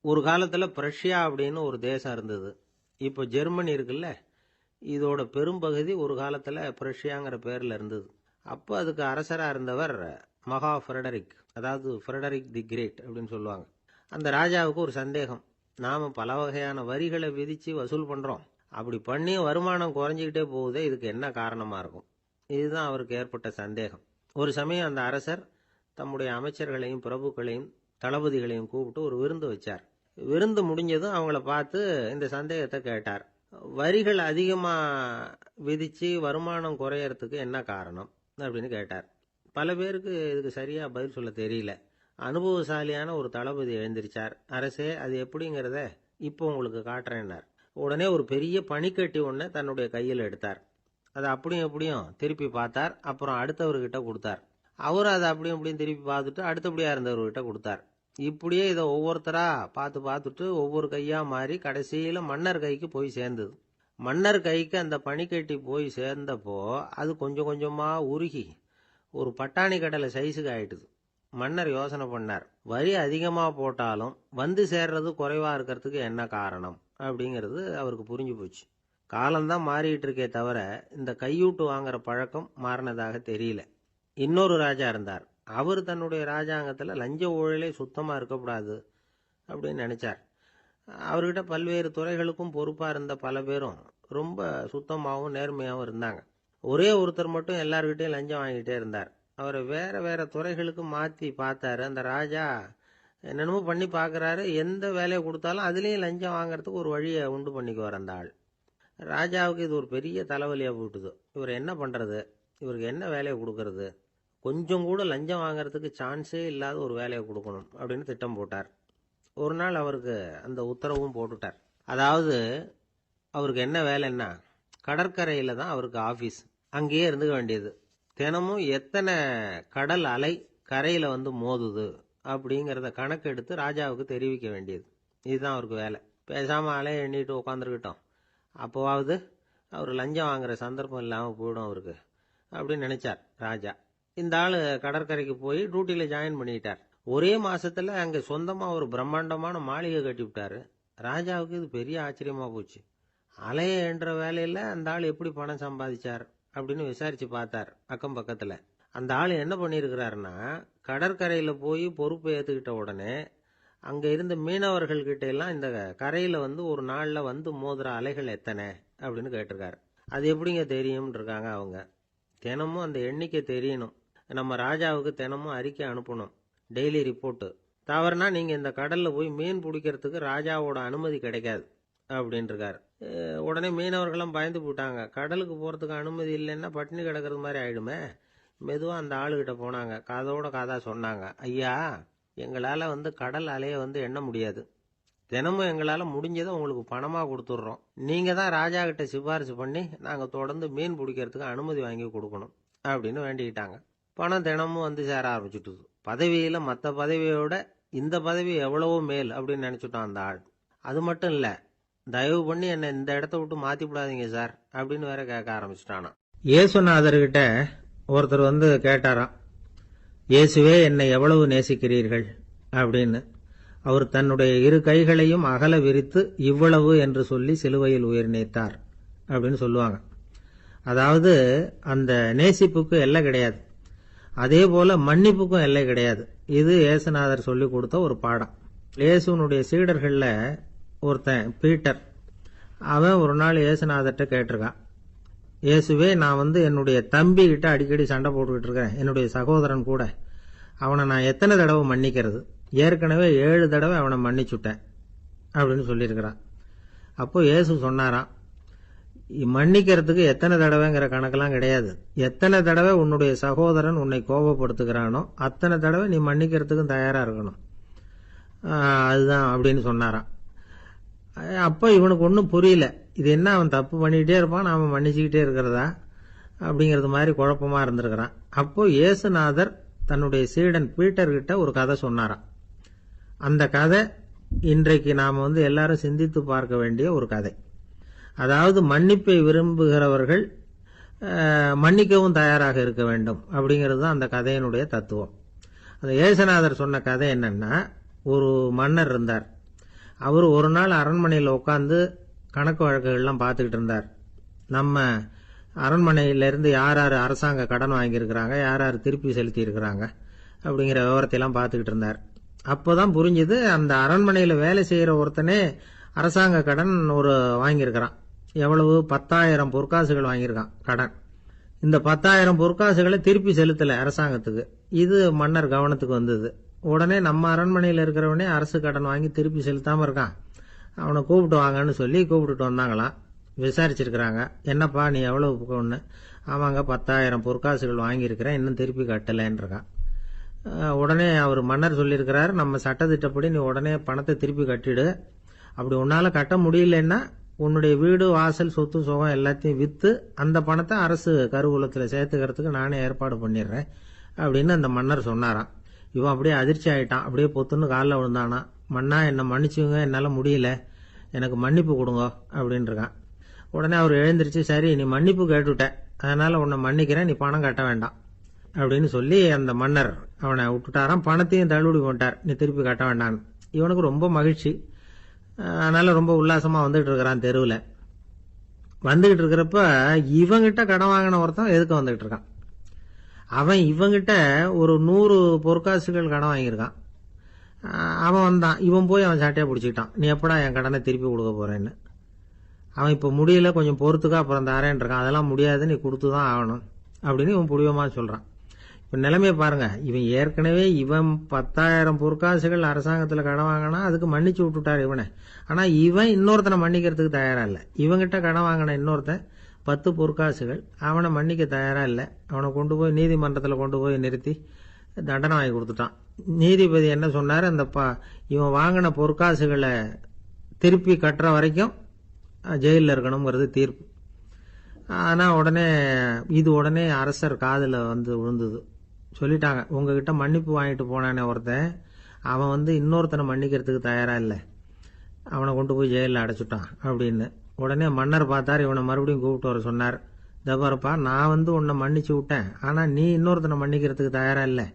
ஒரு காலத்துல பிரஷ்யா அப்படின்னு ஒரு தேசம் இருந்தது. இப்போ ஜெர்மனி இருக்குல்ல, இதோட பெரும்பகுதி ஒரு காலத்துல பிரஷ்யாங்கிற பேர்ல இருந்தது. அப்போ அதுக்கு அரசரா இருந்தவர் மகா ஃப்ரெடரிக், அதாவது ஃப்ரெடரிக் தி கிரேட் அப்படின்னு சொல்லுவாங்க. அந்த ராஜாவுக்கு ஒரு சந்தேகம். நாம பல வகையான வரிகளை விதிச்சு வசூல் பண்றோம், அப்படி பண்ணி வருமானம் குறைஞ்சிக்கிட்டே போகுதே, இதுக்கு என்ன காரணமா இருக்கும்? இதுதான் அவருக்கு ஏற்பட்ட சந்தேகம். ஒரு சமயம் அந்த அரசர் தம்முடைய அமைச்சர்களையும் பிரபுக்களையும் தளபதிகளையும் கூப்பிட்டு ஒரு விருந்து வச்சார். விருந்து முடிஞ்சதும் அவங்கள பார்த்து இந்த சந்தேகத்தை கேட்டார். வரிகள் அதிகமா விதிச்சு வருமானம் குறையறதுக்கு என்ன காரணம் அப்படின்னு கேட்டார். பல பேருக்கு இதுக்கு சரியா பதில் சொல்ல தெரியல. அனுபவசாலியான ஒரு தளபதி எழுந்திருச்சார். அரசே, அது எப்படிங்கிறத இப்போ உங்களுக்கு காட்டுறேன்னார். உடனே ஒரு பெரிய பனிக்கட்டி ஒன்றை தன்னுடைய கையில் எடுத்தார். அதை அப்படியும் எப்படியும் திருப்பி பார்த்தார். அப்புறம் அடுத்தவர்கிட்ட கொடுத்தார். அவர் அதை அப்படியும் எப்படியும் திருப்பி பார்த்துட்டு அடுத்தபடியா இருந்தவர்கிட்ட கொடுத்தார். இப்படியே இதை ஒவ்வொருத்தரா பார்த்துட்டு ஒவ்வொரு கையா மாறி கடைசியில மன்னர் கைக்கு போய் சேர்ந்தது. மன்னர் கைக்கு அந்த பனிக்கட்டி போய் சேர்ந்தப்போ அது கொஞ்சம் கொஞ்சமா உருகி ஒரு பட்டாணி கடலை சைஸுக்கு ஆயிட்டுது. மன்னர் யோசனை பண்ணார், வரி அதிகமா போட்டாலும் வந்து சேர்றது குறைவா இருக்கிறதுக்கு என்ன காரணம் அப்படிங்கிறது அவருக்கு புரிஞ்சு போச்சு. காலம்தான் மாறிட்டு இருக்கே தவிர இந்த கையூட்டு வாங்குற பழக்கம் மாறினதாக தெரியல. இன்னொரு ராஜா இருந்தார். அவர் தன்னுடைய ராஜாங்கத்தில் லஞ்ச ஊழலே சுத்தமாக இருக்கக்கூடாது அப்படின்னு நினைச்சார். அவர்கிட்ட பல்வேறு துறைகளுக்கும் பொறுப்பாக இருந்த பல பேரும் ரொம்ப சுத்தமாகவும் நேர்மையாகவும் இருந்தாங்க. ஒரே ஒருத்தர் மட்டும் எல்லார்கிட்டையும் லஞ்சம் வாங்கிட்டே இருந்தார். அவரை வேற வேற துறைகளுக்கு மாற்றி பார்த்தாரு. அந்த ராஜா என்னென்னமோ பண்ணி பார்க்குறாரு. எந்த வேலையை கொடுத்தாலும் அதுலேயும் லஞ்சம் வாங்குறதுக்கு ஒரு வழியை உண்டு பண்ணிக்குவார் அந்த ஆள். ராஜாவுக்கு இது ஒரு பெரிய தலைவலியாக போட்டுது. இவர் என்ன பண்ணுறது, இவருக்கு என்ன வேலையை கொடுக்கறது, கொஞ்சம் கூட லஞ்சம் வாங்கறதுக்கு சான்ஸே இல்லாத ஒரு வேலையை கொடுக்கணும் அப்படின்னு திட்டம் போட்டார். ஒரு நாள் அவருக்கு அந்த உத்தரவும் போட்டுட்டார். அதாவது அவருக்கு என்ன வேலைன்னா, கடற்கரையில் தான் அவருக்கு ஆஃபீஸ். அங்கேயே இருந்துக்க வேண்டியது. தினமும் எத்தனை கடல் அலை கரையில் வந்து மோதுது அப்படிங்கிறத கணக்கெடுத்து ராஜாவுக்கு தெரிவிக்க வேண்டியது. இதுதான் அவருக்கு வேலை. பேசாமல் அலையை எண்ணிட்டு உட்காந்துருக்கிட்டோம், அப்போவாவது அவர் லஞ்சம் வாங்குற சந்தர்ப்பம் இல்லாமல் போயிடும் அவருக்கு அப்படின்னு நினைச்சார் ராஜா. இந்த ஆள் கடற்கரைக்கு போய் டியூட்டியில் ஜாயின் பண்ணிட்டார். ஒரே மாசத்துல அங்கே சொந்தமாக ஒரு பிரம்மாண்டமான மாளிகை கட்டி விட்டாரு. ராஜாவுக்கு இது பெரிய ஆச்சரியமா போச்சு. அலைய என்ற வேலையில் அந்த ஆள் எப்படி பணம் சம்பாதிச்சார் அப்படின்னு விசாரிச்சு பார்த்தார் அக்கம் பக்கத்தில். அந்த ஆள் என்ன பண்ணியிருக்கிறாருன்னா, கடற்கரையில் போய் பொறுப்பை ஏற்றுக்கிட்ட உடனே அங்கே இருந்த மீனவர்கள்கிட்ட எல்லாம் இந்த கரையில் வந்து ஒரு நாளில் வந்து மோதுற அலைகள் எத்தனை அப்படின்னு கேட்டிருக்காரு. அது எப்படிங்க தெரியும்னு இருக்காங்க அவங்க. தினமும் அந்த எண்ணிக்கை தெரியணும். நம்ம ராஜாவுக்கு தினமும் அறிக்கை அனுப்பணும், டெய்லி ரிப்போர்ட்டு. தவறுனா நீங்கள் இந்த கடலில் போய் மீன் பிடிக்கிறதுக்கு ராஜாவோட அனுமதி கிடைக்காது அப்படின்னு இருக்காரு. உடனே மீனவர்களும் பயந்து போட்டாங்க. கடலுக்கு போகிறதுக்கு அனுமதி இல்லைன்னா பட்டினி கிடக்கிறது மாதிரி ஆயிடுமே. மெதுவாக அந்த ஆளுகிட்ட போனாங்க. காதோட காதா சொன்னாங்க, ஐயா, எங்களால் வந்து கடல் அலையை வந்து எண்ண முடியாது. தினமும் எங்களால் முடிஞ்சதை உங்களுக்கு பணமாக கொடுத்துட்றோம். நீங்கள் தான் ராஜா கிட்ட சிபாரிசு பண்ணி நாங்கள் தொடர்ந்து மீன் பிடிக்கிறதுக்கு அனுமதி வாங்கி கொடுக்கணும் அப்படின்னு வேண்டிக்கிட்டாங்க. பணம் தினமும் வந்து சேர ஆரம்பிச்சுட்டுது. பதவியில் மற்ற பதவியோட இந்த பதவி எவ்வளவோ மேல் அப்படின்னு நினச்சிட்டான் அந்த ஆள். அது மட்டும் இல்லை, தயவு பண்ணி என்னை இந்த இடத்த விட்டு மாற்றி விடாதீங்க சார் அப்படின்னு வேற கேட்க ஆரம்பிச்சிட்டானா. இயேசுநாதர்கிட்ட ஒருத்தர் வந்து கேட்டாராம், இயேசுவே, என்னை எவ்வளவு நேசிக்கிறீர்கள் அப்படின்னு. அவர் தன்னுடைய இரு கைகளையும் அகல விரித்து இவ்வளவு என்று சொல்லி சிலுவையில் உயிர் நீத்தார் அப்படின்னு சொல்லுவாங்க. அதாவது அந்த நேசிப்புக்கு எல்லை கிடையாது, அதே போல மன்னிப்புக்கும் எல்லை கிடையாது. இது இயேசுநாதர் சொல்லி கொடுத்த ஒரு பாடம். இயேசுனுடைய சீடர்கள்ல ஒருத்தன் பீட்டர், அவன் ஒரு நாள் இயேசுநாதர்கிட்ட கேட்டிருக்கான், இயேசுவே, நான் வந்து என்னுடைய தம்பி கிட்ட அடிக்கடி சண்டை போட்டுக்கிட்டு இருக்கிறேன், என்னுடைய சகோதரன் கூட. அவனை நான் எத்தனை தடவை மன்னிக்கிறது? ஏற்கனவே 7 தடவை அவனை மன்னிச்சுட்டேன் அப்படின்னு சொல்லியிருக்கிறான். அப்போ இயேசு சொன்னாராம், மன்னிக்கிறதுக்கு எத்தனை தடவைங்கிற கணக்கெல்லாம் கிடையாது. எத்தனை தடவை உன்னுடைய சகோதரன் உன்னை கோபப்படுத்துகிறானோ அத்தனை தடவை நீ மன்னிக்கிறதுக்கும் தயாரா இருக்கணும், அதுதான் அப்படின்னு சொன்னாராம். அப்போ இவனுக்கு ஒன்றும் புரியல. இது என்ன, அவன் தப்பு பண்ணிக்கிட்டே இருப்பான், நாம மன்னிச்சுக்கிட்டே இருக்கிறதா அப்படிங்கிறது மாதிரி குழப்பமா இருந்திருக்கிறான். அப்போ இயேசுநாதர் தன்னுடைய சீடன் பீட்டர்கிட்ட ஒரு கதை சொன்னாராம். அந்த கதை இன்றைக்கு நாம் வந்து எல்லாரும் சிந்தித்து பார்க்க வேண்டிய ஒரு கதை. அதாவது மன்னிப்பை விரும்புகிறவர்கள் மன்னிக்கவும் தயாராக இருக்க வேண்டும் அப்படிங்கிறது தான் அந்த கதையினுடைய தத்துவம். அந்த இயேசுநாதர் சொன்ன கதை என்னன்னா, ஒரு மன்னர் இருந்தார். அவர் ஒரு நாள் அரண்மனையில் உட்காந்து கணக்கு வழக்குகள்லாம் பார்த்துக்கிட்டு இருந்தார். நம்ம அரண்மனையிலேருந்து யார் யார் அரசாங்க கடன் வாங்கியிருக்கிறாங்க, யார் யார் திருப்பி செலுத்தி இருக்கிறாங்க அப்படிங்கிற விவரத்தையெல்லாம் பார்த்துக்கிட்டு இருந்தார். அப்போதான் புரிஞ்சுது, அந்த அரண்மனையில் வேலை செய்கிற ஒருத்தனே அரசாங்க கடன் ஒரு வாங்கியிருக்கிறான். எவ்வளவு? 10,000 பொற்காசுகள் வாங்கியிருக்கான் கடன். இந்த 10,000 பொற்காசுகளை திருப்பி செலுத்தலை அரசாங்கத்துக்கு. இது மன்னர் கவனத்துக்கு வந்தது. உடனே நம்ம அரண்மனையில் இருக்கிறவனே அரசு கடன் வாங்கி திருப்பி செலுத்தாமல் இருக்கான், அவனை கூப்பிட்டு வாங்கன்னு சொல்லி கூப்பிட்டுட்டு வந்தாங்களாம். விசாரிச்சிருக்கிறாங்க. என்னப்பா நீ எவ்வளவு ஒன்று? ஆமாங்க 10,000 பொற்காசுகள் வாங்கியிருக்கிறேன், இன்னும் திருப்பி கட்டலைன்றிருக்கான். உடனே அவர் மன்னர் சொல்லியிருக்கிறாரு, நம்ம சட்டத்திட்டப்படி நீ உடனே பணத்தை திருப்பி கட்டிடு. அப்படி உன்னால் கட்ட முடியலன்னா உன்னுடைய வீடு வாசல் சொத்து சுகம் எல்லாத்தையும் விற்று அந்த பணத்தை அரசு கருவூலத்தில் சேர்த்துக்கிறதுக்கு நானே ஏற்பாடு பண்ணிடுறேன் அப்படின்னு அந்த மன்னர் சொன்னாராம். இவன் அப்படியே அதிர்ச்சி ஆகிட்டான். அப்படியே பொத்துன்னு காலில் விழுந்தானா. மன்னா என்னை மன்னிச்சுங்க, என்னால் முடியல, எனக்கு மன்னிப்பு கொடுங்க அப்படின்ட்டுருக்கான். உடனே அவர் எழுந்திரிச்சு, சரி நீ மன்னிப்பு கேட்டுவிட்ட, அதனால் உன்னை மன்னிக்கிறேன், நீ பணம் கட்ட வேண்டாம் அப்படின்னு சொல்லி அந்த மன்னர் அவனை விட்டுட்டாராம். பணத்தையும் தள்ளுபடி பண்ணிட்டார், நீ திருப்பி கட்ட வேண்டான்னு. இவனுக்கு ரொம்ப மகிழ்ச்சி. அதனால் ரொம்ப உல்லாசமாக வந்துகிட்டு இருக்கிறான். தெருவில் வந்துகிட்டு இருக்கிறப்ப இவங்கிட்ட கடன் வாங்கின ஒருத்தன் எதுக்கு வந்துகிட்டு இருக்கான். அவன் இவங்கிட்ட ஒரு 100 பொற்காசுகள் கடன் வாங்கியிருக்கான். அவன் வந்தான். இவன் போய் அவன் சாட்டையை பிடிச்சிக்கிட்டான், நீ எப்படா என் கடனை திருப்பி கொடுக்க போறேன்னு. அவன் இப்போ முடியல, கொஞ்சம் பொறுத்துக்கா, அப்புறம் தாரேன் இருக்கான். அதெல்லாம் முடியாது, நீ கொடுத்து தான் ஆகணும் அப்படின்னு இவன் புடிவமாக சொல்கிறான். இப்போ நிலைமையை பாருங்க, இவன் ஏற்கனவே இவன் 10,000 பொற்காசுகள் அரசாங்கத்தில் கடன் வாங்கினா அதுக்கு மன்னிச்சு விட்டுட்டார் இவனை. ஆனால் இவன் இன்னொருத்தனை மன்னிக்கிறதுக்கு தயாராக இல்லை. இவங்கிட்ட கடன் வாங்கின இன்னொருத்தன் 10 பொற்காசுகள், அவனை மன்னிக்க தயாராக இல்லை. அவனை கொண்டு போய் நீதிமன்றத்தில் கொண்டு போய் நிறுத்தி தண்டனை வாங்கி கொடுத்துட்டான். நீதிபதி என்ன சொன்னார், அந்த இவன் வாங்கின பொற்காசுகளை திருப்பி கட்டுற வரைக்கும் ஜெயிலில் இருக்கணுங்கிறது தீர்ப்பு. ஆனால் உடனே அரசர் காதில் வந்து விழுந்தது. சொல்லிட்டாங்க, உங்ககிட்ட மன்னிப்பு வாங்கிட்டு போனானே ஒருத்தன், அவன் இன்னொருத்தனை மன்னிக்கிறதுக்கு தயாராக இல்லை, அவனை கொண்டு போய் ஜெயிலில் அடைச்சிட்டான் அப்படின்னு. உடனே மன்னர் பார்த்தார், இவனை மறுபடியும் கூப்பிட்டு வர சொன்னார். தபாரப்பா, நான் உன்னை மன்னிச்சு விட்டேன், ஆனால் நீ இன்னொருத்தனை மன்னிக்கிறதுக்கு தயாராக இல்லை,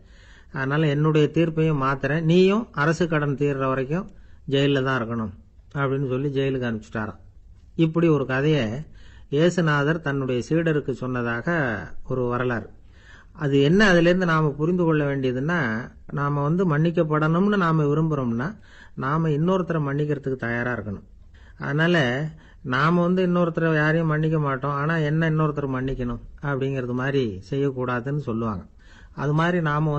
அதனால் என்னுடைய தீர்ப்பையும் மாத்துறேன், நீயும் அரசு கடன் தீர்ற வரைக்கும் ஜெயிலில் தான் இருக்கணும் அப்படின்னு சொல்லி ஜெயிலுக்கு அனுப்பிச்சிட்டாராம். இப்படி ஒரு கதையை இயேசுநாதர் தன்னுடைய சீடருக்கு சொன்னதாக ஒரு வரலாறு. அது என்ன, அதிலேருந்து நாம் புரிந்து கொள்ள வேண்டியதுன்னா, நாம் மன்னிக்கப்படணும்னு நாம் விரும்புகிறோம்னா நாம் இன்னொருத்தரை மன்னிக்கிறதுக்கு தயாராக இருக்கணும். அதனால் நாம் இன்னொருத்தரை யாரையும் மன்னிக்க மாட்டோம், ஆனால் என்ன இன்னொருத்தர் மன்னிக்கணும் அப்படிங்கிறது மாதிரி செய்யக்கூடாதுன்னு சொல்லுவாங்க. அது மாதிரி நாம்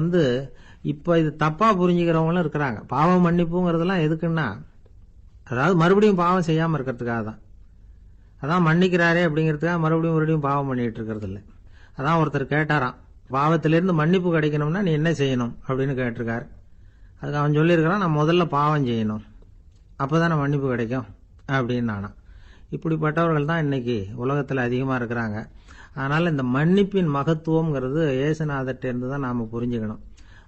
இப்போ இது தப்பாக புரிஞ்சுக்கிறவங்களும் இருக்கிறாங்க. பாவம் மன்னிப்புங்கிறதுலாம் எதுக்குன்னா, அதாவது மறுபடியும் பாவம் செய்யாமல் இருக்கிறதுக்காக தான். அதான் மன்னிக்கிறாரே அப்படிங்கிறதுக்காக மறுபடியும் பாவம் பண்ணிட்டு இருக்கிறது இல்லை. அதான் ஒருத்தர் கேட்டாராம், பாவத்திலிருந்து மன்னிப்பு கிடைக்கணும்னா நீ என்ன செய்யணும் அப்படின்னு கேட்டிருக்காரு. அதுக்கு அவன் சொல்லியிருக்கிறான், நான் முதல்ல பாவம் செய்யணும், அப்போதானே மன்னிப்பு கிடைக்கும் அப்படின்னு நானா. இப்படிப்பட்டவர்கள் தான் இன்னைக்கு உலகத்தில் அதிகமாக இருக்கிறாங்க. அதனால் இந்த மன்னிப்பின் மகத்துவங்கிறது இயேசுநாதர்கிட்டேருந்து தான் நாம் புரிஞ்சுக்கணும்.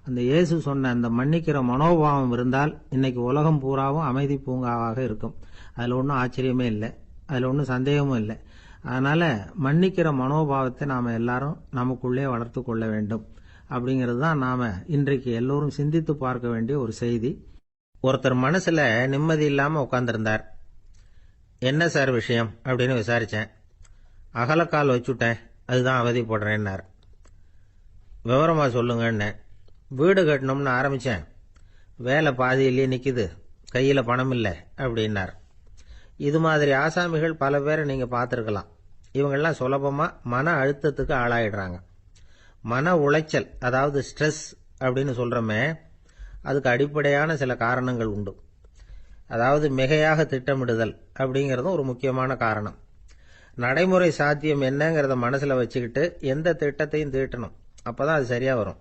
அந்த இயேசு சொன்ன அந்த மன்னிக்கிற மனோபாவம் இருந்தால் இன்னைக்கு உலகம் பூராவும் அமைதி பூங்காவாக இருக்கும். அதில் ஒன்றும் ஆச்சரியமே இல்லை, அதில் ஒன்றும் சந்தேகமும் இல்லை. அதனால் மன்னிக்கிற மனோபாவத்தை நாம் எல்லாரும் நமக்குள்ளே வளர்த்து கொள்ள வேண்டும் அப்படிங்கிறது தான் நாம் இன்றைக்கு எல்லோரும் சிந்தித்து பார்க்க வேண்டிய ஒரு செய்தி. ஒருத்தர் மனசில் நிம்மதி இல்லாமல் உட்காந்துருந்தார். என்ன சார் விஷயம் அப்படின்னு விசாரித்தேன். அகலக்கால் வச்சுட்டேன், அதுதான் அவதிப்படுறேன்னார். விவரமாக சொல்லுங்கன்னு. வீடு கட்டணும்னு ஆரம்பித்தேன், வேலை பாதியிலேயே நிற்கிது, கையில் பணம் இல்லை அப்படின்னார். இது மாதிரி ஆசாமிகள் பல பேரை நீங்கள் பார்த்துருக்கலாம். இவங்கெல்லாம் சுலபமாக மன அழுத்தத்துக்கு ஆளாயிடுறாங்க. மன உளைச்சல், அதாவது ஸ்ட்ரெஸ் அப்படின்னு சொல்கிறோமே, அதுக்கு அடிப்படையான சில காரணங்கள் உண்டு. அதாவது மிகையாக திட்டமிடுதல் அப்படிங்கிறதும் ஒரு முக்கியமான காரணம். நடைமுறை சாத்தியம் என்னங்கிறத மனசில் வச்சுக்கிட்டு எந்த திட்டத்தையும் தீட்டணும், அப்போ தான் அது சரியாக வரும்.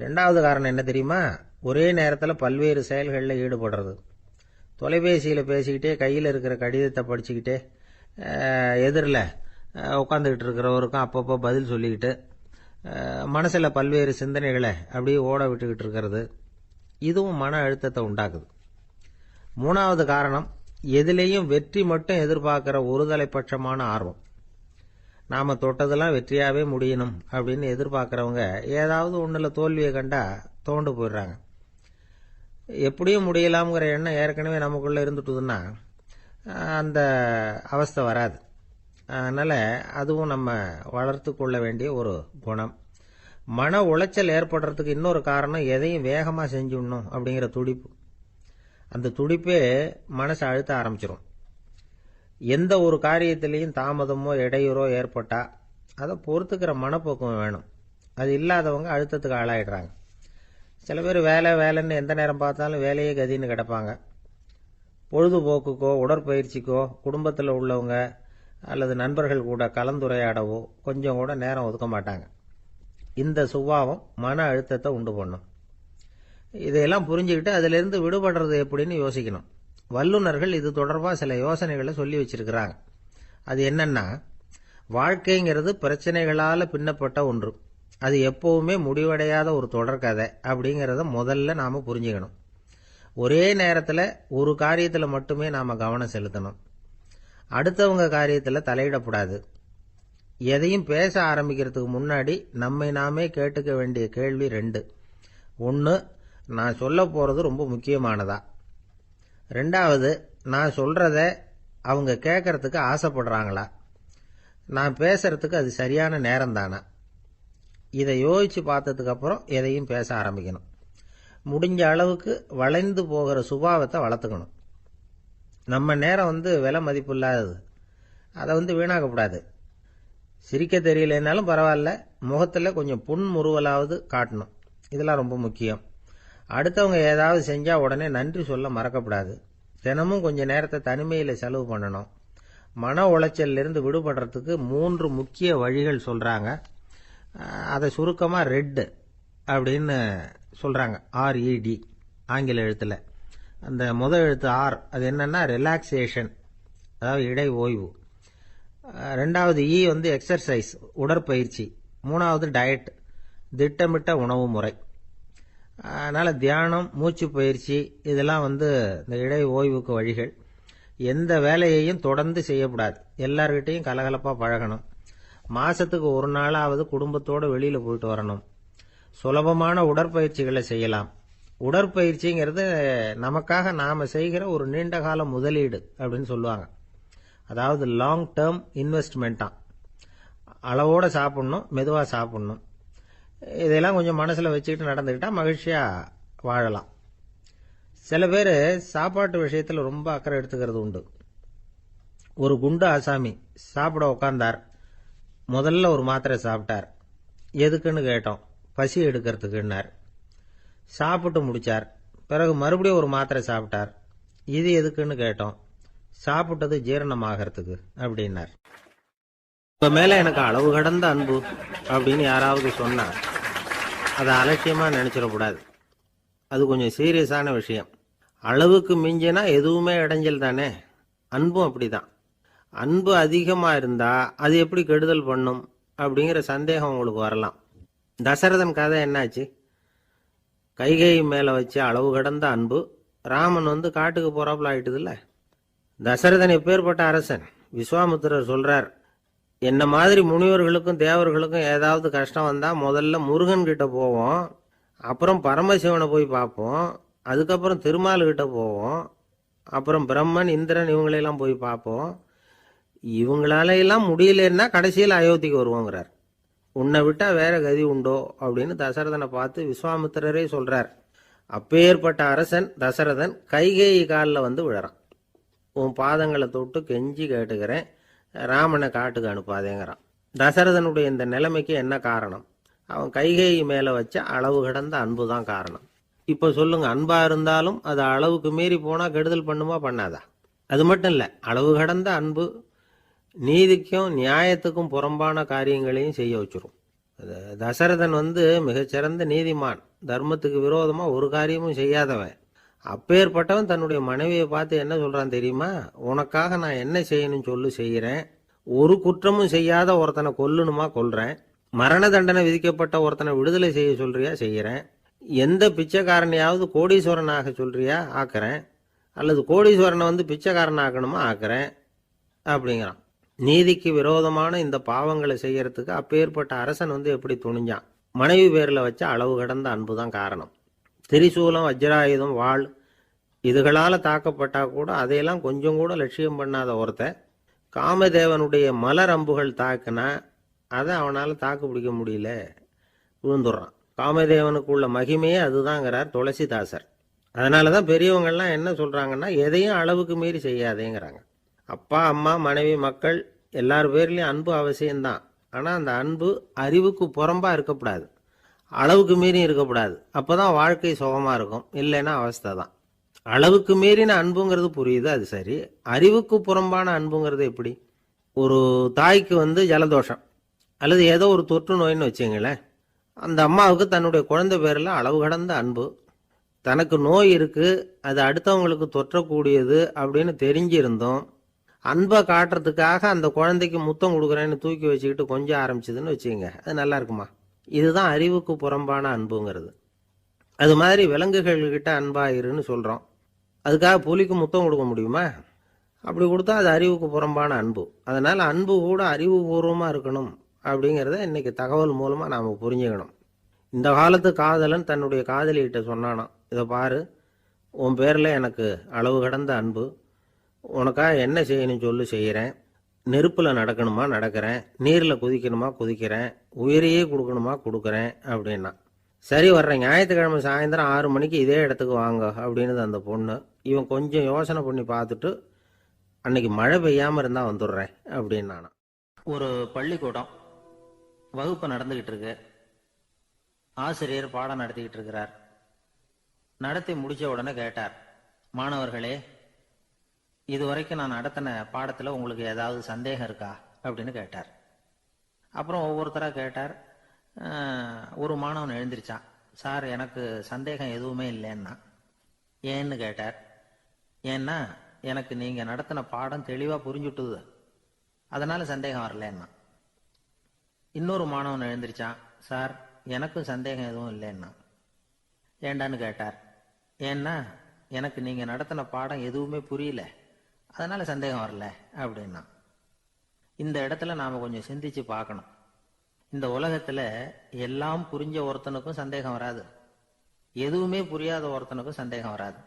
ரெண்டாவது காரணம் என்ன தெரியுமா, ஒரே நேரத்தில் பல்வேறு செயல்களில் ஈடுபடுறது. தொலைபேசியில் பேசிக்கிட்டே கையில் இருக்கிற கடிதத்தை படிச்சுக்கிட்டே எதிரில் உட்காந்துக்கிட்டு இருக்கிறவருக்கும் அப்பப்போ பதில் சொல்லிக்கிட்டு மனசில் பல்வேறு சிந்தனைகளை அப்படியே ஓட விட்டுக்கிட்டு இருக்கிறது, இதுவும் மன அழுத்தத்தை உண்டாக்குது. மூணாவது காரணம், எதிலேயும் வெற்றி மட்டும் எதிர்பார்க்குற ஒருதலைப்பட்சமான ஆர்வம். நாம் தொட்டதெல்லாம் வெற்றியாகவே முடியணும் அப்படின்னு எதிர்பார்க்குறவங்க ஏதாவது ஒன்றில் தோல்வியை கண்டா தோண்டு போயிடுறாங்க. எப்படியும் முடியலாம்ங்கிற எண்ணம் ஏற்கனவே நமக்குள்ளே இருந்துட்டுதுன்னா அந்த அவஸ்தை வராது. அதனால் அதுவும் நம்ம வளர்த்து கொள்ள வேண்டிய ஒரு குணம். மன உளைச்சல் ஏற்படுறதுக்கு இன்னொரு காரணம் எதையும் வேகமாக செஞ்சுடணும் அப்படிங்கிற துடிப்பு. அந்த துடிப்பே மனசை அழுத்த ஆரம்பிச்சிடும். எந்த ஒரு காரியத்திலையும் தாமதமோ இடையூறோ ஏற்பட்டால் அதை பொறுத்துக்கிற மனப்போக்கம் வேணும். அது இல்லாதவங்க அழுத்தத்துக்கு ஆளாயிடுறாங்க. சில பேர் வேலைன்னு எந்த நேரம் பார்த்தாலும் வேலையே கதின்னு கிடப்பாங்க. பொழுதுபோக்குக்கோ உடற்பயிற்சிக்கோ குடும்பத்தில் உள்ளவங்க அல்லது நண்பர்கள் கூட கலந்துரையாடவோ கொஞ்சம் கூட நேரம் ஒதுக்க மாட்டாங்க. இந்த சுபாவம் மன அழுத்தத்தை உண்டு பண்ணும். இதையெல்லாம் புரிஞ்சுக்கிட்டு அதிலிருந்து விடுபடுறது எப்படின்னு யோசிக்கணும். வல்லுநர்கள் இது தொடர்பாக சில யோசனைகளை சொல்லி வச்சிருக்கிறாங்க. அது என்னன்னா, வாழ்க்கைங்கிறது பிரச்சனைகளால் பின்னப்பட்ட ஒன்று. அது எப்பவுமே முடிவடையாத ஒரு தொடர்கதை அப்படிங்கிறத முதல்ல நாம் புரிஞ்சுக்கணும். ஒரே நேரத்தில் ஒரு காரியத்தில் மட்டுமே நாம் கவனம் செலுத்தணும். அடுத்தவங்க காரியத்தில் தலையிடக்கூடாது. எதையும் பேச ஆரம்பிக்கிறதுக்கு முன்னாடி நம்மை நாமே கேட்டுக்க வேண்டிய கேள்வி 2. 1, நான் சொல்ல போகிறது ரொம்ப முக்கியமானதா? 2வது, நான் சொல்கிறத அவங்க கேட்கறதுக்கு ஆசைப்படுறாங்களா? நான் பேசுறதுக்கு அது சரியான நேரம் தானா? இதை யோசித்து பார்த்ததுக்கப்புறம் எதையும் பேச ஆரம்பிக்கணும். முடிஞ்ச அளவுக்கு வளைந்து போகிற சுபாவத்தை வளர்த்துக்கணும். நம்ம நேரம் விலை மதிப்பு இல்லாதது. அதை வீணாக்கக்கூடாது. சிரிக்க தெரியலனாலும் பரவாயில்ல, முகத்தில் கொஞ்சம் புன்முறுவலாவது காட்டணும். இதெல்லாம் ரொம்ப முக்கியம். அடுத்தவங்க ஏதாவது செஞ்சால் உடனே நன்றி சொல்ல மறக்கப்படாது. தினமும் கொஞ்சம் நேரத்தை தனிமையில் செலவு பண்ணணும். மன உளைச்சலிருந்து விடுபடுறதுக்கு 3 முக்கிய வழிகள் சொல்கிறாங்க. அதை சுருக்கமாக ரெட் அப்படின்னு சொல்கிறாங்க. RED ஆங்கில எழுத்தில். அந்த முதல் எழுத்து R, அது என்னன்னா ரிலாக்ஸேஷன், அதாவது இடை ஓய்வு. 2வது E எக்ஸர்சைஸ், உடற்பயிற்சி. 3வது டயட், திட்டமிட்ட உணவு முறை. அதனால் தியானம், மூச்சு பயிற்சி இதெல்லாம் இந்த இடை ஓய்வுக்கு வழிகள். எந்த வேலையையும் தொடர்ந்து செய்யக்கூடாது. எல்லார்கிட்டையும் கலகலப்பாக பழகணும். மாதத்துக்கு ஒரு நாளாவது குடும்பத்தோடு வெளியில் போயிட்டு வரணும். சுலபமான உடற்பயிற்சிகளை செய்யலாம். உடற்பயிற்சிங்கிறது நமக்காக நாம் செய்கிற ஒரு நீண்டகால முதலீடு அப்படின்னு சொல்லுவாங்க. அதாவது லாங் டேர்ம் இன்வெஸ்ட்மெண்ட்டாம். அளவோடு சாப்பிட்ணும், மெதுவாக சாப்பிட்ணும். இதெல்லாம் கொஞ்சம் மனசில் வச்சுக்கிட்டு நடந்துக்கிட்டால் மகிழ்ச்சியாக வாழலாம். சில பேர் சாப்பாட்டு விஷயத்தில் ரொம்ப அக்கறை எடுத்துக்கிறது உண்டு. ஒரு குண்டு ஆசாமி சாப்பிட உட்கார்ந்தார். முதல்ல ஒரு மாத்திரை சாப்பிட்டார். எதுக்குன்னு கேட்டோம். பசி எடுக்கிறதுக்குன்னார். சாப்பிட்டு முடிச்சார். பிறகு மறுபடியும் ஒரு மாத்திரை சாப்பிட்டார். இது எதுக்குன்னு கேட்டோம். சாப்பிட்டது ஜீரணமாகறதுக்கு அப்படின்னார். இப்ப மேல எனக்கு அளவு கடந்த அன்பு அப்படின்னு யாராவது சொன்னா அதை அலட்சியமா நினைச்சிடக்கூடாது. அது கொஞ்சம் சீரியஸான விஷயம். அளவுக்கு மிஞ்சினா எதுவுமே இடைஞ்சல் தானே. அன்பும் அப்படிதான். அன்பு அதிகமா இருந்தா அது எப்படி கெடுதல் பண்ணும் அப்படிங்கிற சந்தேகம் உங்களுக்கு வரலாம். தசரதன் கதை என்னாச்சு? கைகை மேல வச்சு அளவு கடந்த அன்பு. ராமன் காட்டுக்கு போறாப்புல ஆயிட்டுதுல்ல. தசரதன் எப்பேற்பட்ட அரசன்? விஸ்வாமித்திரர் சொல்றார், என்ன மாதிரி முனிவர்களுக்கும் தேவர்களுக்கும் ஏதாவது கஷ்டம் வந்தா முதல்ல முருகன் கிட்ட போவோம், அப்புறம் பரமசிவனை போய் பார்ப்போம், அதுக்கப்புறம் திருமால் கிட்ட போவோம், அப்புறம் பிரம்மன் இந்திரன் இவங்களையெல்லாம் போய் பார்ப்போம். இவங்களால எல்லாம் முடியலன்னா கடைசியில் அயோத்திக்கு வருவோங்கிறார். உன்னை விட்டா வேற கதி உண்டோ அப்படின்னு தசரதனை பார்த்து விஸ்வாமித்திரரே சொல்றார். அப்பேற்பட்ட அரசன் தசரதன் கைகேயி காலில் விழறான். உன் பாதங்களை தொட்டு கெஞ்சி கேட்டுக்கிறேன், ராமனை காட்டுக்கு அனுப்பாதேங்கிறான். தசரதனுடைய இந்த நிலைமைக்கு என்ன காரணம்? அவன் கைகேயி மேல வச்ச அளவு கடந்த அன்பு தான் காரணம். இப்ப சொல்லுங்க, அன்பா இருந்தாலும் அது அளவுக்கு மீறி போனா கெடுதல் பண்ணுமா பண்ணாதா? அது மட்டும் இல்ல, அளவு கடந்த அன்பு நீதிக்கும் நியாயத்துக்கும் புறம்பான காரியங்களையும் செய்ய வச்சிரும். தசரதன் மிகச்சிறந்த நீதிமான். தர்மத்துக்கு விரோதமா ஒரு காரியமும் செய்யாதவன். அப்பேற்பட்டவன் தன்னுடைய மனைவியை பார்த்து என்ன சொல்றான் தெரியுமா? உனக்காக நான் என்ன செய்யணும்னு சொல்லு, செய்யறேன். ஒரு குற்றமும் செய்யாத ஒருத்தனை கொல்லணுமா கொல்றேன். மரண தண்டனை விதிக்கப்பட்ட ஒருத்தனை விடுதலை செய்ய சொல்றியா செய்யறேன். எந்த பிச்சைக்காரனையாவது கோடீஸ்வரன் ஆக சொல்றியா ஆக்குறேன். அல்லது கோடீஸ்வரனை பிச்சைக்காரன் ஆக்கணுமா ஆக்குறேன் அப்படிங்கிறான். நீதிக்கு விரோதமான இந்த பாவங்களை செய்யறதுக்கு அப்பேற்பட்ட அரசன் எப்படி துணிஞ்சான்? மனைவி பேர்ல வச்ச அளவு கடந்த அன்பு தான் காரணம். திரிசூலம், வஜ்ராயுதம், வாள் இதுகளால் தாக்கப்பட்டா கூட அதையெல்லாம் கொஞ்சம் கூட லட்சியம் பண்ணாத ஒருத்தன் காமதேவனுடைய மலர் அம்புகள் தாக்குனா அதை அவனால் தாக்கு பிடிக்க முடியல, விழுந்துடுறான். காமதேவனுக்கு உள்ள மகிமையே அதுதாங்கிறார் துளசிதாசர். அதனால தான் பெரியவங்கள்லாம் என்ன சொல்கிறாங்கன்னா, எதையும் அளவுக்கு மீறி செய்யாதேங்கிறாங்க. அப்பா, அம்மா, மனைவி, மக்கள் எல்லார் பேர்லேயும் அன்பு அவசியம்தான். ஆனால் அந்த அன்பு அறிவுக்கு புறம்பாக இருக்கக்கூடாது, அளவுக்கு மீறி இருக்கக்கூடாது. அப்போ தான் வாழ்க்கை சுகமாக இருக்கும், இல்லைன்னா அவஸ்தை தான். அளவுக்கு மீறின அன்புங்கிறது புரியுது, அது சரி. அறிவுக்கு புறம்பான அன்புங்கிறது எப்படி? ஒரு தாய்க்கு ஜலதோஷம் அல்லது ஏதோ ஒரு தொற்று நோயின்னு வச்சுங்களேன். அந்த அம்மாவுக்கு தன்னுடைய குழந்தை பேரில் அளவு கடந்த அன்பு. தனக்கு நோய் இருக்குது, அது அடுத்தவங்களுக்கு தொற்றக்கூடியது அப்படின்னு தெரிஞ்சிருந்தோம் அன்பை காட்டுறதுக்காக அந்த குழந்தைக்கு முத்தம் கொடுக்குறேன்னு தூக்கி வச்சுக்கிட்டு கொஞ்சம் ஆரம்பிச்சதுன்னு வச்சுக்கோங்க, அது நல்லா இருக்குமா? இதுதான் அறிவுக்கு புறம்பான அன்புங்கிறது. அது மாதிரி விலங்குகள்கிட்ட அன்பாயிருன்னு சொல்கிறோம். அதுக்காக புலிக்கு முத்தம் கொடுக்க முடியுமா? அப்படி கொடுத்தா அது அறிவுக்கு புறம்பான அன்பு. அதனால் அன்பு கூட அறிவுபூர்வமாக இருக்கணும் அப்படிங்கிறத இன்றைக்கி தகவல் மூலமாக நாம் புரிஞ்சுக்கணும். இந்த காலத்து காதலன் தன்னுடைய காதலிகிட்ட சொன்னானாம், இதை பாரு, உன் பேரில் எனக்கு அளவு கடந்த அன்பு, உனக்காக என்ன செய்யணும்னு சொல்லி செய்கிறேன், நெருப்பில் நடக்கணுமா நடக்கிறேன், நீரில் குதிக்கணுமா குதிக்கிறேன், உயிரையே கொடுக்கணுமா கொடுக்குறேன் அப்படின்னா. சரி, வர்றேன் ஞாயிற்றுக்கிழமை சாயந்தரம் 6 மணிக்கு இதே இடத்துக்கு வாங்க அப்படின்னு அந்த பொண்ணு. இவன் கொஞ்சம் யோசனை பண்ணி பார்த்துட்டு, அன்னைக்கு மழை பெய்யாமல் இருந்தால் வந்துடுறேன் அப்படின்னானா. ஒரு பள்ளிக்கூடம் வகுப்பு நடந்துக்கிட்டு இருக்கு. ஆசிரியர் பாடம் நடத்திக்கிட்டு இருக்கிறார். நடத்தி முடிச்ச உடனே கேட்டார், மாணவர்களே, இதுவரைக்கும் நான் நடத்தின பாடத்தில் உங்களுக்கு ஏதாவது சந்தேகம் இருக்கா அப்படின்னு கேட்டார். அப்புறம் ஒவ்வொருத்தராக கேட்டார். ஒரு மாணவன் எழுந்திருச்சான். சார், எனக்கு சந்தேகம் எதுவுமே இல்லைன்னா. ஏன்னு கேட்டார். ஏன்னா எனக்கு நீங்கள் நடத்தின பாடம் தெளிவாக புரிஞ்சுட்டுது, அதனால் சந்தேகம் வரலன்னா. இன்னொரு மாணவன் எழுந்திருச்சான். சார், எனக்கும் சந்தேகம் எதுவும் இல்லைன்னா. ஏண்டான்னு கேட்டார். ஏன்னா எனக்கு நீங்கள் நடத்தின பாடம் எதுவுமே புரியல, அதனால் சந்தேகம் வரல அப்படின்னா. இந்த இடத்துல நாம் கொஞ்சம் சிந்திச்சு பார்க்கணும். இந்த உலகத்தில் எல்லாம் புரிஞ்ச ஒருத்தனுக்கும் சந்தேகம் வராது, எதுவுமே புரியாத ஒருத்தனுக்கும் சந்தேகம் வராது.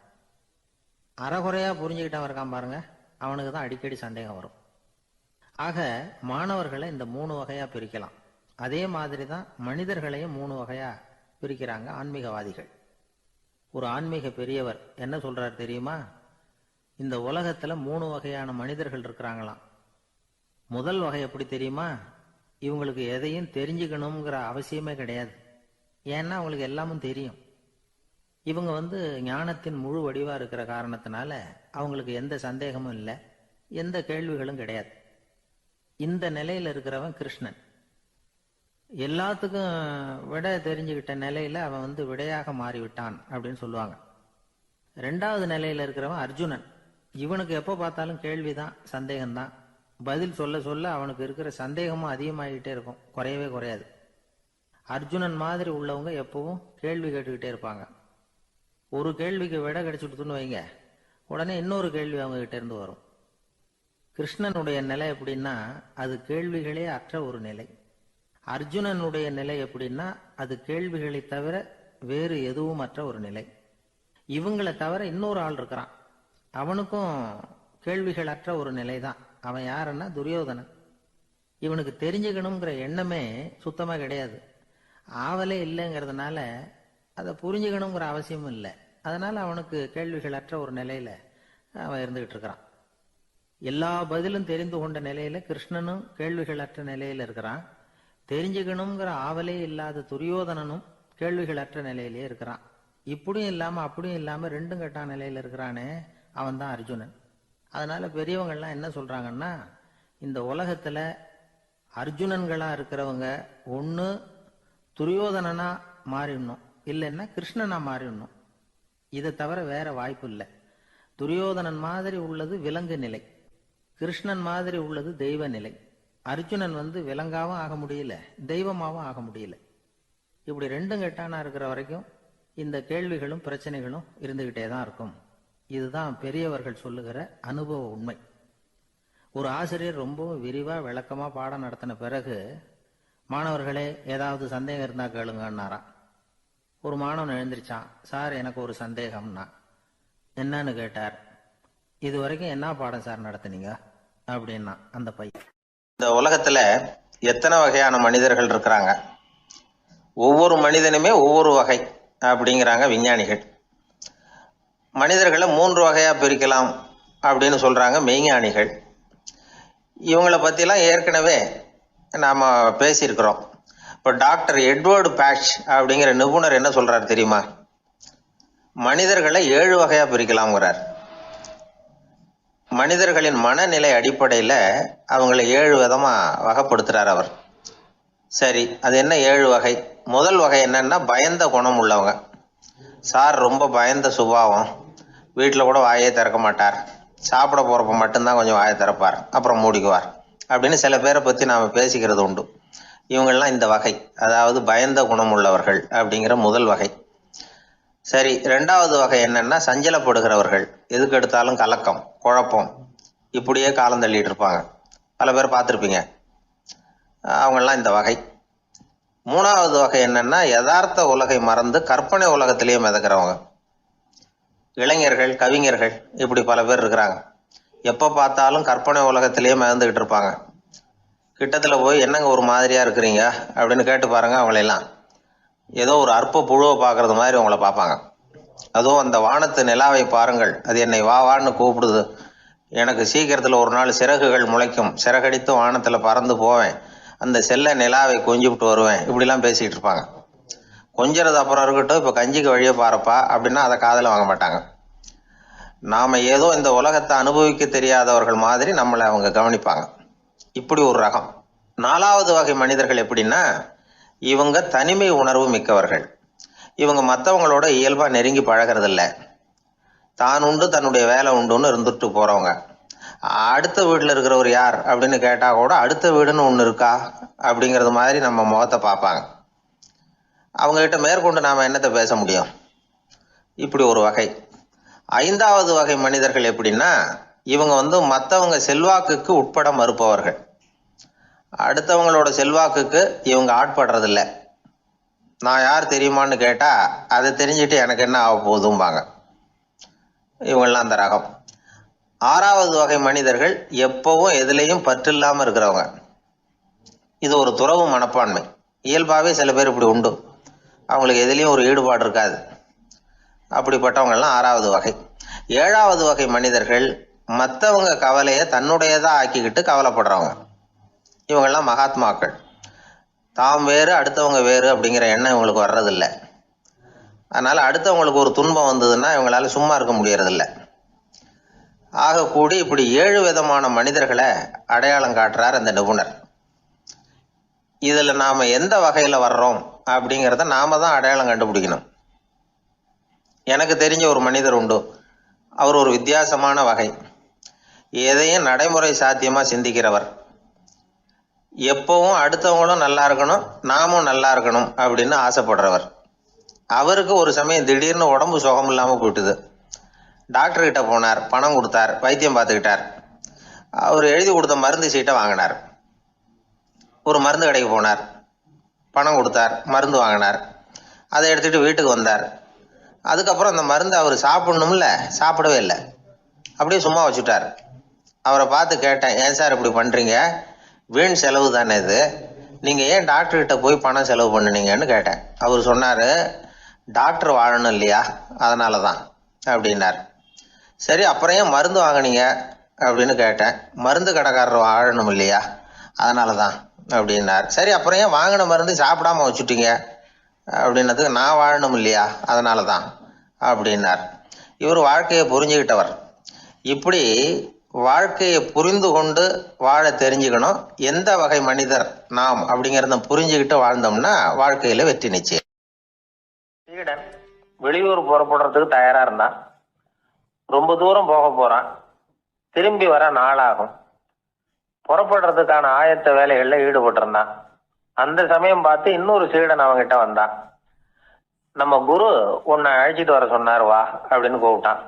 அறகுறையாக புரிஞ்சுக்கிட்டவன் இருக்கான் பாருங்க, அவனுக்கு தான் அடிக்கடி சந்தேகம் வரும். ஆக மாணவர்களை இந்த 3 வகையாக பிரிக்கலாம். அதே மாதிரி தான் மனிதர்களையும் 3 வகையாக பிரிக்கிறாங்க ஆன்மீகவாதிகள். ஒரு ஆன்மீக பெரியவர் என்ன சொல்றார் தெரியுமா? இந்த உலகத்தில் 3 வகையான மனிதர்கள் இருக்கிறாங்களாம். முதல் வகை எப்படி தெரியுமா? இவங்களுக்கு எதையும் தெரிஞ்சுக்கணுங்கிற அவசியமே கிடையாது. ஏன்னா அவங்களுக்கு எல்லாமும் தெரியும். இவங்க ஞானத்தின் முழு வடிவா இருக்கிற காரணத்தினால அவங்களுக்கு எந்த சந்தேகமும் இல்லை, எந்த கேள்விகளும் கிடையாது. இந்த நிலையில இருக்கிறவன் கிருஷ்ணன். எல்லாத்துக்கும் விட தெரிஞ்சுக்கிட்ட நிலையில அவன் விடையாக மாறிவிட்டான் அப்படின்னு சொல்லுவாங்க. 2வது நிலையில இருக்கிறவன் அர்ஜுனன். இவனுக்கு எப்போ பார்த்தாலும் கேள்விதான், சந்தேகம்தான். பதில் சொல்ல சொல்ல அவனுக்கு இருக்கிற சந்தேகமும் அதிகமாகிட்டே இருக்கும், குறையவே குறையாது. அர்ஜுனன் மாதிரி உள்ளவங்க எப்பவும் கேள்வி கேட்டுக்கிட்டே இருப்பாங்க. ஒரு கேள்விக்கு விட கிடைச்சுட்டுன்னு வைங்க, உடனே இன்னொரு கேள்வி அவங்க கிட்ட இருந்து வரும். கிருஷ்ணனுடைய நிலை எப்படின்னா அது கேள்விகளே அற்ற ஒரு நிலை. அர்ஜுனனுடைய நிலை எப்படின்னா அது கேள்விகளை தவிர வேறு எதுவும் அற்ற ஒரு நிலை. இவங்களை தவிர இன்னொரு ஆள் இருக்கிறான், அவனுக்கும் கேள்விகள் அற்ற ஒரு நிலை தான். அவன் யாருன்னா துரியோதனன். இவனுக்கு தெரிஞ்சுக்கணுங்கிற எண்ணமே சுத்தமா கிடையாது. ஆவலே இல்லைங்கிறதுனால அதை புரிஞ்சுக்கணுங்கிற அவசியமும் இல்லை. அதனால அவனுக்கு கேள்விகள் அற்ற ஒரு நிலையில அவன் இருந்துகிட்டு இருக்கிறான். எல்லா பதிலும் தெரிந்து கொண்ட நிலையில கிருஷ்ணனும் கேள்விகள் அற்ற நிலையில இருக்கிறான். தெரிஞ்சுக்கணுங்கிற ஆவலே இல்லாத துரியோதனனும் கேள்விகள் அற்ற நிலையிலே இருக்கிறான். இப்படியும் இல்லாம அப்படியும் இல்லாம 2ம் கெட்டான் நிலையில இருக்கிறானே, அவன் தான் அர்ஜுனன். அதனால பெரியவங்கள்லாம் என்ன சொல்றாங்கன்னா, இந்த உலகத்துல அர்ஜுனன்களா இருக்கிறவங்க ஒன்று துரியோதனனா மாறிடணும், இல்லைன்னா கிருஷ்ணனா மாறிடணும். இதை தவிர வேற வாய்ப்பு இல்லை. துரியோதனன் மாதிரி உள்ளது விலங்கு நிலை, கிருஷ்ணன் மாதிரி உள்ளது தெய்வ நிலை. அர்ஜுனன் விலங்காவும் ஆக முடியல, தெய்வமாவும் ஆக முடியல. இப்படி 2ம் கெட்டானா இருக்கிற வரைக்கும் இந்த கேள்விகளும் பிரச்சனைகளும் இருந்துகிட்டே தான் இருக்கும். இதுதான் பெரியவர்கள் சொல்லுகிற அனுபவ உண்மை. ஒரு ஆசிரியர் ரொம்பவும் விரிவா விளக்கமா பாடம் நடத்தின பிறகு, மாணவர்களே ஏதாவது சந்தேகம் இருந்தா கேளுங்கன்னாராம். ஒரு மாணவன் எழுந்திருச்சான். சார், எனக்கு ஒரு சந்தேகம்னா. என்னன்னு கேட்டார். இது வரைக்கும் என்ன பாடம் சார் நடத்துனீங்க அப்படின்னா அந்த பையன். இந்த உலகத்துல எத்தனை வகையான மனிதர்கள் இருக்கிறாங்க, ஒவ்வொரு மனிதனுமே ஒவ்வொரு வகை அப்படிங்கிறாங்க விஞ்ஞானிகள். மனிதர்களை 3 வகையா பிரிக்கலாம் அப்படின்னு சொல்றாங்க மெய்ஞானிகள். இவங்களை பத்திலாம் ஏற்கனவே நாம பேசியிருக்கிறோம். இப்போ டாக்டர் எட்வர்டு பேட்ச் அப்படிங்கிற நிபுணர் என்ன சொல்றாரு தெரியுமா? மனிதர்களை 7 வகையா பிரிக்கலாம்ங்கிறார். மனிதர்களின் மனநிலை அடிப்படையில அவங்களை 7 விதமா வகைப்படுத்துறார் அவர். சரி, அது என்ன 7 வகை? முதல் வகை என்னன்னா, பயந்த குணம் உள்ளவங்க. சார் ரொம்ப பயந்த சுபாவம், வீட்டில் கூட வாயே திறக்க மாட்டார், சாப்பிட போறப்ப மட்டும்தான் கொஞ்சம் வாயை திறப்பார், அப்புறம் மூடிக்குவார் அப்படின்னு சில பேரை பத்தி நாம பேசிக்கிறது உண்டு. இவங்கெல்லாம் இந்த வகை, அதாவது பயந்த குணம் உள்ளவர்கள் அப்படிங்கிற முதல் வகை. சரி, 2வது வகை என்னன்னா, சஞ்சலப்படுகிறவர்கள். எதுக்கு எடுத்தாலும் கலக்கம், குழப்பம், இப்படியே காலம் தள்ளிட்டு இருப்பாங்க. பல பேர் பார்த்துருப்பீங்க. அவங்கெல்லாம் இந்த வகை. 3வது வகை என்னன்னா, யதார்த்த உலகை மறந்து கற்பனை உலகத்திலேயே மிதக்கிறவங்க. இளைஞர்கள், கவிஞர்கள், இப்படி பல பேர் இருக்கிறாங்க. எப்போ பார்த்தாலும் கற்பனை உலகத்திலேயே மிதந்துகிட்டு இருப்பாங்க. கிட்டத்துல போய் என்னங்க ஒரு மாதிரியா இருக்கிறீங்க அப்படின்னு கேட்டு பாருங்க, அவங்களெல்லாம் ஏதோ ஒரு அற்ப புழுவை பார்க்கறது மாதிரி உங்களை பார்ப்பாங்க. அதுவும் அந்த வானத்து நிலாவை பாருங்கள், அது என்னை வா வான்னு கூப்பிடுது, எனக்கு சீக்கிரத்தில் ஒரு நாள் சிறகுகள் முளைக்கும், சிறகடித்து வானத்தில் பறந்து போவேன், அந்த செல்ல நிலாவை கொஞ்சிவிட்டு வருவேன், இப்படிலாம் பேசிக்கிட்டு இருப்பாங்க. கொஞ்சிறது அப்புறம் இருக்கட்டும், இப்போ கஞ்சிக்கு வழியே பாருப்பா அப்படின்னா அதை காதில் வாங்க மாட்டாங்க. நாம் ஏதோ இந்த உலகத்தை அனுபவிக்க தெரியாதவர்கள் மாதிரி நம்மளை அவங்க கவனிப்பாங்க. இப்படி ஒரு ரகம். 4வது வகை மனிதர்கள் எப்படின்னா, இவங்க தனிமை உணர்வு மிக்கவர்கள். இவங்க மற்றவங்களோட இயல்பாக நெருங்கி பழகிறதில்ல, தான் உண்டு தன்னுடைய வேலை உண்டுன்னு இருந்துட்டு போகிறவங்க. அடுத்த வீட்டில் இருக்கிறவர் யார் அப்படின்னு கேட்டால் கூட அடுத்த வீடுன்னு ஒன்று இருக்கா அப்படிங்கிறது மாதிரி நம்ம முகத்தை பார்ப்பாங்க. அவங்ககிட்ட மேற்கொண்டு நாம் என்னத்தை பேச முடியும்? இப்படி ஒரு வகை. 5வது வகை மனிதர்கள் எப்படின்னா, இவங்க மற்றவங்க செல்வாக்குக்கு உட்பட மறுப்பவர்கள். அடுத்தவங்களோட செல்வாக்குக்கு இவங்க ஆட்படுறதில்ல. நான் யார் தெரியுமான்னு கேட்டா அதை தெரிஞ்சுட்டு எனக்கு என்ன ஆக போகுதும்பாங்க. இவங்கெல்லாம் அந்த ரகம். 6வது வகை மனிதர்கள் எப்பவும் எதுலேயும் பற்று இல்லாமல் இருக்கிறவங்க. இது ஒரு துறவு மனப்பான்மை. இயல்பாகவே சில பேர் இப்படி உண்டு, அவங்களுக்கு எதுலேயும் ஒரு ஈடுபாடு இருக்காது. அப்படிப்பட்டவங்கெல்லாம் 6வது வகை. 7வது வகை மனிதர்கள் மற்றவங்க கவலையை தன்னுடையதா ஆக்கிக்கிட்டு கவலைப்படுறவங்க. இவங்கெல்லாம் மகாத்மாக்கள். தாம் வேறு அடுத்தவங்க வேறு அப்படிங்கிற எண்ணம் இவங்களுக்கு வர்றதில்லை. அதனால அடுத்தவங்களுக்கு ஒரு துன்பம் வந்ததுன்னா இவங்களால சும்மா இருக்க முடியறதில்ல. ஆக கூடி இப்படி 7 விதமான மனிதர்களை அடையாளம் காட்டுறார் அந்த நிபுணர். இதுல நாம எந்த வகையில வர்றோம் அப்படிங்கிறத நாம தான் அடையாளம் கண்டுபிடிக்கணும். எனக்கு தெரிஞ்ச ஒரு மனிதர் உண்டு. அவர் ஒரு வித்தியாசமான வகை. எதையும் நடைமுறை சாத்தியமா சிந்திக்கிறவர். எப்பவும் அடுத்தவங்களும் நல்லா இருக்கணும், நாமும் நல்லா இருக்கணும் அப்படின்னு ஆசைப்படுறவர். அவருக்கு ஒரு சமயம் திடீர்னு உடம்பு சுகம் இல்லாமல் போயிட்டுது. டாக்டர் கிட்ட போனார், பணம் கொடுத்தார், வைத்தியம் பார்த்துக்கிட்டார். அவர் எழுதி கொடுத்த மருந்து சீட்டை வாங்கினார். ஒரு மருந்து கடைக்கு போனார், பணம் கொடுத்தார், மருந்து வாங்கினார். அதை எடுத்துகிட்டு வீட்டுக்கு வந்தார். அதுக்கப்புறம் அந்த மருந்து அவர் சாப்பிடணும்ல, சாப்பிடவே இல்லை, அப்படியே சும்மா வச்சுட்டார். அவரை பார்த்து கேட்டேன், ஏன் சார் இப்படி பண்ணுறீங்க, வீண் செலவு தானே இது, நீங்கள் ஏன் டாக்டர்கிட்ட போய் பணம் செலவு பண்ணுனீங்கன்னு கேட்டேன். அவர் சொன்னார், டாக்டர் வாழணும் இல்லையா, அதனால தான் அப்படின்னார். சரி, அப்புறம் ஏன் மருந்து வாங்கினீங்க அப்படின்னு கேட்டேன். மருந்து கடைக்காரர் வாழணும் இல்லையா, அதனால தான் அப்படின்னார். சரி, அப்புறம் ஏன் வாங்கின மருந்து சாப்பிடாம வச்சுட்டீங்க அப்படின்னதுக்கு, நான் வாழணும் இல்லையா அதனால தான் அப்படின்னார். இவர் வாழ்க்கையை புரிஞ்சுக்கிட்டவர். இப்படி வாழ்க்கையை புரிந்து கொண்டு வாழ தெரிஞ்சுக்கணும். எந்த வகை மனிதர் நாம் அப்படிங்கிறத புரிஞ்சுக்கிட்டு வாழ்ந்தோம்னா வாழ்க்கையில வெற்றி நிச்சயம். சீடன் வெளியூர் புறப்படுறதுக்கு தயாரா இருந்தான். ரொம்ப தூரம் போக போறான். திரும்பி வர நாளாகும். புறப்படுறதுக்கான ஆயத்த வேலைகள்ல ஈடுபட்டிருந்தான். அந்த சமயம் பார்த்து இன்னொரு சீடன் அவங்கிட்ட வந்தான். நம்ம குரு உன்னை அழைச்சிட்டு வர சொன்னார், வா அப்படின்னு கூப்பிட்டான்.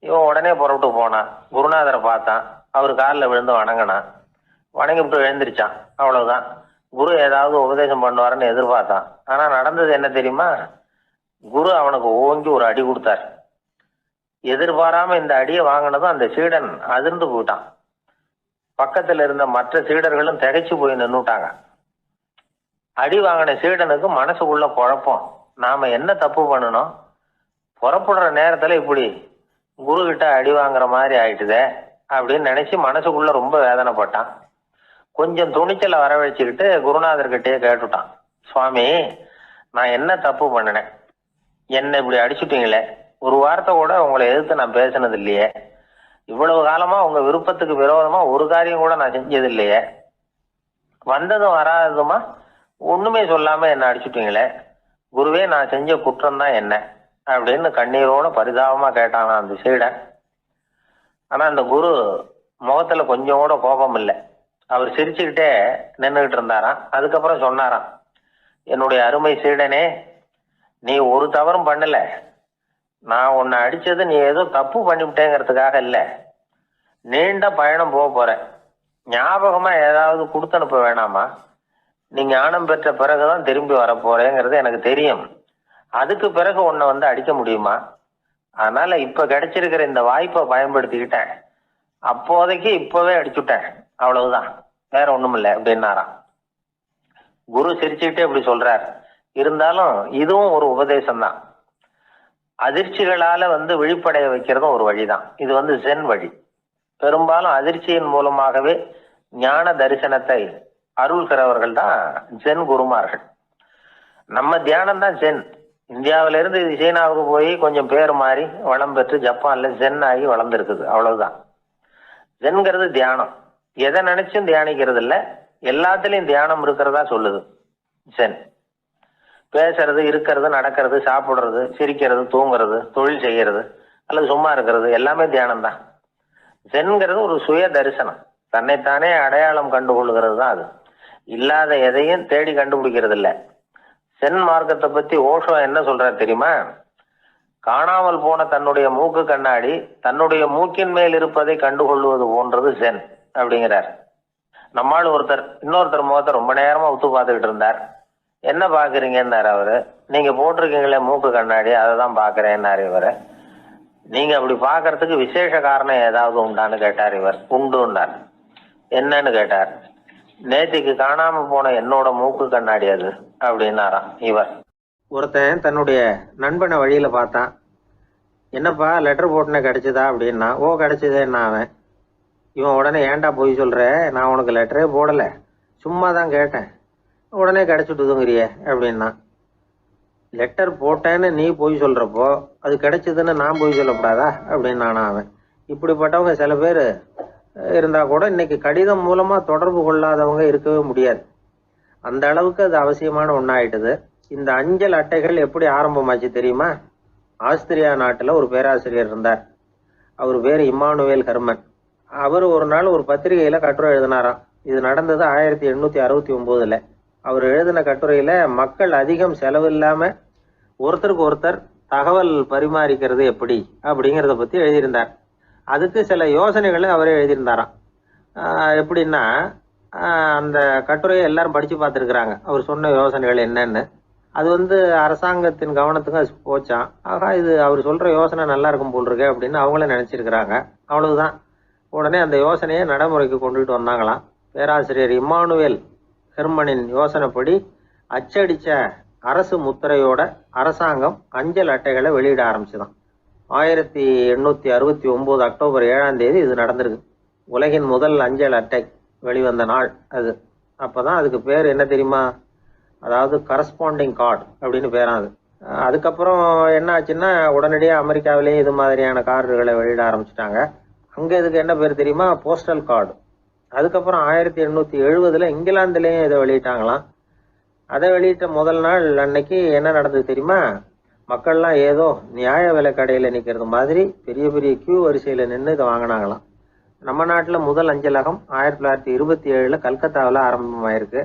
இவன் உடனே புறப்பட்டு போனான். குருநாதரை பார்த்தான். அவர் காலில் விழுந்து வணங்கினான். வணங்கிவிட்டு எழுந்திரிச்சான். அவ்வளவுதான். குரு ஏதாவது உபதேசம் பண்ணுவாருன்னு எதிர்பார்த்தான். ஆனா நடந்தது என்ன தெரியுமா? குரு அவனுக்கு ஓங்கி ஒரு அடி கொடுத்தார். எதிர்பாராம இந்த அடியை வாங்கினதும் அந்த சீடன் அதிர்ந்து போயிட்டான். பக்கத்துல இருந்த மற்ற சீடர்களும் திகைச்சு போய் நின்னுட்டாங்க. அடி வாங்கின சீடனுக்கு மனசுக்குள்ள குழப்பம். நாம என்ன தப்பு பண்ணணும், புறப்படுற நேரத்துல இப்படி குரு கிட்ட அடி வாங்குற மாதிரி ஆயிட்டுதே அப்படின்னு நினைச்சு மனசுக்குள்ள ரொம்ப வேதனைப்பட்டான். கொஞ்சம் துணிச்சலை வரவழைச்சுக்கிட்டு குருநாதர்கிட்டயே கேட்டுட்டான், சுவாமி நான் என்ன தப்பு பண்ணினேன், என்ன இப்படி அடிச்சுட்டீங்களே, ஒரு வார்த்தை கூட உங்களை எதிர்த்து நான் பேசினது இல்லையே, இவ்வளவு காலமா உங்க விருப்பத்துக்கு விரோதமா ஒரு காரியம் கூட நான் செஞ்சது இல்லையே, வந்ததும் வராததுமா ஒண்ணுமே சொல்லாம என்ன அடிச்சுட்டீங்களே, குருவே நான் செஞ்ச குற்றம் தான் என்ன அப்படின்னு கண்ணீரோட பரிதாபமா கேட்டானா அந்த சீடன். ஆனா அந்த குரு முகத்துல கொஞ்சம் கூட கோபம் இல்லை. அவர் சிரிச்சுக்கிட்டே நின்றுகிட்டு இருந்தாராம். அதுக்கப்புறம் சொன்னாராம், என்னுடைய அருமை சீடனே, நீ ஒரு தவறும் பண்ணல, நான் உன்னை அடிச்சது நீ ஏதோ தப்பு பண்ணிவிட்டேங்கிறதுக்காக இல்லை, நீண்ட பயணம் போக போற, ஞாபகமா ஏதாவது கொடுத்து அனுப்ப வேணாமா, நீ ஞானம் பெற்ற பிறகுதான் திரும்பி வர போறேங்கிறது எனக்கு தெரியும், அதுக்கு பிறகு உன்னை வந்து அடிக்க முடியுமா, அதனால இப்ப கிடைச்சிருக்கிற இந்த வாய்ப்பை பயன்படுத்திக்கிட்டேன், அப்போதைக்கு இப்பவே அடிச்சுட்டேன், அவ்வளவுதான், வேற ஒண்ணும் இல்லை அப்படின்னாராம். குரு சிரிச்சுக்கிட்டே இப்படி சொல்றார். இருந்தாலும் இதுவும் ஒரு உபதேசம் தான். அதிர்ச்சிகளால விழிப்படைய வைக்கிறதும் ஒரு வழிதான். இது ஜென் வழி. பெரும்பாலும் அதிர்ச்சியின் மூலமாகவே ஞான தரிசனத்தை அருள்கிறவர்கள் தான் ஜென் குருமார்கள். நம்ம தியானம் தான் ஜென். இந்தியாவில இருந்து இது சீனாவுக்கு போய் கொஞ்சம் பேர் மாறி வளம் பெற்று ஜப்பான்ல ஜென் ஆகி வளர்ந்துருக்குது, அவ்வளவுதான். ஜென்கிறது தியானம். எதை நினைச்சும் தியானிக்கிறது இல்ல, எல்லாத்துலயும் தியானம் இருக்கிறதா சொல்லுது ஜென். பேசுறது, இருக்கிறது, நடக்கிறது, சாப்பிடுறது, சிரிக்கிறது, தூங்குறது, தொழில் செய்யறது அல்லது சும்மா இருக்கிறது எல்லாமே தியானம் தான். ஜென்கிறது ஒரு சுய தரிசனம், தன்னைத்தானே அடையாளம் கண்டுகொள்கிறது தான் அது. இல்லாத எதையும் தேடி கண்டுபிடிக்கிறது இல்லை. சென் மார்க்கத்தை பத்தி ஓஷோ என்ன சொல்றாரு தெரியுமா? காணாமல் போன தன்னுடைய மூக்கு கண்ணாடி தன்னுடைய மூக்கின் மேல் இருப்பதை கண்டுகொள்வது போன்றது சென் அப்படிங்கிறார். நம்மால் இன்னொருத்தர் முகத்தை ரொம்ப நேரமா உத்து பார்த்துக்கிட்டு இருந்தார். என்ன பாக்குறீங்கன்னாரு அவரு. நீங்க போட்டிருக்கீங்களே மூக்கு கண்ணாடி, அதை தான் பாக்குறேன்னாரு இவரு. நீங்க அப்படி பாக்குறதுக்கு விசேஷ காரணம் ஏதாவது உண்டான்னு கேட்டார் இவர். உண்டுன்னார். என்னன்னு கேட்டார். நேத்திக்கு காணாம போன என்னோட மூக்கு கண்ணாடி அது அப்படின்னாராம் இவர். ஒருத்தன் தன்னுடைய நண்பனை வழியில பார்த்தான். என்னப்பா லெட்டர் போட்டுனே கிடைச்சதா அப்படின்னா. ஓ கிடைச்சதேன்னா அவன். இவன் உடனே ஏன்டா போய் சொல்ற, நான் உனக்கு லெட்டரே போடல, சும்மா தான் கேட்டேன், உடனே கிடைச்சிட்டுதுங்கிறிய அப்படின்னா. லெட்டர் போட்டேன்னு நீ போய் சொல்றப்போ அது கிடைச்சதுன்னு நான் போய் சொல்லக்கூடாதா அப்படின்னானா அவன். இப்படிப்பட்டவங்க சில பேர் இருந்தா கூட இன்னைக்கு கடிதம் மூலமா தொடர்பு கொள்ளாதவங்க இருக்கவே முடியாது. அந்த அளவுக்கு அது அவசியமான ஒன்னாயிட்டுது. இந்த அஞ்சல் அட்டைகள் எப்படி ஆரம்பமாச்சு தெரியுமா? ஆஸ்திரியா நாட்டுல ஒரு பேராசிரியர் இருந்தார். அவர் பேரு இம்மானுவேல் ஹெர்மன். அவர் ஒரு நாள் ஒரு பத்திரிகையில கட்டுரை எழுதினாராம். இது நடந்தது 1869. அவர் எழுதின கட்டுரையில மக்கள் அதிகம் செலவில்லாம ஒருத்தருக்கு ஒருத்தர் தகவல் பரிமாறிக்கிறது எப்படி அப்படிங்கிறத பத்தி எழுதியிருந்தார். அதுக்கு சில யோசனைகளை அவரே எழுதியிருந்தாராம். எப்படின்னா, அந்த கட்டுரையை எல்லாரும் படிச்சு பார்த்துருக்குறாங்க. அவர் சொன்ன யோசனைகள் என்னன்னு. அது அரசாங்கத்தின் கவனத்துக்கு அது போச்சான். ஆகா, இது அவர் சொல்ற யோசனை நல்லா இருக்கும் போல் இருக்கு அப்படின்னு அவங்களே நினைச்சிருக்கிறாங்க. அவ்வளவுதான். உடனே அந்த யோசனையை நடைமுறைக்கு கொண்டுகிட்டு வந்தாங்களாம். பேராசிரியர் இம்மானுவேல் ஹெர்மனின் யோசனைப்படி அச்சடிச்ச அரசு முத்திரையோட அரசாங்கம் அஞ்சல் அட்டைகளை வெளியிட ஆரம்பிச்சுதான். 1869 அக்டோபர் 7ஆம் தேதி இது நடந்திருக்கு. உலகின் முதல் அஞ்சல் அட்டை வெளிவந்த நாள் அது. அப்பதான் அதுக்கு பேர் என்ன தெரியுமா? அதாவது கரஸ்பாண்டிங் கார்டு அப்படின்னு பேராது. அதுக்கப்புறம் என்ன ஆச்சுன்னா, உடனடியாக அமெரிக்காவிலேயே இது மாதிரியான கார்டுகளை வெளியிட ஆரம்பிச்சுட்டாங்க. அங்க இதுக்கு என்ன பேர் தெரியுமா? Postal card. அதுக்கப்புறம் 1870 இங்கிலாந்துலயும் இதை வெளியிட்டாங்களாம். அதை வெளியிட்ட முதல் நாள் அன்னைக்கு என்ன நடந்தது தெரியுமா? மக்கள்லாம் ஏதோ நியாய விலை கடையில நிக்கிறது மாதிரி பெரிய பெரிய கியூ வரிசையில நின்று இதை வாங்கினாங்களாம். நம்ம நாட்டுல முதல் அஞ்சலகம் 1927 கல்கத்தாவில் ஆரம்பமாயிருக்கு.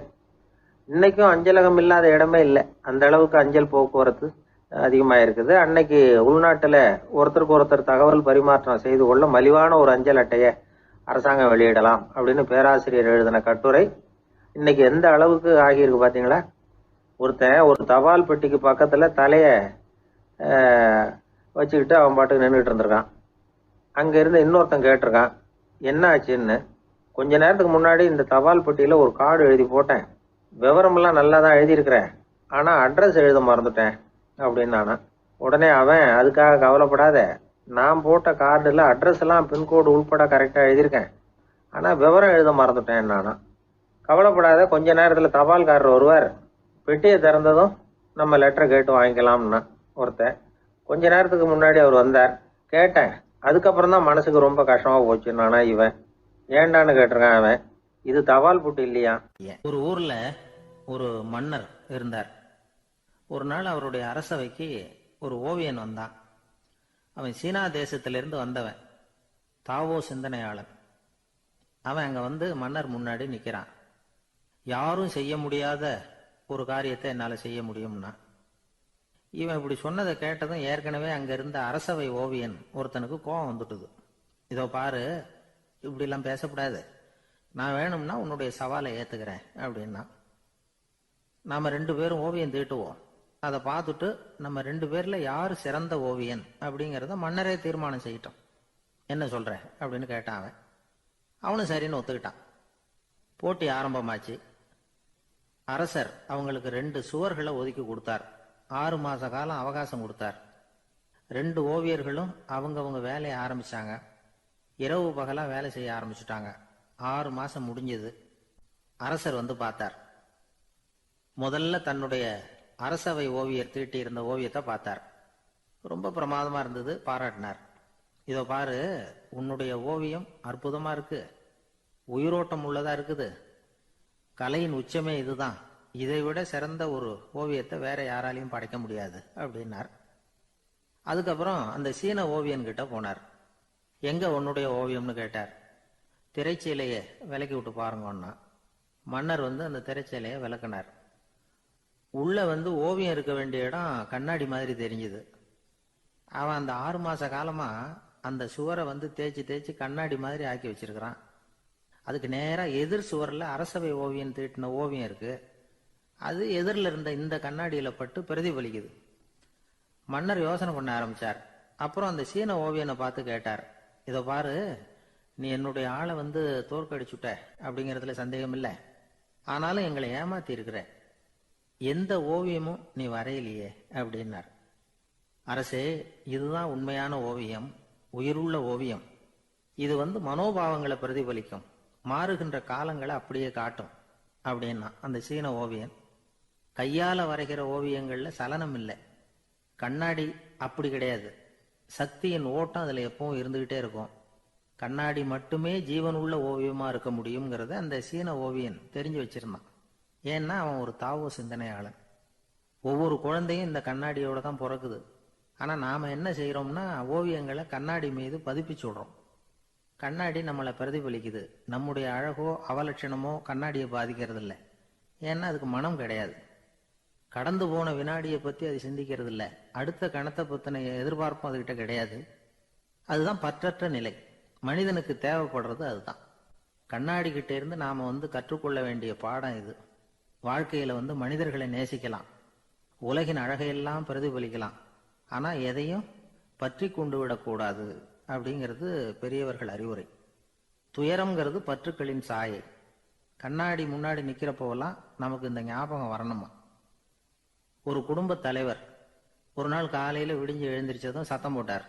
இன்னைக்கும் அஞ்சலகம் இல்லாத இடமே இல்லை. அந்த அளவுக்கு அஞ்சல் போக்குவரத்து அதிகமாயிருக்குது. அன்னைக்கு உள்நாட்டுல ஒருத்தருக்கு ஒருத்தர் தகவல் பரிமாற்றம் செய்து கொள்ள மலிவான ஒரு அஞ்சல் அட்டையை அரசாங்கம் வெளியிடலாம் அப்படின்னு பேராசிரியர் எழுதின கட்டுரை இன்னைக்கு எந்த அளவுக்கு ஆகியிருக்கு பாத்தீங்களா? ஒருத்தன் ஒரு தபால் பெட்டிக்கு பக்கத்துல தலைய வச்சுக்கிட்டு அவன் பாட்டுக்கு நின்றுட்டு இருந்திருக்கான். அங்கே இருந்து இன்னொருத்தன் கேட்டிருக்கான், என்ன ஆச்சுன்னு. கொஞ்ச நேரத்துக்கு முன்னாடி இந்த தபால் பெட்டியில் ஒரு கார்டு எழுதி போட்டேன், விவரமெல்லாம் நல்லா தான் எழுதியிருக்கிறேன், ஆனால் அட்ரஸ் எழுத மறந்துட்டேன் அப்படின்னு நானா. உடனே அவன், அதுக்காக கவலைப்படாத, நான் போட்ட கார்டில் அட்ரஸ் எல்லாம் பின்கோடு உள்பட கரெக்டாக எழுதியிருக்கேன், ஆனால் விவரம் எழுத மறந்துட்டேன் நானா. கவலைப்படாத, கொஞ்ச நேரத்தில் தபால்காரர் வருவார், பெட்டியை திறந்ததும் நம்ம லெட்டரை கேட்டு வாங்கிக்கலாம்னா ஒருத்தன். கொஞ்ச நேரத்துக்கு முன்னாடி அவர் வந்தார், கேட்டேன், அதுக்கப்புறம் தான் மனசுக்கு ரொம்ப கஷ்டமாக போச்சு நானா. இவன் ஏண்டான்னு கேட்டிருக்கான். அவன், இது தபால் புட்டு இல்லையா. ஒரு ஊர்ல ஒரு மன்னர் இருந்தார். ஒரு நாள் அவருடைய அரசவைக்கு ஒரு ஓவியன் வந்தான். அவன் சீனா தேசத்திலிருந்து வந்தவன், தாவோ சிந்தனையாளன். அவன் அங்க வந்து மன்னர் முன்னாடி நிக்கிறான். யாரும் செய்ய முடியாத ஒரு காரியத்தை என்னால செய்ய முடியும்னா. இவன் இப்படி சொன்னதை கேட்டதும் ஏற்கனவே அங்க இருந்த அரசவை ஓவியன் ஒருத்தனுக்கு கோபம் வந்துட்டுது. இதோ பாரு, இப்படி எல்லாம் பேசக்கூடாது, நான் வேணும்னா உன்னுடைய சவாலை ஏத்துக்கிறேன் அப்படின்னா. நாம 2 பேரும் ஓவியம் தீட்டுவோம், அதை பார்த்துட்டு நம்ம 2 பேர்ல யாரு சிறந்த ஓவியன் அப்படிங்கிறத மன்னரே தீர்மானம் செய்யட்டும், என்ன சொல்ற அப்படின்னு கேட்டான் அவன். அவனும் சரின்னு ஒத்துக்கிட்டான். போட்டி ஆரம்பமாச்சு. அரசர் அவங்களுக்கு 2 சுவர்களை ஒதுக்கி கொடுத்தார். 6 மாச காலம் அவகாசம் கொடுத்தார். 2 ஓவியர்களும் அவங்கவங்க வேலையை ஆரம்பிச்சாங்க. இரவு பகலா வேலை செய்ய ஆரம்பிச்சுட்டாங்க. 6 மாசம் முடிஞ்சது. அரசர் வந்து பார்த்தார். முதல்ல தன்னுடைய அரசவை ஓவியர் தீட்டி இருந்த ஓவியத்தை பார்த்தார். ரொம்ப பிரமாதமா இருந்தது, பாராட்டினார். இதோ பாரு, உன்னுடைய ஓவியம் அற்புதமா இருக்கு, உயிரோட்டம் உள்ளதா இருக்குது, கலையின் உச்சமே இதுதான், இதை விட சிறந்த ஒரு ஓவியத்தை வேற யாராலையும் படைக்க முடியாது அப்படின்னார். அதுக்கப்புறம் அந்த சீன ஓவியன் கிட்ட போனார். எங்க உன்னுடைய ஓவியம்னு கேட்டார். திரைச்சீலையை விலக்கி விட்டு பாருங்கன்னா. மன்னர் வந்து அந்த திரைச்சீலையை விளக்குனார். உள்ள வந்து ஓவியம் இருக்க வேண்டிய இடம் கண்ணாடி மாதிரி தெரிஞ்சுது. அவன் அந்த 6 மாச காலமா அந்த சுவரை வந்து தேய்ச்சி தேய்ச்சி கண்ணாடி மாதிரி ஆக்கி வச்சிருக்கிறான். அதுக்கு நேரா எதிர் சுவரில் அரசவை ஓவியம் தீட்டின ஓவியம் இருக்கு. அது எதிரில் இருந்த இந்த கண்ணாடியில பட்டு பிரதிபலிக்குது. மன்னர் யோசனை பண்ண ஆரம்பிச்சார். அப்புறம் அந்த சீன ஓவியனை பார்த்து கேட்டார், இதோ பாரு, நீ என்னுடைய ஆளை வந்து தோற்கடிச்சுட்ட அப்படிங்கிறதுல சந்தேகம் இல்லை, ஆனாலும் எங்களை ஏமாத்தி இருக்கிற, எந்த ஓவியமும் நீ வரையிலையே அப்படின்னார். அரசே, இதுதான் உண்மையான ஓவியம், உயிருள்ள ஓவியம். இது வந்து மனோபாவங்களை பிரதிபலிக்கும், மாறுகின்ற காலங்களை அப்படியே காட்டும் அப்படின்னா அந்த சீன ஓவியன். கையால வரைகிற ஓவியங்கள்ல சலனம் இல்லை, கண்ணாடி அப்படி கிடையாது, சக்தியின் ஓட்டம் அதுல எப்பவும் இருந்துகிட்டே இருக்கும், கண்ணாடி மட்டுமே ஜீவனுள்ள ஓவியமா இருக்க முடியுங்கிறத அந்த சீன ஓவியன் தெரிஞ்சு வச்சிருந்தான். ஏன்னா அவன் ஒரு தாவோ சிந்தனையாளன். ஒவ்வொரு குழந்தையும் இந்த கண்ணாடியோட தான் பிறக்குது. ஆனா நாம என்ன செய்யறோம்னா ஓவியங்களை கண்ணாடி மீது பதிப்பிச்சு விடுறோம். கண்ணாடி நம்மளை பிரதிபலிக்குது. நம்முடைய அழகோ அவலட்சணமோ கண்ணாடியை பாதிக்கிறது இல்லை. ஏன்னா அதுக்கு மனம் கிடையாது. கடந்து போன வினாடியை பத்தி அது சிந்திக்கிறது இல்லை. அடுத்த கணத்தை பத்தின எதிர்பார்ப்பும் அதுகிட்ட கிடையாது. அதுதான் பற்றற்ற நிலை. மனிதனுக்கு தேவைப்படுறது அதுதான். கண்ணாடி கிட்ட இருந்து நாம வந்து கற்றுக்கொள்ள வேண்டிய பாடம் இது. வாழ்க்கையில வந்து மனிதர்களை நேசிக்கலாம், உலகின் அழகையெல்லாம் பிரதிபலிக்கலாம், ஆனா எதையும் பற்றி கொண்டு விடக்கூடாது அப்படிங்கிறது பெரியவர்கள் அறிவுரை. துயரம்ங்கிறது பற்றுக்களின் சாயை. கண்ணாடி முன்னாடி நிக்கிறப்போவெல்லாம் நமக்கு இந்த ஞாபகம் வரணுமா. ஒரு குடும்ப தலைவர் ஒரு நாள் காலையில விடிஞ்சு எழுந்திரிச்சதும் சத்தம் போட்டார்.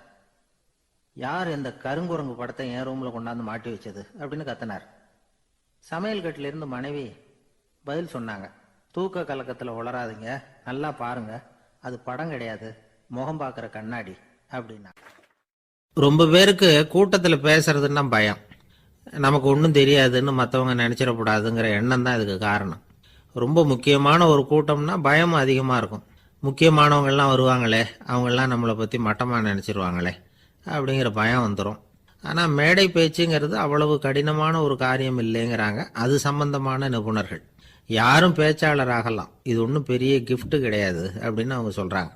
யார் இந்த கருங்குரங்கு படத்தை என் ரூம்ல கொண்டாந்து மாட்டி வச்சது அப்படின்னு கத்தினார். சமையல் கட்டில இருந்து மனைவி பதில் சொன்னாங்க, தூக்க கலக்கத்துல உளராதீங்க, நல்லா பாருங்க, அது படம் கிடையாது, முகம் பார்க்கிற கண்ணாடி அப்படின்னா. ரொம்ப பேருக்கு கூட்டத்துல பேசுறதுன்னா பயம். நமக்கு ஒன்றும் தெரியாதுன்னு மற்றவங்க நினைச்சிடக்கூடாதுங்கிற எண்ணம் தான் இதுக்கு காரணம். ரொம்ப முக்கியமான ஒரு கூட்டம்னா பயமும் அதிகமாக இருக்கும். முக்கியமானவங்கள்லாம் வருவாங்களே, அவங்கெல்லாம் நம்மளை பற்றி மட்டமாக நினச்சிருவாங்களே அப்படிங்கிற பயம் வந்துடும். ஆனால் மேடை பேச்சுங்கிறது அவ்வளவு கடினமான ஒரு காரியம் இல்லைங்கிறாங்க அது சம்பந்தமான நிபுணர்கள். யாரும் பேச்சாளர் ஆகலாம், இது ஒன்றும் பெரிய கிஃப்ட் கிடையாது அப்படின்னு அவங்க சொல்கிறாங்க.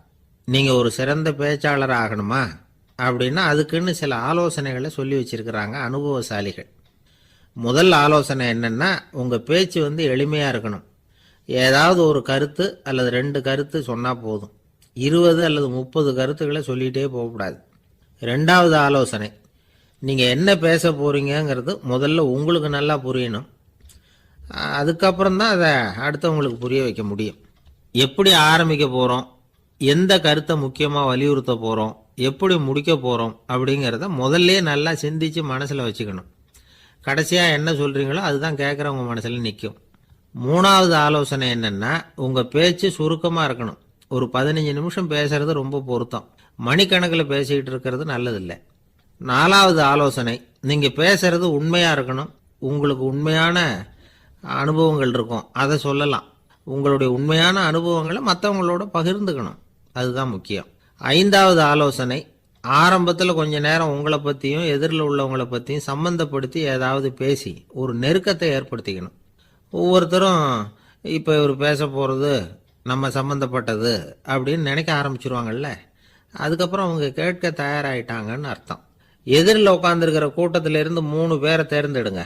நீங்கள் ஒரு சிறந்த பேச்சாளர் ஆகணுமா அப்படின்னா அதுக்குன்னு சில ஆலோசனைகளை சொல்லி வச்சிருக்கிறாங்க அனுபவசாலிகள். முதல் ஆலோசனை என்னன்னா, உங்கள் பேச்சு வந்து எளிமையாக இருக்கணும். ஏதாவது ஒரு கருத்து அல்லது 2 கருத்து சொன்னால் போதும். 20 அல்லது 30 கருத்துக்களை சொல்லிகிட்டே போகக்கூடாது. 2வது ஆலோசனை, நீங்கள் என்ன பேச போகிறீங்கிறது முதல்ல உங்களுக்கு நல்லா புரியணும். அதுக்கப்புறம் தான் அதை அடுத்தவங்களுக்கு புரிய வைக்க முடியும். எப்படி ஆரம்பிக்க போகிறோம், எந்த கருத்தை முக்கியமாக வலியுறுத்த போகிறோம், எப்படி முடிக்க போகிறோம் அப்படிங்கிறத முதல்ல நல்லா சிந்திச்சு மனசில் வச்சுக்கணும். கடைசியாக என்ன சொல்கிறீங்களோ அதுதான் கேட்குறவங்க மனசில் நிற்கும். 3வது ஆலோசனை என்னென்னா, உங்கள் பேச்சு சுருக்கமாக இருக்கணும். ஒரு 15 நிமிஷம் பேசுறது ரொம்ப பொருத்தம். மணிக்கணக்கில் பேசிக்கிட்டு இருக்கிறது நல்லதில்லை. 4வது ஆலோசனை, நீங்கள் பேசுறது உண்மையாக இருக்கணும். உங்களுக்கு உண்மையான அனுபவங்கள் இருக்கும், அதை சொல்லலாம். உங்களுடைய உண்மையான அனுபவங்களை மற்றவங்களோட பகிர்ந்துக்கணும், அதுதான் முக்கியம். 5வது ஆலோசனை, ஆரம்பத்தில் கொஞ்ச நேரம் உங்களை பற்றியும் எதிரில் உள்ளவங்களை பற்றியும் சம்பந்தப்படுத்தி ஏதாவது பேசி ஒரு நெருக்கத்தை ஏற்படுத்திக்கணும். ஒவ்வொருத்தரும் இப்போ இவர் பேச போகிறது நம்ம சம்மந்தப்பட்டது அப்படின்னு நினைக்க ஆரம்பிச்சிருவாங்கல்ல, அதுக்கப்புறம் அவங்க கேட்க தயாராகிட்டாங்கன்னு அர்த்தம். எதிரில் உட்காந்துருக்கிற கூட்டத்திலிருந்து 3 பேரை தேர்ந்தெடுங்க.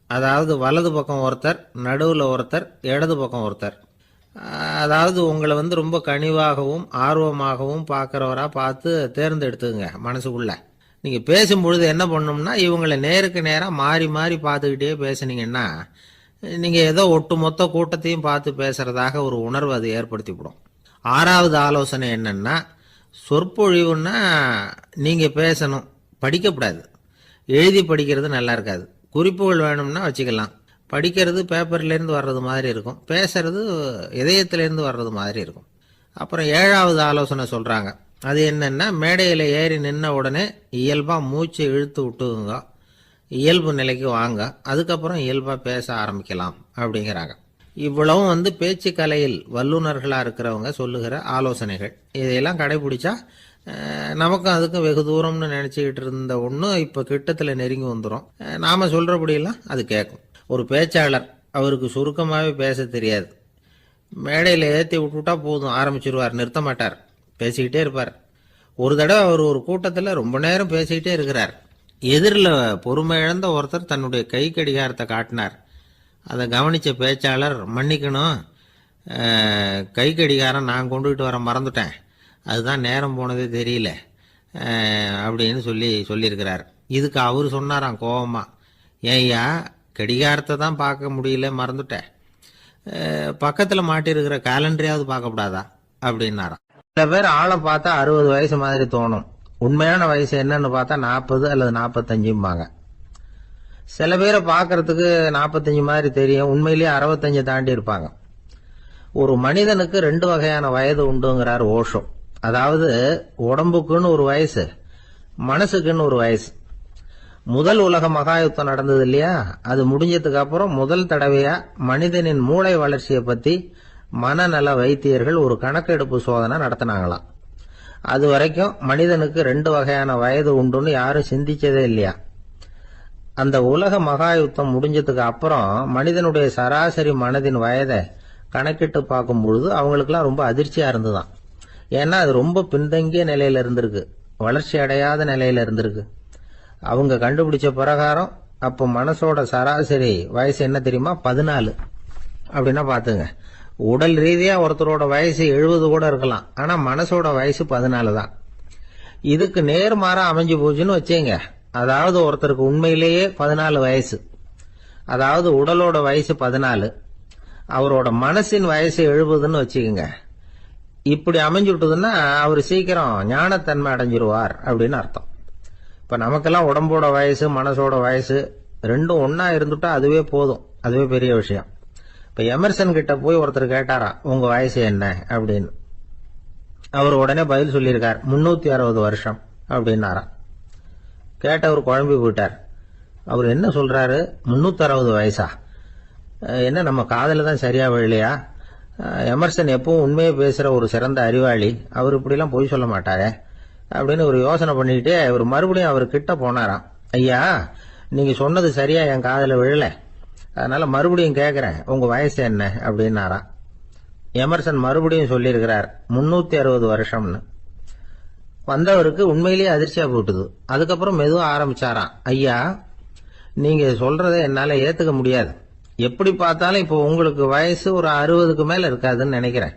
அதாவது வலது பக்கம் ஒருத்தர், நடுவில் ஒருத்தர், இடது பக்கம் ஒருத்தர். அதாவது உங்களை ரொம்ப கனிவாகவும் ஆர்வமாகவும் பார்க்குறவராக பார்த்து தேர்ந்தெடுத்துங்க. மனசுக்குள்ள நீங்கள் பேசும்பொழுது என்ன பண்ணணும்னா, இவங்களை நேருக்கு நேராக மாறி மாறி பார்த்துக்கிட்டே பேசுனீங்கன்னா நீங்கள் ஏதோ ஒட்டுமொத்த கூட்டத்தையும் பார்த்து பேசுகிறதாக ஒரு உணர்வு அது ஏற்படுத்திவிடும். 6வது ஆலோசனை என்னென்னா, சொற்பொழிவுன்னா நீங்கள் பேசணும், படிக்கக்கூடாது. எழுதி படிக்கிறது நல்லா இருக்காது. குறிப்புகள் வேணும்னா வச்சுக்கலாம். படிக்கிறது பேப்பர்லேருந்து வர்றது மாதிரி இருக்கும், பேசுறது இதயத்திலேருந்து வர்றது மாதிரி இருக்கும். அப்புறம் 7வது ஆலோசனை சொல்கிறாங்க. அது என்னென்னா, மேடையில் ஏறி நின்ன உடனே இயல்பாக மூச்சு இழுத்து விட்டுங்க, இயல்பு நிலைக்கு வாங்க, அதுக்கப்புறம் இயல்பாக பேச ஆரம்பிக்கலாம் அப்படிங்கிறாங்க. இவ்வளவும் பேச்சு கலையில் வல்லுநர்களாக இருக்கிறவங்க சொல்லுகிற ஆலோசனைகள். இதையெல்லாம் கடைபிடிச்சா நமக்கும் அதுக்கும் வெகு தூரம்னு நினச்சிக்கிட்டு இருந்த ஒன்று இப்போ கிட்டத்தில் நெருங்கி வந்துடும். நாம் சொல்கிறபடியெல்லாம் அது கேட்கும். ஒரு பேச்சாளர், அவருக்கு சுருக்கமாகவே பேச தெரியாது. மேடையில் ஏற்றி விட்டுவிட்டா போதும், ஆரம்பிச்சிருவார், நிறுத்த மாட்டார், பேசிக்கிட்டே இருப்பார். ஒரு தடவை அவர் ஒரு கூட்டத்தில் ரொம்ப நேரம் பேசிக்கிட்டே இருக்கிறார். எதிரில் பொறுமை இழந்த ஒருத்தர் தன்னுடைய கை கடிகாரத்தை காட்டினார். அதை கவனித்த பேச்சாளர், மன்னிக்கணும், கை கடிகாரம் நான் கொண்டுகிட்டு வர மறந்துட்டேன், அதுதான் நேரம் போனதே தெரியல அப்படின்னு சொல்லியிருக்கிறார். இதுக்கு அவர் சொன்னாராம் கோபமா, ஏய்யா கடிகாரத்தை தான் பார்க்க முடியல, மறந்துட்டேன், பக்கத்தில் மாட்டிருக்கிற கேலண்டரையாவது பார்க்கக்கூடாதா அப்படின்னாராம். சில பேர் ஆளை பார்த்தா 60 வயசு மாதிரி தோணும், உண்மையான வயசு என்னன்னு பார்த்தா 40 அல்லது 45ம்பாங்க. சில பேரை பார்க்கறதுக்கு 45 மாதிரி தெரியும், உண்மையிலேயே 65 தாண்டி இருப்பாங்க. ஒரு மனிதனுக்கு 2 வகையான வயது உண்டுங்கிறார் ஓஷோ. அதாவது உடம்புக்குன்னு ஒரு வயசு, மனசுக்குன்னு ஒரு வயசு. முதல் உலக மகாயுத்தம் நடந்தது இல்லையா, அது முடிஞ்சதுக்கு அப்புறம் முதல் தடவையா மனிதனின் மூளை வளர்ச்சியை பத்தி மனநல வைத்தியர்கள் ஒரு கணக்கெடுப்பு சோதனை நடத்தினாங்களாம். அது வரைக்கும் மனிதனுக்கு 2 வகையான வயது உண்டுன்னு யாரும் சிந்திச்சதே இல்லையா. அந்த உலக மகாயுத்தம் முடிஞ்சதுக்கு அப்புறம் மனிதனுடைய சராசரி மனதின் வயதை கணக்கிட்டு பார்க்கும் பொழுது அவங்களுக்குலாம் ரொம்ப அதிர்ச்சியா இருந்துதான். ஏன்னா அது ரொம்ப பின்தங்கிய நிலையில இருந்திருக்கு, வளர்ச்சி அடையாத நிலையில இருந்திருக்கு. அவங்க கண்டுபிடிச்ச பிரகாரம் அப்போ மனசோட சராசரி வயசு என்ன தெரியுமா, 14. அப்படின்னா பாத்துங்க, உடல் ரீதியா ஒருத்தரோட வயசு 70 கூட இருக்கலாம், ஆனா மனசோட வயசு 14 தான். இதுக்கு நேர்மாறா அமைஞ்சு போச்சுன்னு வச்சேங்க. அதாவது ஒருத்தருக்கு உண்மையிலேயே 14 வயசு, அதாவது உடலோட வயசு 14, அவரோட மனசின் வயசு 70ன்னு வச்சுக்கோங்க. இப்படி அமைஞ்சுட்டுதுன்னா அவர் சீக்கிரம் ஞானத்தன்மை அடைஞ்சிருவார் அப்படின்னு அர்த்தம். இப்ப நமக்கெல்லாம் உடம்போட வயசு மனசோட வயசு ரெண்டும் ஒன்னா இருந்துட்டா அதுவே போதும், அதுவே பெரிய விஷயம். இப்ப எமர்சன் கிட்ட போய் ஒருத்தர் கேட்டாராம், உங்க வயசு என்ன அப்படின்னு. அவர் உடனே பதில் சொல்லியிருக்கார், 360 வருஷம் அப்படின்னாராம். கேட்டவர் குழம்பி போயிட்டார். அவர் என்ன சொல்றாரு, 360 வயசா, என்ன நம்ம காதல தான் சரியா விழலையா? எமர்சன் எப்பவும் உண்மையை பேசுற ஒரு சிறந்த அறிவாளி, அவர் இப்படிலாம் பொய் சொல்ல மாட்டாரே அப்படின்னு ஒரு யோசனை பண்ணிக்கிட்டே அவர் மறுபடியும் அவர் கிட்ட போனாராம். ஐயா, நீங்க சொன்னது சரியா என் காதல விழல, அதனால மறுபடியும் கேட்கிறேன், உங்க வயசு என்ன அப்படின்னாராம். எமர்சன் மறுபடியும் சொல்லியிருக்கிறார், 360 வருஷம்னு. வந்தவருக்கு உண்மையிலேயே அதிர்ச்சியா போட்டுது. அதுக்கப்புறம் மெதுவா ஆரம்பிச்சாராம், ஐயா நீங்க சொல்றதை என்னால ஏத்துக்க முடியாது, எப்படி பார்த்தாலும் இப்போ உங்களுக்கு வயசு ஒரு 60க்கு மேல இருக்காதுன்னு நினைக்கிறேன்.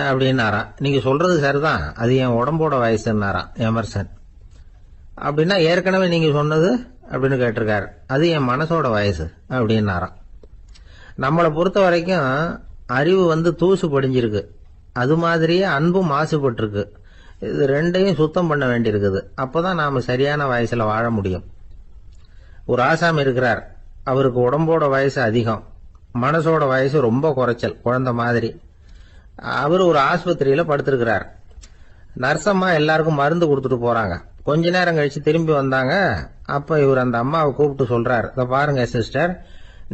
அப்படின்னாராம். நீங்க சொல்றது சரிதான், அது என் உடம்போட வயசுன்னாராம் எமர்சன். அப்படின்னா ஏற்கனவே நீங்க சொன்னது அப்படின்னு கேட்டிருக்காரு, அது என் மனசோட வயசு அப்படின்னாராம். நம்மளை பொறுத்த வரைக்கும் அறிவு தூசு படிஞ்சிருக்கு, அது மாதிரியே அன்பும் மாசுபட்டிருக்கு. இது ரெண்டையும் சுத்தம் பண்ண வேண்டியிருக்குது. அப்பதான் நாம சரியான வயசுல வாழ முடியும். ஒரு ஆசாமி இருக்கிறார், அவருக்கு உடம்போட வயசு அதிகம், மனசோட வயசு ரொம்ப குறைச்சல், குழந்தை மாதிரி. அவர் ஒரு ஆஸ்பத்திரியில படுத்திருக்கிறார். நர்சம்மா எல்லாருக்கும் மருந்து கொடுத்துட்டு போறாங்க. கொஞ்ச நேரம் கழிச்சு திரும்பி வந்தாங்க. அப்ப இவர் அந்த அம்மாவை கூப்பிட்டு சொல்றார், இதை பாருங்க சிஸ்டர்,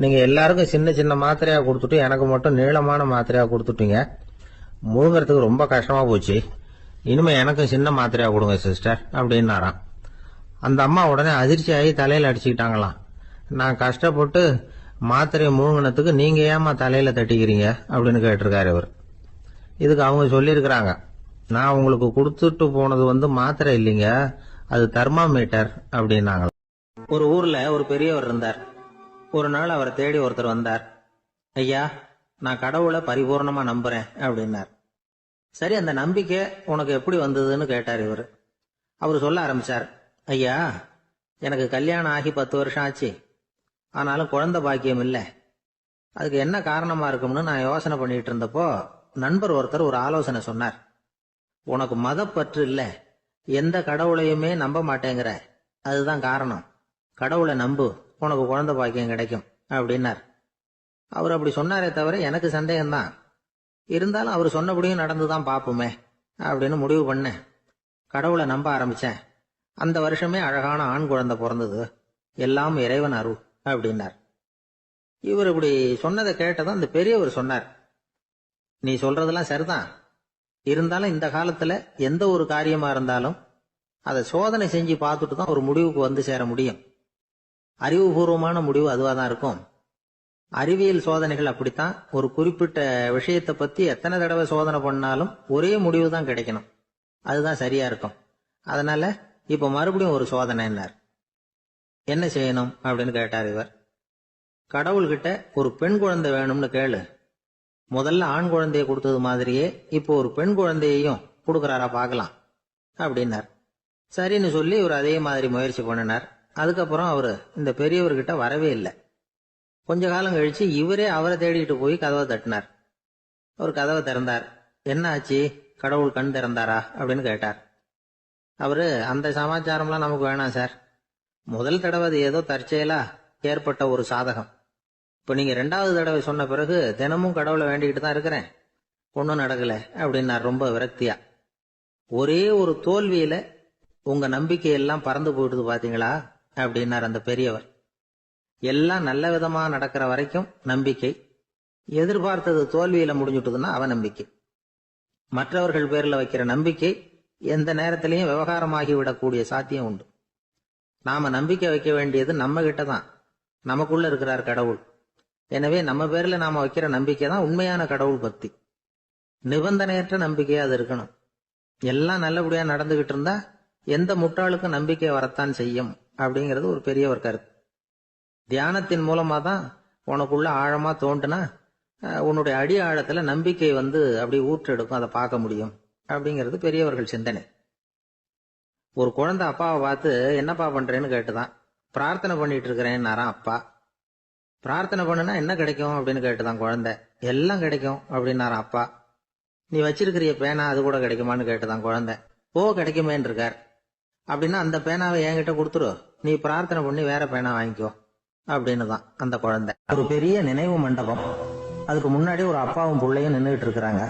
நீங்க எல்லாருக்கும் சின்ன சின்ன மாத்திரையா கொடுத்துட்டு எனக்கு மட்டும் நீளமான மாத்திரையா கொடுத்துட்டீங்க. முழுங்கிறதுக்கு ரொம்ப கஷ்டமா போச்சு. இனிமே எனக்கும் சின்ன மாத்திரையா கொடுங்க சிஸ்டர் அப்படின்னாராம். அந்த அம்மா உடனே அதிர்ச்சி ஆகி தலையில அடிச்சுக்கிட்டாங்களாம். நான் கஷ்டப்பட்டு மாத்திரையை முழுங்கினதுக்கு நீங்க ஏமா தலையில தட்டிக்கிறீங்க அப்படின்னு கேட்டிருக்காரு இவர். இதுக்கு அவங்க சொல்லியிருக்கிறாங்க, நான் உங்களுக்கு கொடுத்துட்டு போனது மாத்திரை இல்லைங்க, அது தெர்மாமீட்டர் அப்படின்னாங்க. ஒரு ஊர்ல ஒரு பெரியவர் இருந்தார். ஒரு நாள் அவரை தேடி ஒருத்தர் வந்தார். ஐயா, நான் கடவுளை பரிபூர்ணமா நம்புறேன் அப்படின்னார். சரி, அந்த நம்பிக்கை உனக்கு எப்படி வந்ததுன்னு கேட்டார் இவர். அவர் சொல்ல ஆரம்பிச்சார், ஐயா, எனக்கு கல்யாணம் ஆகி 10 வருஷம் ஆச்சு, ஆனாலும் குழந்தை பாக்கியம் இல்லை. அதுக்கு என்ன காரணமா இருக்கும்னு நான் யோசனை பண்ணிட்டு இருந்தப்போ நண்பர் ஒருத்தர் ஒரு ஆலோசனை சொன்னார். உனக்கு மதப்பற்று இல்லை, எந்த கடவுளையுமே நம்ப மாட்டேங்கிற, அதுதான் காரணம். கடவுளை நம்பு, உனக்கு குழந்தை பாக்கியம் கிடைக்கும் அப்படின்னார். அவர் அப்படி சொன்னாரே தவிர எனக்கு சந்தேகம்தான். இருந்தாலும் அவர் சொன்னபடியும் நடந்துதான் பார்ப்போமே அப்படின்னு முடிவு பண்ணேன். கடவுளை நம்ப ஆரம்பிச்சேன். அந்த வருஷமே அழகான ஆண் குழந்தை பிறந்தது. எல்லாம் இறைவன் அருள் அப்படின்னார். இவர் இப்படி சொன்னதை கேட்டதும் அந்த பெரியவர் சொன்னார், நீ சொல்றதெல்லாம் சரிதான், இருந்தாலும் இந்த காலத்துல எந்த ஒரு காரியமா இருந்தாலும் அதை சோதனை செஞ்சு பார்த்துட்டு தான் ஒரு முடிவுக்கு சேர முடியும். அறிவுபூர்வமான முடிவு அதுவா தான் இருக்கும். அறிவியல் சோதனைகள் அப்படித்தான். ஒரு குறிப்பிட்ட விஷயத்தை பத்தி எத்தனை தடவை சோதனை பண்ணாலும் ஒரே முடிவு தான் கிடைக்கணும். அதுதான் சரியா இருக்கும். அதனால இப்ப மறுபடியும் ஒரு சோதனைன்னார். என்ன செய்யணும் அப்படின்னு கேட்டார் இவர். கடவுள்கிட்ட ஒரு பெண் குழந்தை வேணும்னு கேளு. முதல்ல ஆண் குழந்தைய கொடுத்தது மாதிரியே இப்போ ஒரு பெண் குழந்தையையும் கொடுக்கறாரா பார்க்கலாம் அப்படின்னார். சரின்னு சொல்லி இவர் அதே மாதிரி முயற்சி பண்ணினார். அதுக்கப்புறம் அவரு இந்த பெரியவர்கிட்ட வரவே இல்லை. கொஞ்ச காலம் கழிச்சு இவரே அவரை தேடிட்டு போய் கதவை தட்டினார். அவர் கதவை திறந்தார். என்ன ஆச்சு, கடவுள் கண் திறந்தாரா அப்படின்னு கேட்டார். அவரு, அந்த சமாச்சாரம்லாம் நமக்கு வேணாம் சார். முதல் தடவை அது ஏதோ தற்செயலா ஏற்பட்ட ஒரு சாதகம். இப்ப நீங்க 2வது தடவை சொன்ன பிறகு தினமும் கடவுளை வேண்டிக்கிட்டு தான் இருக்கிறேன், ஒன்னும் நடக்கல அப்படின்னார் ரொம்ப விரக்தியா. ஒரே ஒரு தோல்வியில உங்க நம்பிக்கையெல்லாம் பறந்து போயிடுது பாத்தீங்களா அப்படின்னார் அந்த பெரியவர். எல்லாம் நல்ல விதமா நடக்கிற வரைக்கும் நம்பிக்கை, எதிர்பார்த்தது தோல்வியில முடிஞ்சுட்டுதுன்னா அவநம்பிக்கை. மற்றவர்கள் பேர்ல வைக்கிற நம்பிக்கை எந்த நேரத்திலையும் விவகாரமாகி விடக்கூடிய சாத்தியம் உண்டு. நாம நம்பிக்கை வைக்க வேண்டியது நம்ம கிட்ட தான், நமக்குள்ள இருக்கிறார் கடவுள். எனவே நம்ம பேர்ல நாம வைக்கிற நம்பிக்கை தான் உண்மையான கடவுள் பக்தி. நிபந்தனையற்ற நம்பிக்கையா அது இருக்கணும். எல்லாம் நல்லபடியா நடந்துகிட்டு இருந்தா எந்த முட்டாளுக்கும் நம்பிக்கை வரத்தான் செய்யும் அப்படிங்கிறது ஒரு பெரியவர் கருத்து. தியானத்தின் மூலமா தான் உனக்குள்ள ஆழமா தோண்டுனா உன்னுடைய அடி ஆழத்துல நம்பிக்கை அப்படி ஊற்றெடுக்கும், அதை பார்க்க முடியும் அப்படிங்கிறது பெரியவர்கள் சிந்தனை. ஒரு குழந்தை அப்பாவை பார்த்து என்னப்பா பண்றேன்னு கேட்டுதான். பிரார்த்தனை பண்ணிட்டு இருக்கிறேன்னாராம் அப்பா. பிரார்த்தனை பண்ணுனா என்ன கிடைக்கும் அப்படின்னு கேட்டுதான் குழந்தை. எல்லாம் கிடைக்கும் அப்படின்னாராம் அப்பா. நீ வச்சிருக்கிறிய பேனா அது கூட கிடைக்குமான்னு கேட்டுதான் குழந்தை. ஓ, கிடைக்குமேன்னு இருக்கார். அப்படின்னா அந்த பேனாவை என்கிட்ட கொடுத்துரு, நீ பிரார்த்தனை பண்ணி வேற பேனா வாங்கிக்கோ அப்படின்னு தான் அந்த குழந்தை. ஒரு பெரிய நினைவு மண்டபம், அதுக்கு முன்னாடி ஒரு அப்பாவும் பிள்ளையும் நின்றுட்டு இருக்கிறாங்க.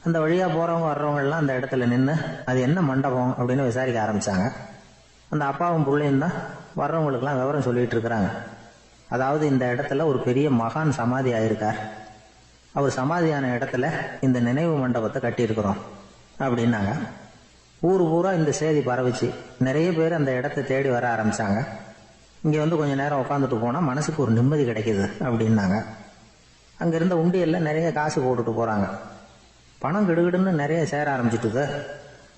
அந்த வழியா போறவங்க வர்றவங்க எல்லாம் அந்த இடத்துல நின்று அது என்ன மண்டபம் அப்படின்னு விசாரிக்க ஆரம்பிச்சாங்க. அந்த அப்பாவும் பிள்ளையும் தான் வர்றவங்களுக்கெல்லாம் விவரம் சொல்லிட்டு இருக்கிறாங்க. அதாவது இந்த இடத்துல ஒரு பெரிய மகான் சமாதி ஆயிருக்கார், அவர் சமாதியான இடத்துல இந்த நினைவு மண்டபத்தை கட்டியிருக்கிறோம் அப்படின்னாங்க. ஊர் பூரா இந்த செய்தி பரவிச்சு. நிறைய பேர் அந்த இடத்தை தேடி வர ஆரம்பிச்சாங்க. இங்க கொஞ்ச நேரம் உட்காந்துட்டு போனா மனசுக்கு ஒரு நிம்மதி கிடைக்குது அப்படின்னாங்க. அங்க இருந்த உண்டியல்ல நிறைய காசு போட்டுட்டு போறாங்க. பணம் கிடுகிடுன்னு நிறைய சேர ஆரம்பிச்சுட்டுது.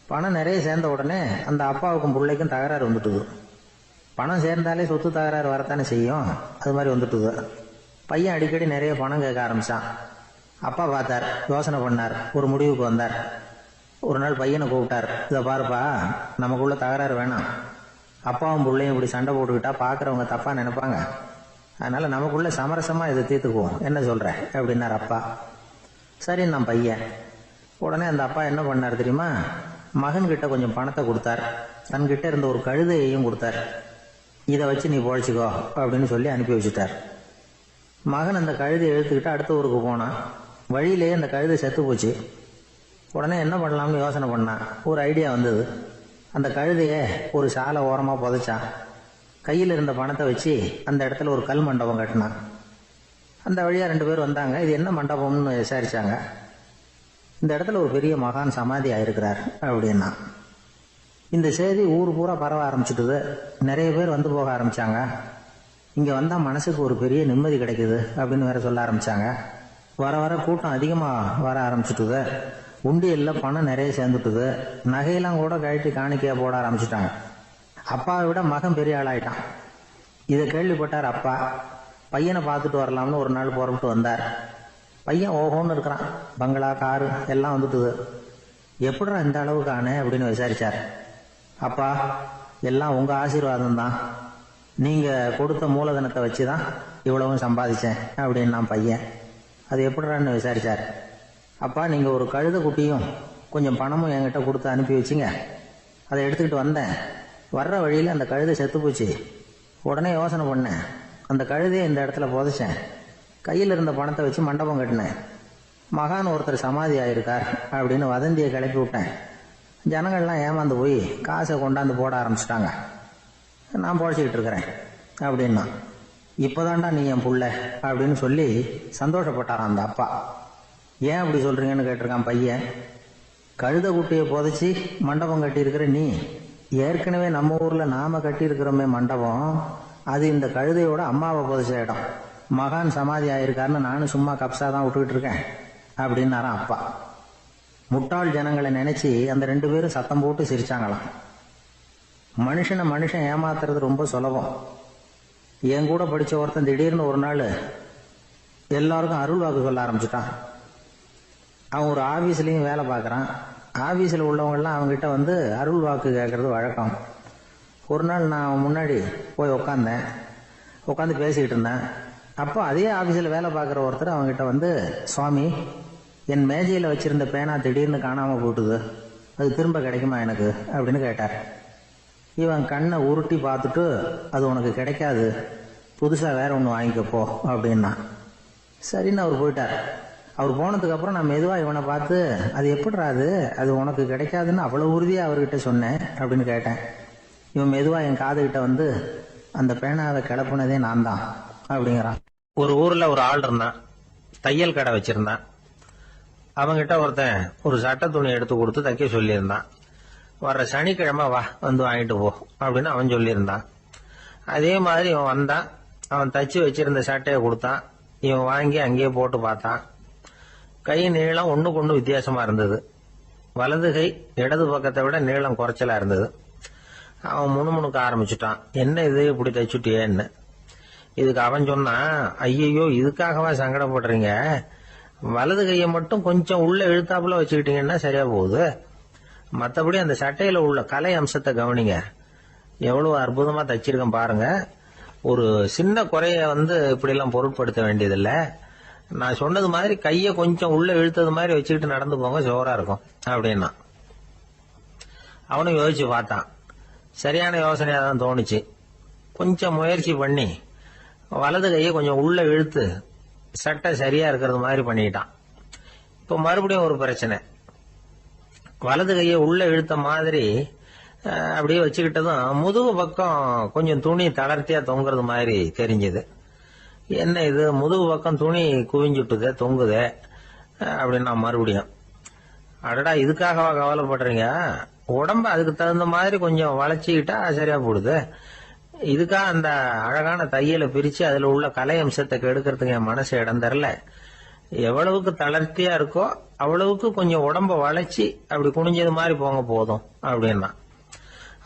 பணம் நிறைய சேர்ந்த உடனே அந்த அப்பாவுக்கும் பிள்ளைக்கும் தகராறு வந்துட்டுது. பணம் சேர்ந்தாலே சொத்து தகராறு வரத்தானே செய்யும், அது மாதிரி வந்துட்டுது. பையன் அடிக்கடி நிறைய பணம் கேட்க ஆரம்பிச்சான். அப்பா பார்த்தார், யோசனை பண்ணார், ஒரு முடிவுக்கு வந்தார். ஒரு நாள் பையனை கூப்பிட்டார். இதை பாருப்பா, நமக்குள்ள தகராறு வேணாம். அப்பாவும் பிள்ளையும் இப்படி சண்டை போட்டுக்கிட்டா பார்க்குறவங்க தப்பா நினைப்பாங்க. அதனால நமக்குள்ள சமரசமா இதை தீர்த்துக்குவோம், என்ன சொல்ற அப்படின்னார் அப்பா. சரி நான் பையன். உடனே அந்த அப்பா என்ன பண்ணார் தெரியுமா? மகன்கிட்ட கொஞ்சம் பணத்தை கொடுத்தார். தன்கிட்ட இருந்த ஒரு கழுதையையும் கொடுத்தார். இதை வச்சு நீ பொழைச்சிக்கோ அப்படின்னு சொல்லி அனுப்பி வச்சுட்டார். மகன் அந்த கழுதையை இழுத்துக்கிட்டு அடுத்த ஊருக்கு போனான். வழியிலேயே அந்த கழுதை செத்து போச்சு. உடனே என்ன பண்ணலாம்னு யோசனை பண்ணான். ஒரு ஐடியா வந்தது. அந்த கழுதையை ஒரு சாலை ஓரமாக புதைச்சான். கையில் இருந்த பணத்தை வச்சு அந்த இடத்துல ஒரு கல் மண்டபம் கட்டினான். அந்த வழியாக 2 பேர் வந்தாங்க. இது என்ன மண்டபம்னு விசாரிச்சாங்க. இந்த இடத்துல ஒரு பெரிய மகான் சமாதி ஆயிருக்கிறார் அப்படின்னா. இந்த செய்தி ஊர் பூரா பரவ ஆரம்பிச்சுட்டுது. நிறைய பேர் வந்து போக ஆரம்பிச்சாங்க. இங்கே வந்தால் மனசுக்கு ஒரு பெரிய நிம்மதி கிடைக்குது அப்படின்னு வேற சொல்ல ஆரம்பிச்சாங்க. வர வர கூட்டம் அதிகமாக வர ஆரம்பிச்சுட்டுது. உண்டியலில் பணம் நிறைய சேர்ந்துட்டுது. நகையெல்லாம் கூட கழட்டி காணிக்கையா போட ஆரம்பிச்சுட்டாங்க. அப்பாவை விட மகன் பெரிய ஆளாயிட்டான். இதை கேள்விப்பட்டார் அப்பா. பையனை பார்த்துட்டு வரலாம்னு ஒரு நாள் புறப்பட்டு வந்தார். பையன் ஓஹோன்னு இருக்கிறான். பங்களா, காரு எல்லாம் வந்துட்டுது. எப்படிடா இந்த அளவுக்கு ஆனே அப்படின்னு விசாரிச்சார். அப்பா, எல்லாம் உங்கள் ஆசீர்வாதம் தான். நீங்கள் கொடுத்த மூலதனத்தை வச்சு தான் இவ்வளவும் சம்பாதிச்சேன் அப்படின்னு நான் பையன். அது எப்படிறான்னு விசாரிச்சார். அப்பா, நீங்கள் ஒரு கழுதை குட்டியும் கொஞ்சம் பணமும் என்கிட்ட கொடுத்து அனுப்பி வச்சிங்க. அதை எடுத்துக்கிட்டு வந்தேன். வர்ற வழியில் அந்த கழுதை செத்து போச்சு. உடனே யோசனை பண்ணேன். அந்த கழுதையை இந்த இடத்துல புதைச்சேன். கையில் இருந்த பணத்தை வச்சு மண்டபம் கட்டினேன். மகான் ஒருத்தர் சமாதி ஆயிருக்கார் அப்படின்னு வதந்தியை கிளப்பி விட்டேன். ஜனங்கள்லாம் ஏமாந்து போய் காசை கொண்டாந்து போட ஆரம்பிச்சிட்டாங்க. நான் பொழைச்சிக்கிட்டு இருக்கிறேன் அப்படின்னா. இப்போதான்டா நீ என் புள்ள அப்படின்னு சொல்லி சந்தோஷப்பட்டாரான் அந்த அப்பா. ஏன் அப்படி சொல்றீங்கன்னு கேட்டிருக்கான் பையன். கழுத குட்டியை புதைச்சி மண்டபம் கட்டியிருக்கிற நீ, ஏற்கனவே நம்ம ஊரில் நாம கட்டியிருக்கிறோமே மண்டபம், அது இந்த கழுதையோட அம்மாவை புதைச்ச இடம். மகான் சமாதி ஆயிருக்காருன்னு நானும் சும்மா கப்ஸா தான் விட்டுக்கிட்டு இருக்கேன் அப்படின்னாரான் அப்பா. முட்டாள் ஜனங்களை நினைச்சு அந்த 2 பேரும் சத்தம் போட்டு சிரிச்சாங்களாம். மனுஷன் ஏமாத்துறது ரொம்ப சுலபம். என் கூட படிச்ச ஒருத்தன் திடீர்னு ஒரு நாள் எல்லாருக்கும் அருள் வாக்கு சொல்ல ஆரம்பிச்சுட்டான். அவன் ஒரு ஆபீஸ்லயும் வேலை பார்க்கறான். ஆபீஸ்ல உள்ளவங்கெல்லாம் அவங்ககிட்ட வந்து அருள் வாக்கு கேட்கறது வழக்கம். ஒரு நாள் நான் அவன் முன்னாடி போய் உட்காந்து பேசிக்கிட்டு இருந்தேன். அப்போ அதே ஆபீஸ்ல வேலை பார்க்குற ஒருத்தர் அவங்ககிட்ட வந்து, சுவாமி, என் மேஜையில் வச்சிருந்த பேனா திடீர்னு காணாமல் போட்டுது, அது திரும்ப கிடைக்குமா எனக்கு அப்படின்னு கேட்டார். இவன் கண்ணை உருட்டி பார்த்துட்டு, அது உனக்கு கிடைக்காது, புதுசாக வேற ஒன்று வாங்கிக்கப்போ அப்படின்னா. சரின்னு அவர் போயிட்டார். அவர் போனதுக்கு அப்புறம் நான் மெதுவாக இவனை பார்த்து, அது எப்படிறாது, அது உனக்கு கிடைக்காதுன்னு அவ்வளோ உறுதியாக அவர்கிட்ட சொன்னேன் அப்படின்னு கேட்டேன். இவன் மெதுவாக என் காதுகிட்ட வந்து, அந்த பேனாவை கிளப்புனதே நான் தான் அப்படிங்கிறான். ஒரு ஊர்ல ஒரு ஆள் இருந்தான். தையல் கடை வச்சிருந்தான். அவங்கிட்ட ஒருத்தன் ஒரு சட்டை துணி எடுத்து கொடுத்து தைக்க சொல்லியிருந்தான். வர்ற சனிக்கிழமை வா, வந்து வாங்கிட்டு போ அப்படின்னு அவன் சொல்லியிருந்தான். அதே மாதிரி இவன் வந்தான். அவன் தச்சு வச்சிருந்த சட்டையை கொடுத்தான். இவன் வாங்கி அங்கேயே போட்டு பார்த்தான். கை நீளம் ஒண்ணுக்கு ஒண்ணு வித்தியாசமா இருந்தது. வலது கை இடது பக்கத்தை விட நீளம் குறைச்சலா இருந்தது. அவன் முணுமுணுக்க ஆரம்பிச்சுட்டான். என்ன இது இப்படி தைச்சுட்டியேன்னு. இதுக்கு அவன் சொன்னான், ஐயோ, இதுக்காகவா சங்கடப்படுறீங்க? வலது கையை மட்டும் கொஞ்சம் உள்ள இழுத்தாப்புல வச்சுக்கிட்டீங்கன்னா சரியா போகுது. மற்றபடி அந்த சட்டையில உள்ள கலை அம்சத்தை கவனிங்க. எவ்வளவு அற்புதமா தைச்சிருக்கேன் பாருங்க. ஒரு சின்ன குறைய இப்படி எல்லாம் பொருட்படுத்த வேண்டியதில்லை. நான் சொன்னது மாதிரி கையை கொஞ்சம் உள்ள இழுத்தது மாதிரி வச்சுக்கிட்டு நடந்து போங்க, ஜோரா இருக்கும் அப்படின்னா. அவனும் யோசிச்சு பார்த்தான். சரியான யோசனையா தான் தோணுச்சு. கொஞ்சம் முயற்சி பண்ணி வலது கையை கொஞ்சம் உள்ள இழுத்து சட்டை சரியா இருக்கிறது மாதிரி பண்ணிட்டான். இப்போ மறுபடியும் ஒரு பிரச்சனை. வலது கையை உள்ள இழுத்த மாதிரி அப்படியே வச்சுக்கிட்டதும் முதுகு பக்கம் கொஞ்சம் துணி தளர்த்தியா தொங்குறது மாதிரி தெரிஞ்சது. என்ன இது, முதுகு பக்கம் துணி குவிஞ்சுட்டுதே, தொங்குதே அப்படின்னா மறுபடியும், அடடா, இதுக்காகவா கவலைப்படுறீங்க? உடம்ப அதுக்கு தகுந்த மாதிரி கொஞ்சம் வளைச்சிக்கிட்டா சரியா போடுது. இதுக்காக அந்த அழகான தையலை பிரிச்சு அதுல உள்ள கலை அம்சத்தை கெடுக்கிறதுக்கு என் மனசு இடம் தரல. எவ்வளவுக்கு தளர்த்தியா இருக்கோ அவ்வளவுக்கு கொஞ்சம் உடம்ப வளைச்சி அப்படி குனிஞ்சது மாதிரி போங்க போதும் அப்படின்னா.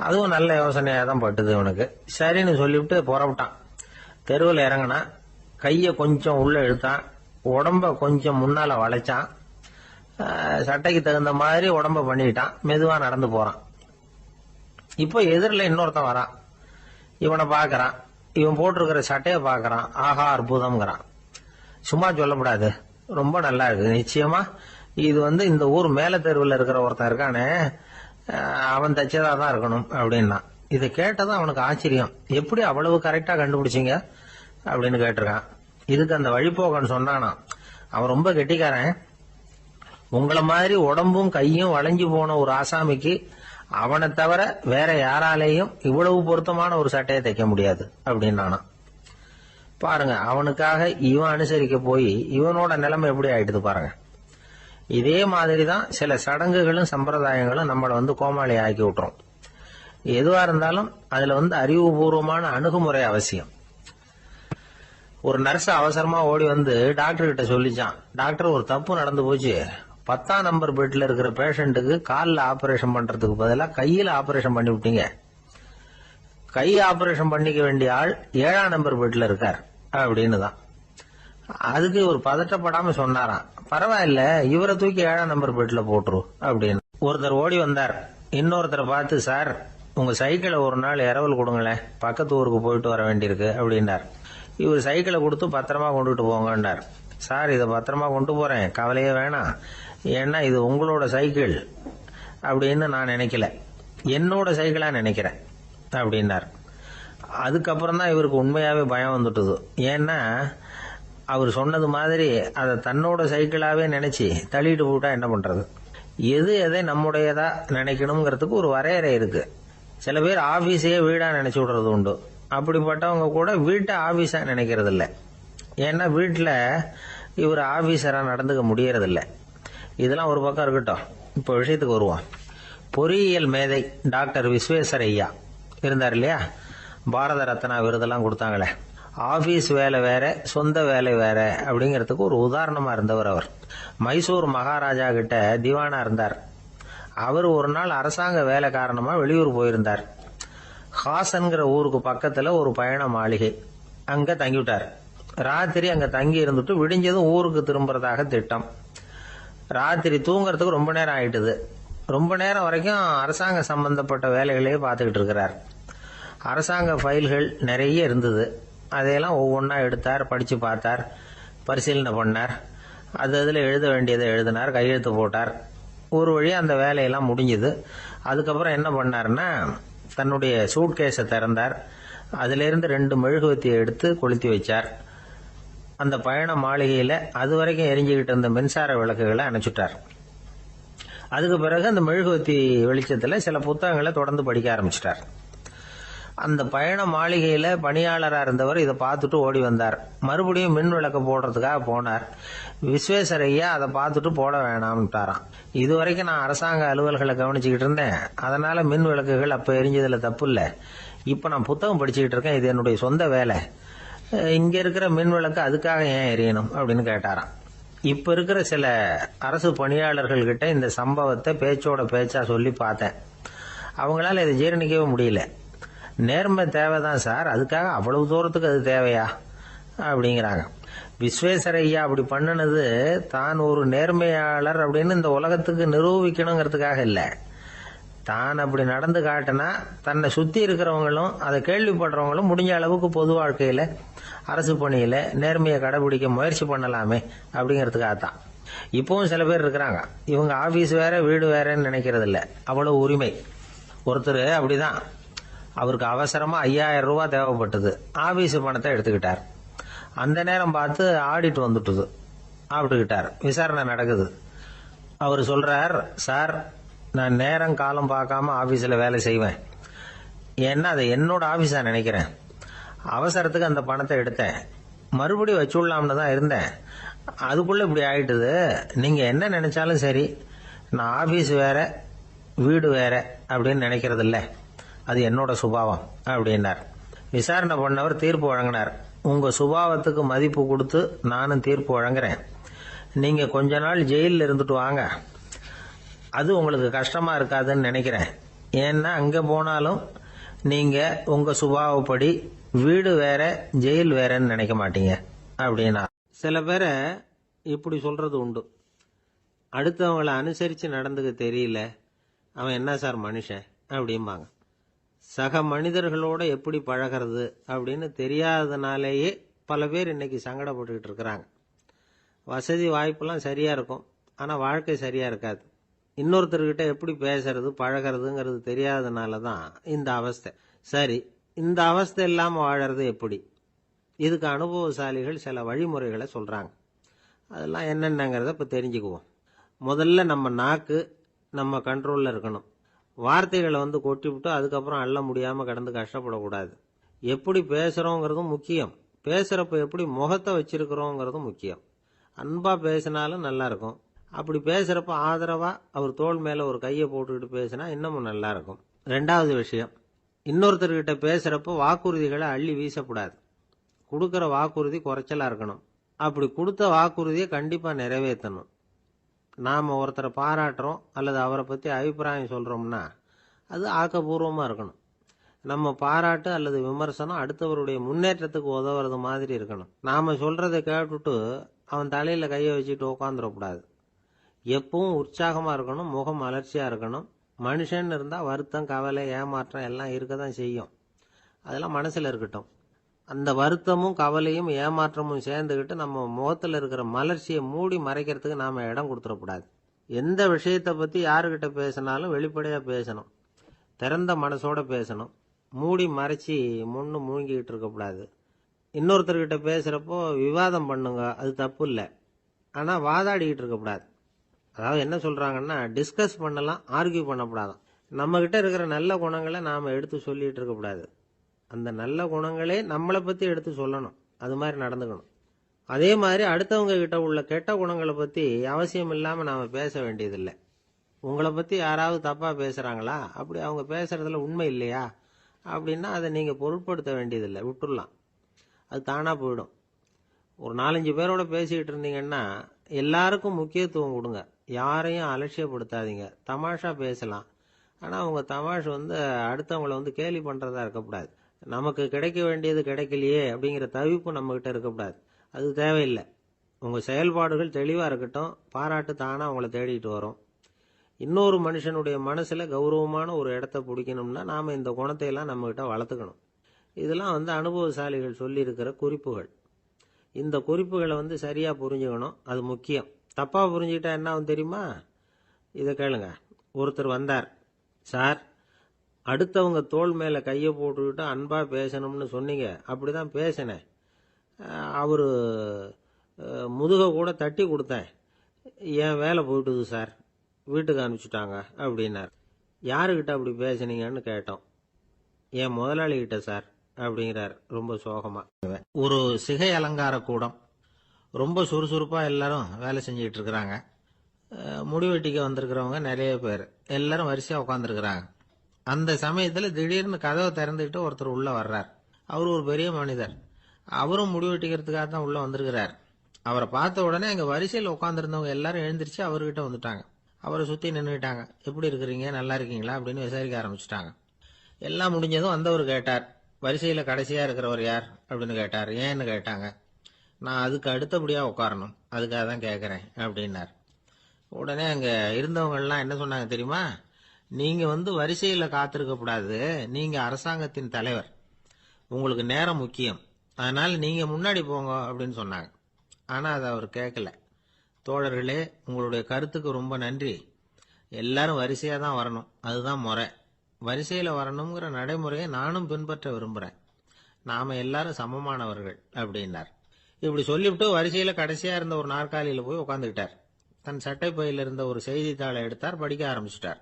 அதுவும் நல்ல யோசனையா தான் பட்டுது இவனுக்கு. சரின்னு சொல்லிவிட்டு புறப்பட்டான். தெருவில் இறங்கினான். கையை கொஞ்சம் உள்ள இழுத்தான். உடம்ப கொஞ்சம் முன்னால வளைச்சான். சட்டைக்கு தகுந்த மாதிரி உடம்ப பண்ணிட்டான். மெதுவா நடந்து போறான். இப்போ எதிரில் இன்னொருத்தன் வரான். இவனை பாக்குறான். இவன் போட்டிருக்கிற சட்டையை பாக்குறான். ஆஹா அற்புதம்ங்கிறான். சும்மா சொல்லக்கூடாது, ரொம்ப நல்லா இருக்கு. நிச்சயமா இது இந்த ஊர் மேல தெருவில் இருக்கிற ஒருத்தன் இருக்கானே, அவன் தச்சதா தான் இருக்கணும் அப்படின்னா. இதை கேட்டதும் அவனுக்கு ஆச்சரியம். எப்படி அவ்வளவு கரெக்டா கண்டுபிடிச்சிங்க அப்படின்னு கேட்டிருக்கான். இதுக்கு அந்த வழிபோகன்னு சொன்னானா, அவன் ரொம்ப கெட்டிக்காரன். உங்களை மாதிரி உடம்பும் கையும் வளைஞ்சு போன ஒரு ஆசாமிக்கு அவனை தவிர வேற யாராலேயும் இவ்வளவு பொருத்தமான ஒரு சட்டையை தைக்க முடியாது அப்படின்னானா. பாருங்க, அவனுக்காக இவன் அனுசரிக்க போய் இவனோட நிலைமை எப்படி ஆயிடுது பாருங்க. இதே மாதிரிதான் சில சடங்குகளும் சம்பிரதாயங்களும் நம்மளை கோமாளி ஆக்கி விட்டுரும். எதுவா இருந்தாலும் அதுல அறிவுபூர்வமான அணுகுமுறை அவசியம். ஒரு நர்ஸ் அவசரமா ஓடி டாக்டர் கிட்ட சொல்லிச்சான், டாக்டர் ஒரு தப்பு நடந்து போச்சு. 10ஆம் நம்பர் பெட்ல இருக்கிற பேஷண்ட்டுக்கு காலில் ஆபரேஷன் பண்றதுக்கு பதிலாக கையில ஆபரேஷன் பண்ணி விட்டீங்க. கை ஆபரேஷன் பண்ணிக்க வேண்டிய ஆள் 7ஆம் நம்பர் பெட்ல இருக்கார் அப்படின்னு தான். அதுக்கு ஒரு பதட்டப்படாம சொன்னாராம், பரவாயில்ல இவரை தூக்கி 7ஆம் நம்பர் பெட்ல போட்டுரு அப்படின்னு. ஒருத்தர் ஓடி வந்தார். இன்னொருத்தரை பார்த்து, சார் உங்க சைக்கிளை ஒரு நாள் இரவல் கொடுங்களேன், பக்கத்து ஊருக்கு போயிட்டு வர வேண்டியிருக்கு அப்படின்னார். இவர் சைக்கிளை கொடுத்து பத்திரமா கொண்டுட்டு போங்கன்னார். சார் இதை பத்திரமா கொண்டு போறேன், கவலையே வேணாம், ஏன்னா இது உங்களோட சைக்கிள் அப்படின்னு நான் நினைக்கல, என்னோட சைக்கிளா நினைக்கிறேன் அப்படின்னார். அதுக்கப்புறம் தான் இவருக்கு உண்மையாவே பயம் வந்துட்டுது. ஏன்னா அவர் சொன்னது மாதிரி அதை தன்னோட சைக்கிளாவே நினைச்சு தள்ளிட்டு போட்டா என்ன பண்றது. எது எதை நம்முடையதா நினைக்கணுங்கிறதுக்கு ஒரு வரையறை இருக்கு. சில பேர் ஆபீஸையே வீடா நினைச்சு விடுறது உண்டு. அப்படிப்பட்டவங்க கூட வீட்டை ஆபீஸா நினைக்கிறது இல்லை. ஏன்னா வீட்டில் இவர் ஆபீசரா நடந்துக்க முடியறதில்ல. இதெல்லாம் ஒரு பக்கம் இருக்கட்டும், இப்போ விஷயத்துக்கு வருவோம். பொறியியல் மேதை டாக்டர் விஸ்வேஸ்வரய்யா இருந்தார் இல்லையா, பாரத ரத்னா விருதெல்லாம் கொடுத்தாங்களே. ஆபீஸ் வேலை வேற, சொந்த வேலை வேற அப்படிங்கிறதுக்கு ஒரு உதாரணமா இருந்தவர் அவர். மைசூர் மகாராஜா கிட்ட திவானா இருந்தார். அவர் ஒரு நாள் அரசாங்க வேலை காரணமா வெளியூர் போயிருந்தார். ஹாசன்கிற ஊருக்கு பக்கத்துல ஒரு பயண மாளிகை, அங்க தங்கிவிட்டார். ராத்திரி அங்க தங்கி இருந்துட்டு விடிஞ்சதும் ஊருக்கு திரும்புறதாக திட்டம். ராத்திரி தூங்கறதுக்கு ரொம்ப நேரம் ஆயிட்டுது. ரொம்ப நேரம் வரைக்கும் அரசாங்க சம்பந்தப்பட்ட வேலைகளையே பார்த்துக்கிட்டு இருக்கிறார். அரசாங்க ஃபைல்கள் நிறைய இருந்தது. அதையெல்லாம் ஒவ்வொன்றா எடுத்தார், படிச்சு பார்த்தார், பரிசீலனை பண்ணார். அதில் எழுத வேண்டியதை எழுதினார், கையெழுத்து போட்டார். ஒரு வழியா அந்த வேலையெல்லாம் முடிஞ்சுது. அதுக்கப்புறம் என்ன பண்ணார்னா, தன்னுடைய சூட்கேஸை திறந்தார். அதிலிருந்து 2 மெழுகுவத்தியை எடுத்து கொளுத்தி வச்சார். அந்த பயண மாளிகையில அது வரைக்கும் எரிஞ்சுக்கிட்டு இருந்த மின்சார விளக்குகளை அணைச்சுட்டார். அதுக்கு பிறகு அந்த மெழுகுவத்தி வெளிச்சத்துல சில புத்தகங்களை தொடர்ந்து படிக்க ஆரம்பிச்சிட்டார். அந்த பயண மாளிகையில பணியாளரா இருந்தவர் இதை பார்த்துட்டு ஓடி வந்தார். மறுபடியும் மின் விளக்க போடுறதுக்காக போனார். விஸ்வேஸ்வரய்யா அதை பார்த்துட்டு போட வேணாம்ட்டாராம். இது வரைக்கும் நான் அரசாங்க அலுவல்களை கவனிச்சுக்கிட்டு இருந்தேன், அதனால மின் விளக்குகள் அப்ப எரிஞ்சதுல தப்பு இல்லை. இப்ப நான் புத்தகம் படிச்சுக்கிட்டு இருக்கேன், இது என்னுடைய சொந்த வேலை. இங்க இருக்கிற மின் விளக்கு அதுக்காக ஏன் எரியணும் அப்படின்னு கேட்டாராம். இப்ப இருக்கிற சில அரசு பணியாளர்கள் கிட்ட இந்த சம்பவத்தை பேச்சோட பேச்சா சொல்லி பார்த்தேன். அவங்களால இதை ஜீரணிக்கவே முடியல. நேர்மை தேவைதான் சார், அதுக்காக அவ்வளவு தூரத்துக்கு அது தேவையா அப்படிங்கிறாங்க. விஸ்வேஸ்வரய்யா அப்படி பண்ணினது தான் ஒரு நேர்மையாளர் அப்படின்னு இந்த உலகத்துக்கு நிரூபிக்கணுங்கிறதுக்காக இல்லை. தான் அப்படி நடந்து காட்டினா தன்னை சுத்தி இருக்கிறவங்களும் அதை கேள்விப்படுறவங்களும் முடிஞ்ச அளவுக்கு பொது வாழ்க்கையில அரசு பணியில நேர்மையை கடைபிடிக்க முயற்சி பண்ணலாமே அப்படிங்கிறதுக்காகத்தான். இப்பவும் சில பேர் இருக்கிறாங்க, இவங்க ஆபீஸ் வேற வீடு வேறன்னு நினைக்கிறது இல்லை, அவ்வளவு உரிமை. ஒருத்தர் அப்படிதான், அவருக்கு அவசரமா 5000 ரூபாய் தேவைப்பட்டது. ஆபீஸ் பணத்தை எடுத்துக்கிட்டார். அந்த நேரம் பார்த்து ஆடிட் வந்துட்டுது. ஆப்பிட்டுக்கிட்டார். விசாரணை நடக்குது. அவர் சொல்றார், சார் நான் நேரம் காலம் பார்க்காம ஆபீஸ்ல வேலை செய்வேன், ஏன்னா அதை என்னோட ஆபீஸா நினைக்கிறேன். அவசரத்துக்கு அந்த பணத்தை எடுத்தேன், மறுபடியும் வச்சுடலாம்னு தான் இருந்தேன், அதுக்குள்ள இப்படி ஆயிட்டுது. நீங்க என்ன நினைச்சாலும் சரி, நான் ஆபீஸ் வேற வீடு வேற அப்படின்னு நினைக்கிறது இல்லை, அது என்னோட சுபாவம் அப்படின்னார். விசாரணை பண்ணவர் தீர்ப்பு வழங்கினார். உங்க சுபாவத்துக்கு மதிப்பு கொடுத்து நானும் தீர்ப்பு வழங்குறேன். நீங்க கொஞ்ச நாள் ஜெயிலில் இருந்துட்டு வாங்க, அது உங்களுக்கு கஷ்டமா இருக்காதுன்னு நினைக்கிறேன். ஏன்னா அங்க போனாலும் நீங்க உங்க சுபாவப்படி வீடு வேற ஜெயில் வேறன்னு நினைக்க மாட்டீங்க அப்படின்னா. சில பேரை இப்படி சொல்றது உண்டு. அடுத்தவங்களை அனுசரித்து நடந்துக்க தெரியல, அவன் என்ன சார் மனுஷன் அப்படிம்பாங்க. சக மனிதர்களோட எப்படி பழகிறது அப்படின்னு தெரியாததுனாலேயே பல பேர் இன்னைக்கு சங்கடப்பட்டுக்கிட்டு இருக்கிறாங்க. வசதி வாய்ப்பெல்லாம் சரியா இருக்கும், ஆனால் வாழ்க்கை சரியா இருக்காது. இன்னொருத்தர்கிட்ட எப்படி பேசுறது பழகிறதுங்கிறது தெரியாததுனால தான் இந்த அவஸ்தை. சரி, இந்த அவஸ்தை இல்லாமல் வாழறது எப்படி? இதுக்கு அனுபவசாலிகள் சில வழிமுறைகளை சொல்றாங்க. அதெல்லாம் என்னென்னங்கிறத இப்போ தெரிஞ்சுக்குவோம். முதல்ல நம்ம நாக்கு நம்ம கண்ட்ரோலில் இருக்கணும். வார்த்தைகளை கொட்டிவிட்டு அதுக்கப்புறம் அள்ள முடியாமல் கடந்து கஷ்டப்படக்கூடாது. எப்படி பேசுகிறோங்கிறதும் முக்கியம், பேசுகிறப்ப எப்படி முகத்தை வச்சிருக்கிறோங்கிறதும் முக்கியம். அன்பாக பேசினாலும் நல்லா இருக்கும். அப்படி பேசுகிறப்ப ஆதரவாக அவர் தோள் மேலே ஒரு கையை போட்டுக்கிட்டு பேசினா இன்னமும் நல்லா இருக்கும். ரெண்டாவது விஷயம், இன்னொருத்தர்கிட்ட பேசுகிறப்ப வாக்குறுதிகளை அள்ளி வீசக்கூடாது. கொடுக்குற வாக்குறுதி குறைச்சலாக இருக்கணும். அப்படி கொடுத்த வாக்குறுதியை கண்டிப்பாக நிறைவேற்றணும். நாம் ஒருத்தரை பாராட்டுறோம் அல்லது அவரை பற்றி அபிப்பிராயம் சொல்கிறோம்னா அது ஆக்கப்பூர்வமாக இருக்கணும். நம்ம பாராட்டு அல்லது விமர்சனம் அடுத்தவருடைய முன்னேற்றத்துக்கு உதவுறது மாதிரி இருக்கணும். நாம் சொல்கிறத கேட்டுட்டு அவன் தலையில் கையை வச்சுட்டு உட்காந்துடக்கூடாது. எப்பவும் உற்சாகமாக இருக்கணும், முகம் அலர்ச்சியாக இருக்கணும். மனுஷன் இருந்தால் வருத்தம், கவலை, ஏமாற்றம் எல்லாம் இருக்க தான் செய்யும். அதெல்லாம் மனசில் இருக்கட்டும். அந்த வருத்தமும் கவலையும் ஏமாற்றமும் சேர்ந்துக்கிட்டு நம்ம முகத்தில் இருக்கிற மலர்ச்சியை மூடி மறைக்கிறதுக்கு நாம் இடம் கொடுத்துடக்கூடாது. எந்த விஷயத்தை பற்றி யாருக்கிட்ட பேசினாலும் வெளிப்படையாக பேசணும், திறந்த மனசோட பேசணும். மூடி மறைச்சி முன்னு மூழ்கிக்கிட்டு இருக்கக்கூடாது. இன்னொருத்தர்கிட்ட பேசுகிறப்போ விவாதம் பண்ணுங்க, அது தப்பு இல்லை. ஆனால் வாதாடிக்கிட்டு இருக்கக்கூடாது. அதாவது என்ன சொல்கிறாங்கன்னா, டிஸ்கஸ் பண்ணலாம், ஆர்கியூ பண்ணக்கூடாதான். நம்மக்கிட்ட இருக்கிற நல்ல குணங்களை நாம் எடுத்து சொல்லிகிட்டு இருக்கக்கூடாது. அந்த நல்ல குணங்களே நம்மளை பற்றி எடுத்து சொல்லணும், அது மாதிரி நடந்துக்கணும். அதே மாதிரி அடுத்தவங்க கிட்ட உள்ள கெட்ட குணங்களை பற்றி அவசியம் இல்லாமல் நாம் பேச வேண்டியதில்லை. உங்களை பற்றி யாராவது தப்பாக பேசுகிறாங்களா, அப்படி அவங்க பேசுகிறதுல உண்மை இல்லையா அப்படின்னா அதை நீங்கள் பொருட்படுத்த வேண்டியதில்லை, விட்டுடலாம். அது தானாக போயிடும். ஒரு 4-5 பேரோட பேசிக்கிட்டு இருந்தீங்கன்னா எல்லாருக்கும் முக்கியத்துவம் கொடுங்க, யாரையும் அலட்சியப்படுத்தாதீங்க. தமாஷா பேசலாம், ஆனால் அவங்க தமாஷ் அடுத்தவங்களை கேலி பண்ணுறதா இருக்கக்கூடாது. நமக்கு கிடைக்க வேண்டியது கிடைக்கலையே அப்படிங்கிற தவிப்பு நம்மகிட்ட இருக்கக்கூடாது, அது தேவையில்லை. உங்கள் செயல்பாடுகள் தெளிவாக இருக்கட்டும், பாராட்டு தானாக அவங்கள தேடிட்டு வரும். இன்னொரு மனுஷனுடைய மனசில் கௌரவமான ஒரு இடத்த பிடிக்கணும்னா நாம் இந்த குணத்தையெல்லாம் நம்மகிட்ட வளர்த்துக்கணும். இதெல்லாம் அனுபவசாலிகள் சொல்லியிருக்கிற குறிப்புகள். இந்த குறிப்புகளை சரியாக புரிஞ்சுக்கணும், அது முக்கியம். தப்பாக புரிஞ்சுக்கிட்டா என்ன ஆகும் தெரியுமா? இதை கேளுங்க. ஒருத்தர் வந்தார், சார் அடுத்தவங்க தோள் மேலே கையை போட்டுக்கிட்டு அன்பாக பேசணும்னு சொன்னீங்க, அப்படி தான் பேசினேன். அவர் முதுகை கூட தட்டி கொடுத்தேன், என் வேலை போயிட்டுது சார், வீட்டுக்கு அனுப்பிச்சிட்டாங்க அப்படின்னார். யாருக்கிட்ட அப்படி பேசுனீங்கன்னு கேட்டோம். என் முதலாளிகிட்ட சார் அப்படிங்கிறார் ரொம்ப சோகமா. ஒரு சிகை அலங்கார கூடம், ரொம்ப சுறுசுறுப்பாக எல்லாரும் வேலை செஞ்சுக்கிட்டு இருக்கிறாங்க. முடிவெட்டிக்க வந்திருக்கிறவங்க நிறைய பேர், எல்லாரும் வரிசையாக உட்காந்துருக்கிறாங்க. அந்த சமயத்தில் திடீர்னு கதவை திறந்துக்கிட்டு ஒருத்தர் உள்ளே வர்றார். அவர் ஒரு பெரிய மனிதர், அவரும் முடிவெட்டிக்கிறதுக்காக தான் உள்ளே வந்திருக்கிறார். அவரை பார்த்த உடனே அங்கே வரிசையில் உட்காந்துருந்தவங்க எல்லாரும் எழுந்திரிச்சு அவர்கிட்ட வந்துட்டாங்க. அவரை சுற்றி நின்றுட்டாங்க. எப்படி இருக்கிறீங்க, நல்லா இருக்கீங்களா அப்படின்னு விசாரிக்க ஆரம்பிச்சுட்டாங்க. எல்லாம் முடிஞ்சதும் வந்தவர் கேட்டார், வரிசையில் கடைசியாக இருக்கிறவர் யார் அப்படின்னு கேட்டார். ஏன்னு கேட்டாங்க. நான் அதுக்கு அடுத்தபடியாக உட்காரணும், அதுக்காக தான் கேட்குறேன் அப்படின்னார். உடனே அங்கே இருந்தவங்கெல்லாம் என்ன சொன்னாங்க தெரியுமா? நீங்கள் வரிசையில் காத்திருக்கக்கூடாது, நீங்கள் அரசாங்கத்தின் தலைவர், உங்களுக்கு நேரம் முக்கியம், அதனால் நீங்கள் முன்னாடி போங்க அப்படின்னு சொன்னாங்க. ஆனால் அதை அவர் கேட்கல. தோழர்களே, உங்களுடைய கருத்துக்கு ரொம்ப நன்றி. எல்லாரும் வரிசையாக தான் வரணும், அதுதான் முறை. வரிசையில் வரணுங்கிற நடைமுறையை நானும் பின்பற்ற விரும்புகிறேன். நாம் எல்லாரும் சமமானவர்கள் அப்படின்னார். இப்படி சொல்லிவிட்டு வரிசையில் கடைசியாக இருந்த ஒரு நாற்காலியில் போய் உட்காந்துக்கிட்டார். தன் சட்டை பையில் இருந்த ஒரு செய்தித்தாளை எடுத்தார், படிக்க ஆரம்பிச்சிட்டார்.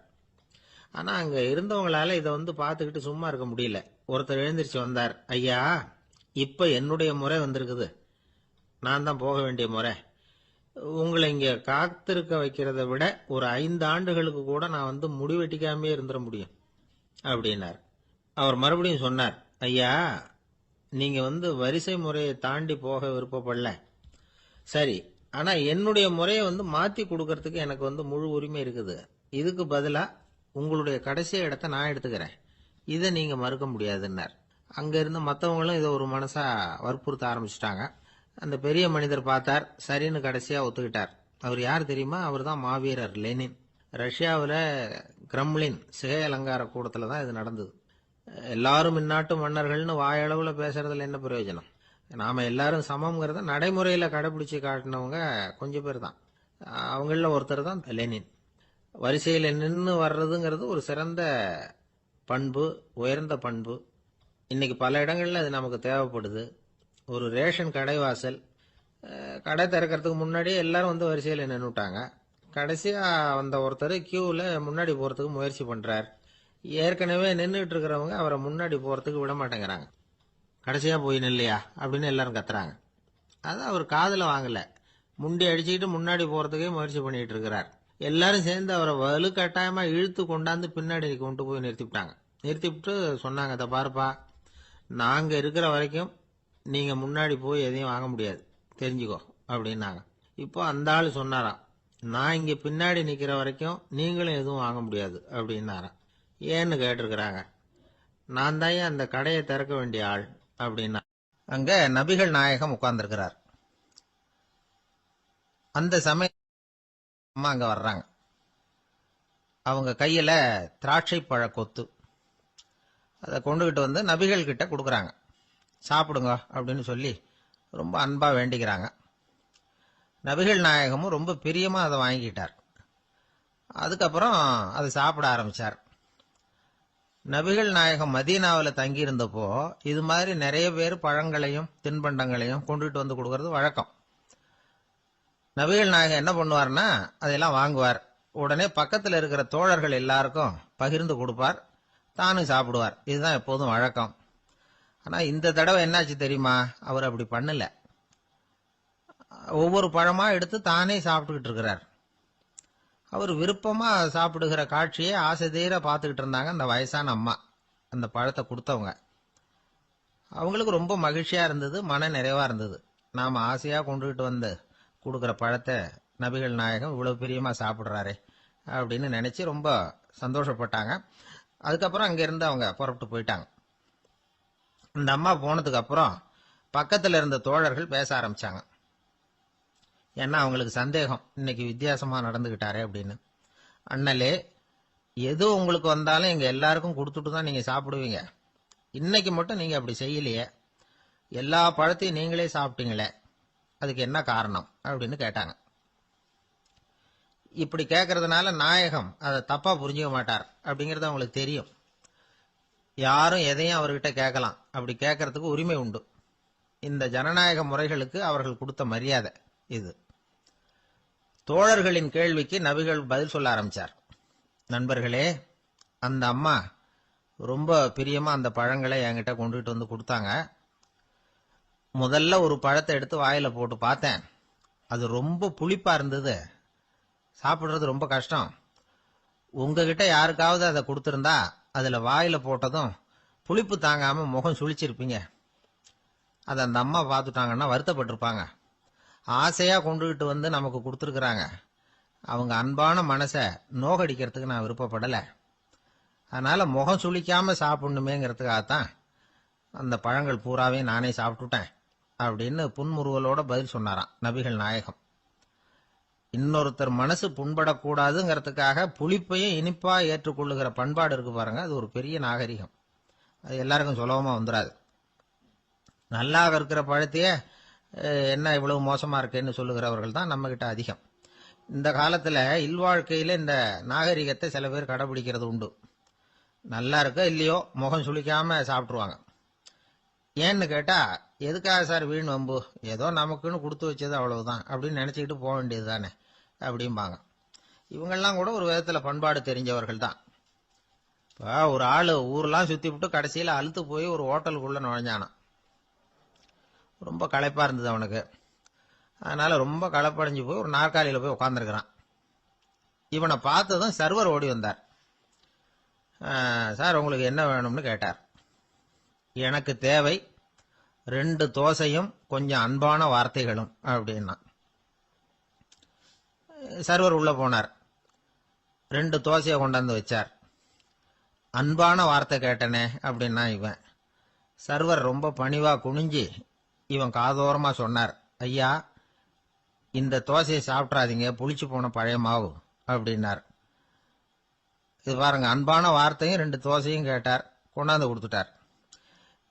ஆனால் அங்கே இருந்தவங்களால இதை பார்த்துக்கிட்டு சும்மா இருக்க முடியல. ஒருத்தர் எழுந்திரிச்சு வந்தார். ஐயா, இப்போ என்னுடைய முறை வந்திருக்குது, நான் தான் போக வேண்டிய முறை. உங்களை இங்கே காத்திருக்க வைக்கிறத விட ஒரு 5 ஆண்டுகளுக்கு கூட நான் முடிவெட்டிக்காமே இருந்துட முடியும் அப்படின்னார். அவர் மறுபடியும் சொன்னார், ஐயா, நீங்கள் வரிசை முறையை தாண்டி போக விருப்பப்படல, சரி, ஆனால் என்னுடைய முறையை மாற்றி கொடுக்கறதுக்கு எனக்கு முழு உரிமை இருக்குது. இதுக்கு பதிலாக உங்களுடைய கடைசி இடத்த நான் எடுத்துக்கிறேன், இதை நீங்கள் மறுக்க முடியாதுன்னார். அங்கே இருந்த மற்றவங்களும் இதை ஒரு மனசாக வற்புறுத்த ஆரம்பிச்சிட்டாங்க. அந்த பெரிய மனிதர் பார்த்தார், சரின்னு கடைசியா ஒத்துக்கிட்டார். அவர் யார் தெரியுமா? அவர் தான் மாவீரர் லெனின். ரஷ்யாவில் கிரெம்ளின் சிகை அலங்கார கூடத்தில் தான் இது நடந்தது. எல்லாரும் இந்நாட்டு மன்னர்கள்னு வாயளவில் பேசுறதுல என்ன பிரயோஜனம்? நாம எல்லாரும் சமம்ங்கிறத நடைமுறையில் கடைபிடிச்சு காட்டினவங்க கொஞ்சம் பேர் தான். அவங்கள ஒருத்தர் தான் லெனின். வரிசையில் நின்று வர்றதுங்கிறது ஒரு சிறந்த பண்பு, உயர்ந்த பண்பு. இன்னைக்கு பல இடங்கள்ல அது நமக்கு தேவைப்படுது. ஒரு ரேஷன் கடைவாசல், கடை திறக்கிறதுக்கு முன்னாடியே எல்லாரும் வந்து வரிசையில் நின்றுட்டாங்க. கடைசியா வந்த ஒருத்தர் கியூவில் முன்னாடி போறதுக்கு முயற்சி பண்றார். ஏற்கனவே நின்றுட்டு இருக்கிறவங்க அவரை முன்னாடி போறதுக்கு விட மாட்டேங்கிறாங்க. கடைசியா போய் நில்லையா அப்படின்னு எல்லாரும் கத்துறாங்க. அது அவர் காதுல வாங்கல. முண்டி அடிச்சுக்கிட்டு முன்னாடி போறதுக்கே முயற்சி பண்ணிட்டு இருக்கிறார். எல்லாரும் சேர்ந்து அவரை வலுக்கட்டாயமா இழுத்து கொண்டாந்து பின்னாடி கொண்டு போய் நிறுத்திவிட்டாங்க. நிறுத்திவிட்டு சொன்னாங்க, இதை பாருப்பா, நாங்க இருக்கிற வரைக்கும் நீங்க முன்னாடி போய் எதையும் வாங்க முடியாது, தெரிஞ்சுக்கோ அப்படின்னாங்க. இப்போ அந்த ஆள் சொன்னாராம், நான் இங்க பின்னாடி நிக்கிற வரைக்கும் நீங்களும் எதுவும் வாங்க முடியாது அப்படின்னாராம். ஏன்னு கேட்டிருக்கிறாங்க. நான் தான் அந்த கடையை திறக்க வேண்டிய ஆள் அப்படின்னா. அங்க நபிகள் நாயகம் உட்கார்ந்துருக்கிறார். அந்த சமயம் அம்மா அங்க வர்றாங்க. அவங்க கையில திராட்சை பழ கொத்து, அதை கொண்டுகிட்டு வந்து நபிகள் கிட்ட கொடுக்குறாங்க. சாப்பிடுங்க அப்படின்னு சொல்லி ரொம்ப அன்பா வேண்டிக்கிறாங்க. நபிகள் நாயகமும் ரொம்ப பிரியமா அதை வாங்கிக்கிட்டார். அதுக்கப்புறம் அதை சாப்பிட ஆரம்பிச்சார். நபிகள் நாயகம் மதீனாவில் தங்கியிருந்தப்போ இது மாதிரி நிறைய பேர் பழங்களையும் தின்பண்டங்களையும் கொண்டுகிட்டு வந்து கொடுக்கறது வழக்கம். நபிகள் நாயகம் என்ன பண்ணுவார்னா அதெல்லாம் வாங்குவார். உடனே பக்கத்தில் இருக்கிற தோழர்கள் எல்லாருக்கும் பகிர்ந்து கொடுப்பார், தானும் சாப்பிடுவார். இதுதான் எப்போதும் வழக்கம். ஆனால் இந்த தடவை என்னாச்சு தெரியுமா? அவர் அப்படி பண்ணல. ஒவ்வொரு பழமா எடுத்து தானே சாப்பிட்டுக்கிட்டு இருக்கிறார். அவர் விருப்பமா சாப்பிடுகிற காட்சியை ஆசை தீர பார்த்துக்கிட்டு இருந்தாங்க அந்த வயசான அம்மா, அந்த பழத்தை கொடுத்தவங்க. அவங்களுக்கு ரொம்ப மகிழ்ச்சியா இருந்தது, மன நிறைவா இருந்தது. நாம ஆசையா கொண்டுகிட்டு வந்து கொடுக்குற பழத்தை நபிகள் நாயகம் இவ்வளவு பிரியமா சாப்பிடுறாரே அப்படின்னு நினைச்சு ரொம்ப சந்தோஷப்பட்டாங்க. அதுக்கப்புறம் அங்கிருந்து அவங்க புறப்பட்டு போயிட்டாங்க. அந்த அம்மா போனதுக்கு அப்புறம் பக்கத்துல இருந்த தோழர்கள் பேச ஆரம்பிச்சாங்க. ஏன்னா அவங்களுக்கு சந்தேகம், இன்னைக்கு வித்தியாசமா நடந்துகிட்டாரே அப்படின்னு. அண்ணலே, எது உங்களுக்கு வந்தாலும் எங்க எல்லாருக்கும் கொடுத்துட்டு தான் நீங்க சாப்பிடுவீங்க. இன்னைக்கு மட்டும் நீங்க அப்படி செய்யலையே, எல்லா பழத்தையும் நீங்களே சாப்பிட்டீங்களே, அதுக்கு என்ன காரணம் அப்படின்னு கேட்டாங்க. இப்படி கேட்கறதுனால நாயகம் அதை தப்பா புரிஞ்சுக்க மாட்டார் அப்படிங்கறது அவங்களுக்கு தெரியும். யாரும் எதையும் அவர்கிட்ட கேட்கலாம், அப்படி கேட்கறதுக்கு உரிமை உண்டு. இந்த ஜனநாயக முறைகளுக்கு அவர்கள் கொடுத்த மரியாதை இது. தோழர்களின் கேள்விக்கு நபிகள் பதில் சொல்ல ஆரம்பிச்சார். நண்பர்களே, அந்த அம்மா ரொம்ப பிரியமா அந்த பழங்களை என்கிட்ட கொண்டுகிட்டு வந்து கொடுத்தாங்க. முதல்ல ஒரு பழத்தை எடுத்து வாயில போட்டு பார்த்தேன். அது ரொம்ப புளிப்பா இருந்தது, சாப்பிடுறது ரொம்ப கஷ்டம். உங்ககிட்ட யாருக்காவது அதை கொடுத்திருந்தா அதுல வாயில போட்டதும் புளிப்பு தாங்காம முகம் சுழிச்சிருப்பீங்க. அதை அந்த அம்மா பார்த்துட்டாங்கன்னா வருத்தப்பட்டிருப்பாங்க. ஆசையா கொண்டுகிட்டு வந்து நமக்கு கொடுத்துருக்குறாங்க. அவங்க அன்பான மனசை நோகடிக்கிறதுக்கு நான் விருப்பப்படல. அதனால முகம் சுளிக்காம சாப்பிடணுமேங்கிறதுக்காகத்தான் அந்த பழங்கள் பூராவே நானே சாப்பிட்டுட்டேன் அப்படின்னு புன்முறுவலோட பதில் சொன்னாராம் நபிகள் நாயகம். இன்னொருத்தர் மனசு புண்படக்கூடாதுங்கிறதுக்காக புளிப்பையும் இனிப்பா ஏற்றுக்கொள்ளுகிற பண்பாடு இருக்கு பாருங்க, அது ஒரு பெரிய நாகரிகம். அது எல்லாருக்கும் சுலபமா வந்துடாது. நல்லா இருக்கிற பழத்தையே என்ன இவ்வளவு மோசமா இருக்கேன்னு சொல்லுகிறவர்கள் தான் நம்ம கிட்ட அதிகம். இந்த காலத்துல இல்வாழ்க்கையில இந்த நாகரிகத்தை சில பேர் கடைபிடிக்கிறது உண்டு. நல்லா இருக்க இல்லையோ முகம் சுளிக்காம சாப்பிட்டுருவாங்க. ஏன்னு கேட்டா, எதுக்காக சார் வீண் வம்பு, ஏதோ நமக்குன்னு கொடுத்து வச்சது அவ்வளவுதான் அப்படின்னு நினைச்சுக்கிட்டு போக வேண்டியது தானே அப்படிம்பாங்க. இவங்கெல்லாம் கூட ஒரு விதத்துல பண்பாடு தெரிஞ்சவர்கள் தான். இப்போ ஒரு ஆளு ஊரெல்லாம் சுத்தி விட்டு கடைசியில அழுத்து போய் ஒரு ஹோட்டலுக்குள்ள நுழைஞ்சானான். ரொம்ப களைப்பா இருந்தது அவனுக்கு. அதனால ரொம்ப களைப்படைஞ்சு போய் ஒரு நாற்காலியில போய் உட்காந்துருக்கிறான். இவனை பார்த்ததும் சர்வர் ஓடி வந்தார். சார், உங்களுக்கு என்ன வேணும்னு கேட்டார். எனக்கு தேவை 2 தோசையும் கொஞ்சம் அன்பான வார்த்தைகளும் அப்படின்னா. சர்வர் உள்ள போனார், 2 தோசையை கொண்டாந்து வச்சார். அன்பான வார்த்தை கேட்டனே அப்படின்னா இவன். சர்வர் ரொம்ப பணிவா குனிஞ்சு இவன் காதோரமா சொன்னார், ஐயா, இந்த தோசையை சாப்பிட்றாதீங்க, புளிச்சு போன பழைய மாவு அப்படின்னார். இது பாருங்க, அன்பான வார்த்தையும் 2 தோசையும் கேட்டார், கொண்டாந்து கொடுத்துட்டார்.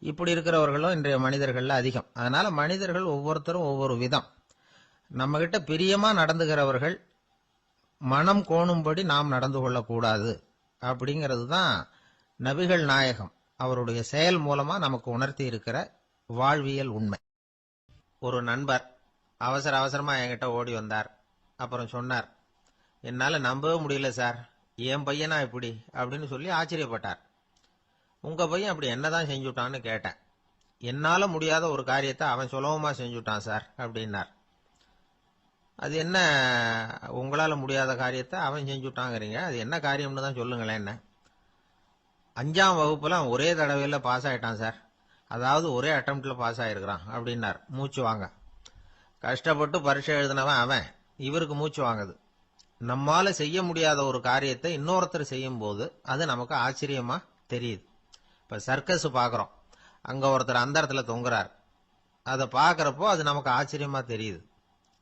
இப்படி இருக்கிறவர்களும் இன்றைய மனிதர்கள்ல அதிகம். அதனால மனிதர்கள் ஒவ்வொருத்தரும் ஒவ்வொரு விதம். நம்ம கிட்ட பிரியமா நடந்துகிறவர்கள் மனம் கோணும்படி நாம் நடந்து கொள்ளக்கூடாது அப்படிங்கிறது தான் நபிகள் நாயகம் அவருடைய செயல் மூலமா நமக்கு உணர்த்தி இருக்கிற வாழ்வியல் உண்மை. ஒரு நண்பர் அவசர அவசரமா என்கிட்ட ஓடி வந்தார். அப்புறம் சொன்னார், என்னால நம்பவே முடியல சார், என் பையனா இப்படி அப்படின்னு சொல்லி ஆச்சரியப்பட்டார். உங்க பையன் அப்படி என்னதான் செஞ்சுட்டான்னு கேட்டேன். என்னால முடியாத ஒரு காரியத்தை அவன் சுலபமா செஞ்சுட்டான் சார் அப்படின்னார். அது என்ன, உங்களால முடியாத காரியத்தை அவன் செஞ்சுட்டாங்கிறீங்க, அது என்ன காரியம்னு தான் சொல்லுங்களேன். என்ன, 5ஆம் வகுப்புல அவன் ஒரே தடவையில் பாஸ் ஆயிட்டான் சார், அதாவது ஒரே அட்டம்ப்ட்ல பாஸ் ஆயிருக்கிறான் அப்படின்னார். மூச்சு வாங்க. கஷ்டப்பட்டு பரீட்சை எழுதினவன் அவன், இவருக்கு மூச்சு வாங்குது. நம்மால செய்ய முடியாத ஒரு காரியத்தை இன்னொருத்தர் செய்யும் போது அது நமக்கு ஆச்சரியமா தெரியுது. இப்ப சர்க்கஸ் பாக்குறோம், அங்க ஒருத்தர் அந்தரத்துல தொங்குறார், அதை பாக்குறப்போ அது நமக்கு ஆச்சரியமா தெரியுது.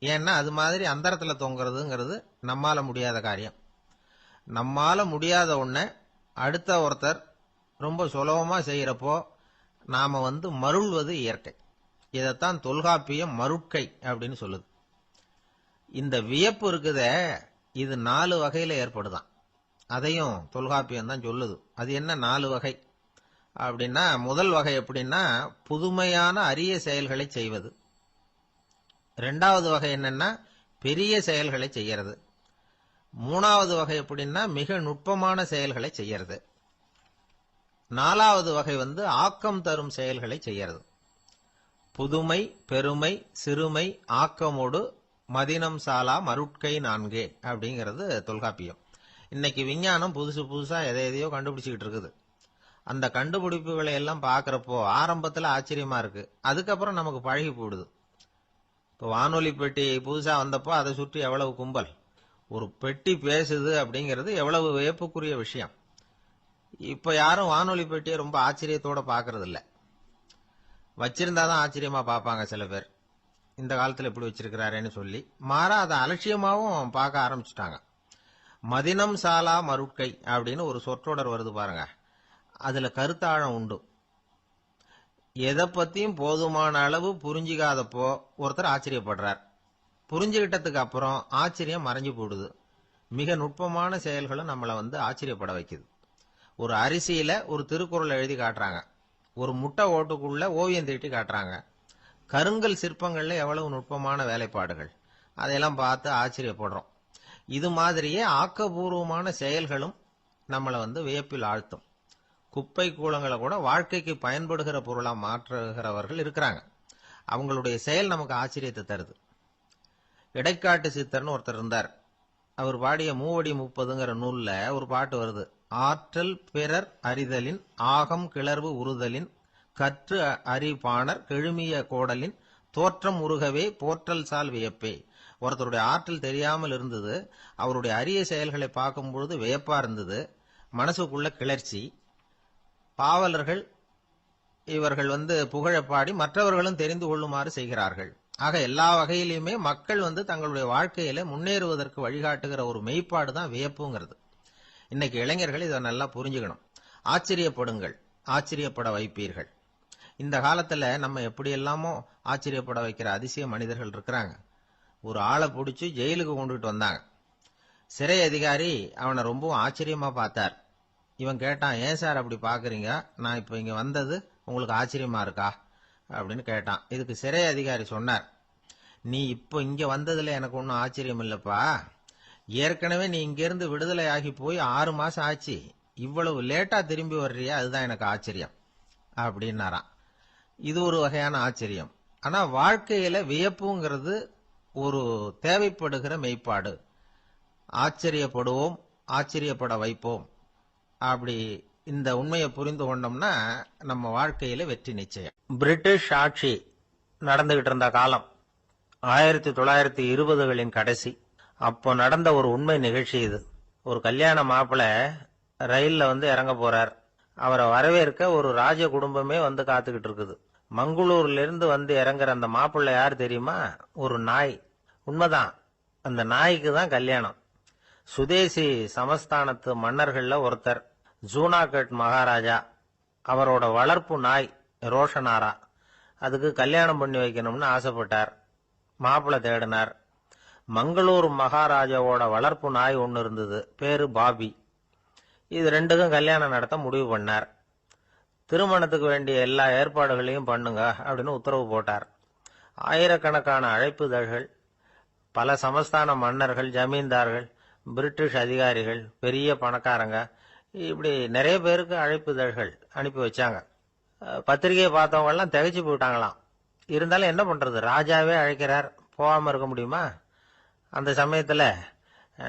ஏன்னா அது மாதிரி அந்தரத்துல தொங்குறதுங்கிறது நம்மால முடியாத காரியம். நம்மால முடியாத ஒன்ன அடுத்த ஒருத்தர் ரொம்ப சுலபமா செய்யறப்போ நாம மருள்வது இயற்கை. இதைத்தான் தொல்காப்பியம் மருட்கை அப்படின்னு சொல்லுது. இந்த வியப்பு இருக்குதே, இது 4 வகையில ஏற்படுதான். அதையும் தொல்காப்பியம் தான் சொல்லுது. அது என்ன 4 வகை அப்படின்னா, முதல் வகை எப்படின்னா புதுமையான அரிய செயல்களை செய்வது. 2வது வகை என்னன்னா பெரிய செயல்களை செய்யறது. 3வது வகை எப்படின்னா மிக நுட்பமான செயல்களை செய்யறது. 4வது வகை ஆக்கம் தரும் செயல்களை செய்யறது. புதுமை, பெருமை, சிறுமை, ஆக்கமோடு மதினம் சாலா மருட்கை 4 அப்படிங்கிறது தொல்காப்பியம். இன்னைக்கு விஞ்ஞானம் புதுசு புதுசா எதையோ கண்டுபிடிச்சுக்கிட்டு இருக்குது. அந்த கண்டுபிடிப்புகளை எல்லாம் பாக்குறப்போ ஆரம்பத்துல ஆச்சரியமா இருக்கு, அதுக்கப்புறம் நமக்கு பழகி போடுது. இப்போ வானொலி பெட்டி புதுசா வந்தப்போ அதை சுற்றி எவ்வளவு கும்பல், ஒரு பெட்டி பேசுது அப்படிங்கிறது எவ்வளவு வியப்புக்குரிய விஷயம். இப்ப யாரும் வானொலி பெட்டியை ரொம்ப ஆச்சரியத்தோட பாக்குறது இல்ல. வச்சிருந்தாதான் ஆச்சரியமா பார்ப்பாங்க சில பேர், இந்த காலத்துல எப்படி வச்சிருக்கிறாரேன்னு சொல்லி. மாறா அதை அலட்சியமாவும் பார்க்க ஆரம்பிச்சுட்டாங்க. மதினம் சாலா மருட்கை அப்படின்னு ஒரு சொற்றொடர் வருது பாருங்க, அதுல கருத்தாழம் உண்டு. எதை பத்தியும் போதுமான அளவு புரிஞ்சிக்காதப்போ ஒருத்தர் ஆச்சரியப்படுறார், புரிஞ்சுகிட்டதுக்கு அப்புறம் ஆச்சரியம் மறைஞ்சு போடுது. மிக நுட்பமான செயல்களும் நம்மளை ஆச்சரியப்பட வைக்குது. ஒரு அரிசியில ஒரு திருக்குறள் எழுதி காட்டுறாங்க, ஒரு முட்டை ஓட்டுக்குள்ள ஓவியம் தீட்டி காட்டுறாங்க. கருங்கல் சிற்பங்கள்ல எவ்வளவு நுட்பமான வேலைப்பாடுகள், அதையெல்லாம் பார்த்து ஆச்சரியப்படுறோம். இது மாதிரியே ஆக்கப்பூர்வமான செயல்களும் நம்மளை வியப்பில் ஆழ்த்தும். குப்பை கூலங்களை கூட வாழ்க்கைக்கு பயன்படுகிற பொருளா மாற்றுகிறவர்கள் இருக்கிறாங்க. அவங்களுடைய செயல் நமக்கு ஆச்சரியத்தை தருது. இடைக்காட்டு சித்தர்னு ஒருத்தர் இருந்தார். அவர் பாடிய 30 நூல்ல ஒரு பாட்டு வருது. ஆற்றல் பிறர் அறிதலின் ஆகம் கிளர்வு உறுதலின் கற்று அறிபாணர் கெழுமிய கோடலின் தோற்றம் உருகவே போற்றல் சால் வியப்பே. ஒருத்தருடைய ஆற்றல் தெரியாமல் இருந்தது, அவருடைய அரிய செயல்களை பார்க்கும் பொழுது வியப்பா இருந்தது, மனசுக்குள்ள கிளர்ச்சி. பாவலர்கள் இவர்கள் புகழப்பாடி மற்றவர்களும் தெரிந்து கொள்ளுமாறு செய்கிறார்கள். ஆக எல்லா வகையிலுமே மக்கள் தங்களுடைய வாழ்க்கையில முன்னேறுவதற்கு வழிகாட்டுகிற ஒரு மெய்ப்பாடு தான் வியப்புங்கிறது. இன்னைக்கு இளைஞர்கள் இதை நல்லா புரிஞ்சுக்கணும். ஆச்சரியப்படுங்கள், ஆச்சரியப்பட வைப்பீர்கள். இந்த காலத்துல நம்ம எப்படி எல்லாமோ ஆச்சரியப்பட வைக்கிற அதிசய மனிதர்கள் இருக்கிறாங்க. ஒரு ஆளை பிடிச்சி ஜெயிலுக்கு கொண்டுட்டு வந்தாங்க. சிறை அதிகாரி அவனை ரொம்பவும் ஆச்சரியமா பார்த்தார். இவன் கேட்டான், ஏன் சார் அப்படி பாக்குறீங்க, நான் இப்ப இங்க வந்தது உங்களுக்கு ஆச்சரியமா இருக்கா அப்படின்னு கேட்டான். இதுக்கு சிறை அதிகாரி சொன்னார், நீ இப்போ இங்க வந்ததுல எனக்கு ஒன்னும் ஆச்சரியம் இல்லப்பா, ஏற்கனவே நீ இங்கிருந்து விடுதலை ஆகி போய் 6 மாசம் ஆச்சு, இவ்வளவு லேட்டா திரும்பி வர்றியா, அதுதான் எனக்கு ஆச்சரியம் அப்படின்னாராம். இது ஒரு வகையான ஆச்சரியம். ஆனா வாழ்க்கையில வியப்புங்கிறது ஒரு தேவைப்படுகிற மெய்ப்பாடு. ஆச்சரியப்படுவோம், ஆச்சரியப்பட வைப்போம். அப்படி இந்த உண்மையை புரிந்து கொண்டோம்னா நம்ம வாழ்க்கையில வெற்றி நிச்சயம். பிரிட்டிஷ் ஆட்சி நடந்துகிட்டு இருந்த காலம் 1920களின் கடைசி. அப்போ நடந்த ஒரு உண்மை நிகழ்ச்சி இது. ஒரு கல்யாண மாப்பிள்ளை ரயில்ல இறங்க போறார். அவரை வரவேற்க ஒரு ராஜ குடும்பமே காத்துக்கிட்டு இருக்குது. மங்களூர்ல இருந்து வந்து இறங்குற அந்த மாப்பிள்ளை யார் தெரியுமா? ஒரு நாய். உண்மைதான், அந்த நாய்க்கு தான் கல்யாணம். சுதேசி சமஸ்தானத்து மன்னர்கள்ல ஒருத்தர் ஜூனாகட் மகாராஜா. அவரோட வளர்ப்பு நாய் ரோஷனாரா. அதுக்கு கல்யாணம் பண்ணி வைக்கணும்னு ஆசைப்பட்டார். மாப்பிள்ளை தேடினார். மங்களூர் மகாராஜாவோட வளர்ப்பு நாய் ஒன்று இருந்தது, பேரு பாபி. இது ரெண்டுக்கும் கல்யாணம் நடத்த முடிவு பண்ணார். திருமணத்துக்கு வேண்டிய எல்லா ஏற்பாடுகளையும் பண்ணுங்க அப்படின்னு உத்தரவு போட்டார். ஆயிரக்கணக்கான அழைப்புதழ்கள், பல சமஸ்தான மன்னர்கள், ஜமீன்தார்கள், பிரிட்டிஷ் அதிகாரிகள், பெரிய பணக்காரங்க, இப்படி நிறைய பேருக்கு அழைப்புதழ்கள் அனுப்பி வச்சாங்க. பத்திரிகையை பார்த்தவங்க எல்லாம் திகைச்சு போயிட்டாங்களாம். இருந்தாலும் என்ன பண்றது, ராஜாவே அழைக்கிறார், போகாம இருக்க முடியுமா? அந்த சமயத்துல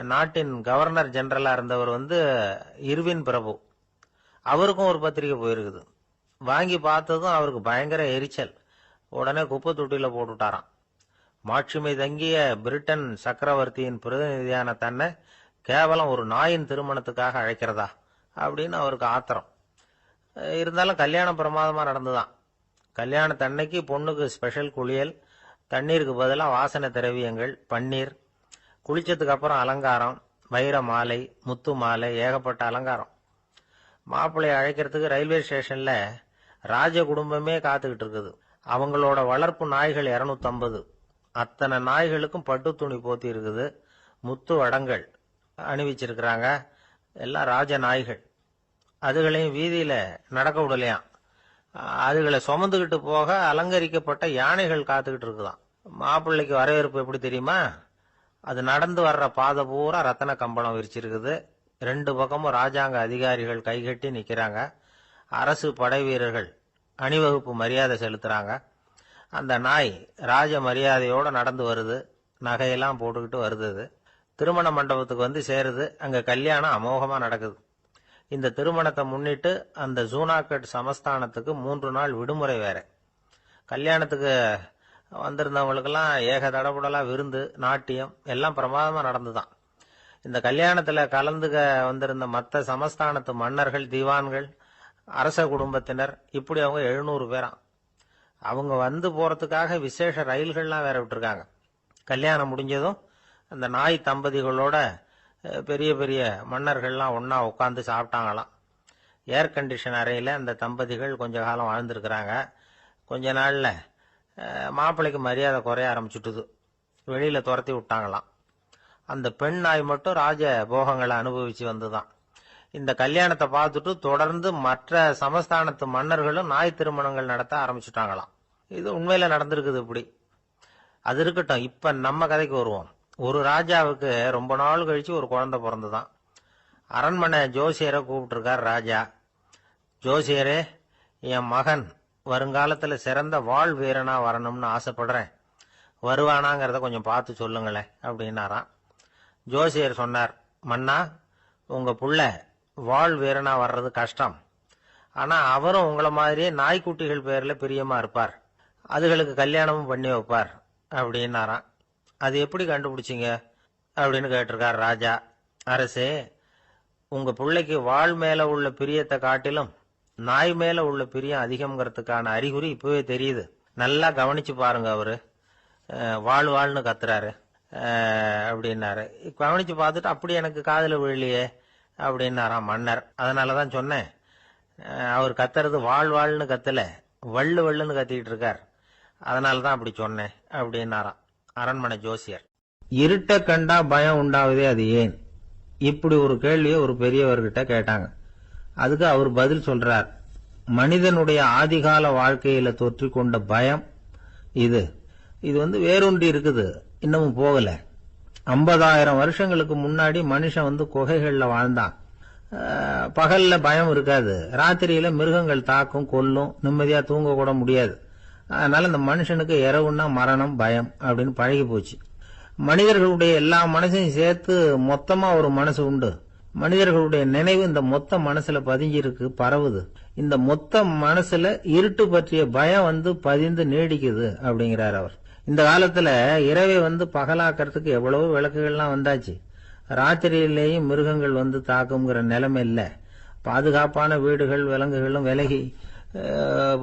நாட்டின் கவர்னர் ஜெனரலா இருந்தவர் இர்வின் பிரபு. அவருக்கும் ஒரு பத்திரிகை போயிருக்குது. வாங்கி பார்த்ததும் அவருக்கு பயங்கர எரிச்சல். உடனே குப்பை தொட்டியில போட்டுட்டாராம். மாட்சிமை தங்கிய பிரிட்டன் சக்கரவர்த்தியின் பிரதிநிதியான தன்னை கேவலம் ஒரு நாயின் திருமணத்துக்காக அழைக்கிறதா அப்படின்னு அவருக்கு ஆத்திரம். இருந்தாலும் கல்யாணம் பிரமாதமா நடந்துதான். கல்யாணத்தன்னைக்கு பொண்ணுக்கு ஸ்பெஷல் குளியல், தண்ணீருக்கு பதிலாக வாசனை திரவியங்கள், பன்னீர், குளிச்சதுக்கு அப்புறம் அலங்காரம், வைர மாலை, முத்து மாலை, ஏகப்பட்ட அலங்காரம். மாப்பிள்ளையை அழைக்கிறதுக்கு ரயில்வே ஸ்டேஷன்ல ராஜ குடும்பமே காத்துக்கிட்டு இருக்குது. அவங்களோட வளர்ப்பு நாய்கள் 250. அத்தனை நாய்களுக்கும் பட்டு துணி போத்தி இருக்குது. முத்து வடங்கள் அணிவிச்சிருக்கிறாங்க. எல்லாம் ராஜ நாய்கள். அதுகளையும் வீதியில நடக்க விடலையாம். அதுகளை சுமந்துகிட்டு போக அலங்கரிக்கப்பட்ட யானைகள் காத்துக்கிட்டு இருக்குதாம். மாப்பிள்ளைக்கு வரவேற்பு எப்படி தெரியுமா? அது நடந்து வர்ற பாதை பூரா ரத்தன கம்பளம் விரிச்சிருக்குது. 2 பக்கமும் ராஜாங்க அதிகாரிகள் கைகட்டி நிக்கிறாங்க. அரசு படை வீரர்கள் அணிவகுப்பு மரியாதை செலுத்துறாங்க. அந்த நாய் ராஜ மரியாதையோட நடந்து வருது. நகையெல்லாம் போட்டுக்கிட்டு வருது. திருமண மண்டபத்துக்கு சேருது. அங்க கல்யாணம் அமோகமா நடக்குது. இந்த திருமணத்தை முன்னிட்டு அந்த ஜூனாகட் சமஸ்தானத்துக்கு 3 நாள் விடுமுறை வேற. கல்யாணத்துக்கு வந்திருந்தவங்களுக்கெல்லாம் ஏக தடபுடலா விருந்து, நாட்டியம் எல்லாம் பிரமாதமா நடந்துதான். இந்த கல்யாணத்துல கலந்துக்க வந்திருந்த மற்ற சமஸ்தானத்து மன்னர்கள், திவான்கள், அரச குடும்பத்தினர், இப்படி அவங்க 700 பேராம். அவங்க வந்து போறதுக்காக விசேஷ ரயில்கள்லாம் வேற விட்டுருக்காங்க. கல்யாணம் முடிஞ்சதும் அந்த நாய் தம்பதிகளோட பெரிய பெரிய மன்னர்கள்லாம் ஒன்னா உட்காந்து சாப்பிட்டாங்களாம். ஏர் கண்டிஷன் அறையில அந்த தம்பதிகள் கொஞ்ச காலம் வாழ்ந்திருக்கிறாங்க. கொஞ்ச நாள்ல மாப்பிள்ளைக்கு மரியாதை குறைய ஆரம்பிச்சுட்டுது. வெளியில துரத்தி விட்டாங்களாம். அந்த பெண் நாய் மட்டும் ராஜ போகங்களை அனுபவிச்சு வந்துதான். இந்த கல்யாணத்தை பார்த்துட்டு தொடர்ந்து மற்ற சமஸ்தானத்து மன்னர்களும் நாய் திருமணங்கள் நடத்த ஆரம்பிச்சுட்டாங்களாம். இது உண்மையில நடந்திருக்குது. இப்படி அது இருக்கட்டும். இப்ப நம்ம கதைக்கு வருவோம். ஒரு ராஜாவுக்கு ரொம்ப நாள் கழிச்சு ஒரு குழந்தை பிறந்துதான். அரண்மனை ஜோசியரை கூப்பிட்டுருக்கார் ராஜா. ஜோசியரே, என் மகன் வருங்காலத்துல சிறந்த வாழ் வீரனா வரணும்னு ஆசைப்படுறேன். வருவானாங்கிறத கொஞ்சம் பார்த்து சொல்லுங்களேன் அப்படின்னாராம். ஜோசியர் சொன்னார், மன்னா, உங்க புள்ள வாழ் வீரனா வர்றது கஷ்டம். ஆனா அவரும் உங்களை மாதிரியே நாய்க்குட்டிகள் பேர்ல பிரியமா இருப்பார். அதுகளுக்கு கல்யாணமும் பண்ணி வைப்பார் அப்படின்னாராம். அது எப்படி கண்டுபிடிச்சிங்க அப்படின்னு கேட்டிருக்கார் ராஜா. அரசே, உங்க பிள்ளைக்கு வாழ் மேல உள்ள பிரியத்தை காட்டிலும் நாய் மேல உள்ள பிரியம் அதிகம்ங்கிறதுக்கான அறிகுறி இப்பவே தெரியுது. நல்லா கவனிச்சு பாருங்க. அவரு வாழ்ன்னு கத்துறாரு அப்படின்னாரு. கவனிச்சு பார்த்துட்டு அப்படி எனக்கு காதுல விழலையே அப்படின்னாராம் மன்னர். அதனாலதான் சொன்னேன், அவர் கத்துறது வாழ்ன்னு கத்தல, வள்ளுன்னு கத்திக்கிட்டு இருக்கார். அதனாலதான் அப்படி சொன்னேன் அப்படின்னாராம் அரண்மனை ஜோசியர். இருட்ட கண்டா பயம் உண்டாவதே, அது ஏன்? இப்படி ஒரு கேள்வியை ஒரு பெரியவர்கிட்ட கேட்டாங்க. அதுக்கு அவர் பதில் சொல்றார், மனிதனுடைய ஆதிகால வாழ்க்கையில தொற்றிக் கொண்ட பயம் இது வேரூன்றி இருக்குது, இன்னமும் போகல. 50,000 வருஷங்களுக்கு முன்னாடி மனுஷன் குகைகள்ல வாழ்ந்தான். பகல்ல பயம் இருக்காது. ராத்திரியில மிருகங்கள் தாக்கும், கொல்லும், நிம்மதியா தூங்க கூட முடியாது. அதனால இந்த மனுஷனுக்கு இரவுன்னா மரணம், பயம் அப்படின்னு பழகி போச்சு. மனிதர்களுடைய எல்லா மனசையும் சேர்த்து மொத்தமா ஒரு மனசு உண்டு. மனிதர்களுடைய நினைவு இந்த மொத்த மனசுல பதிஞ்சிருக்கு, பரவுது. இந்த மொத்த மனசுல இருட்டு பற்றிய பயம் பதிந்து நீடிக்குது அப்படிங்கிறார் அவர். இந்த காலத்துல இரவை பகலாக்கிறதுக்கு எவ்வளவோ விளக்குகள்லாம் வந்தாச்சு. ராத்திரியிலேயும் மிருகங்கள் தாக்குங்கிற நிலைமை இல்ல. பாதுகாப்பான வீடுகள், விலங்குகளும் விலகி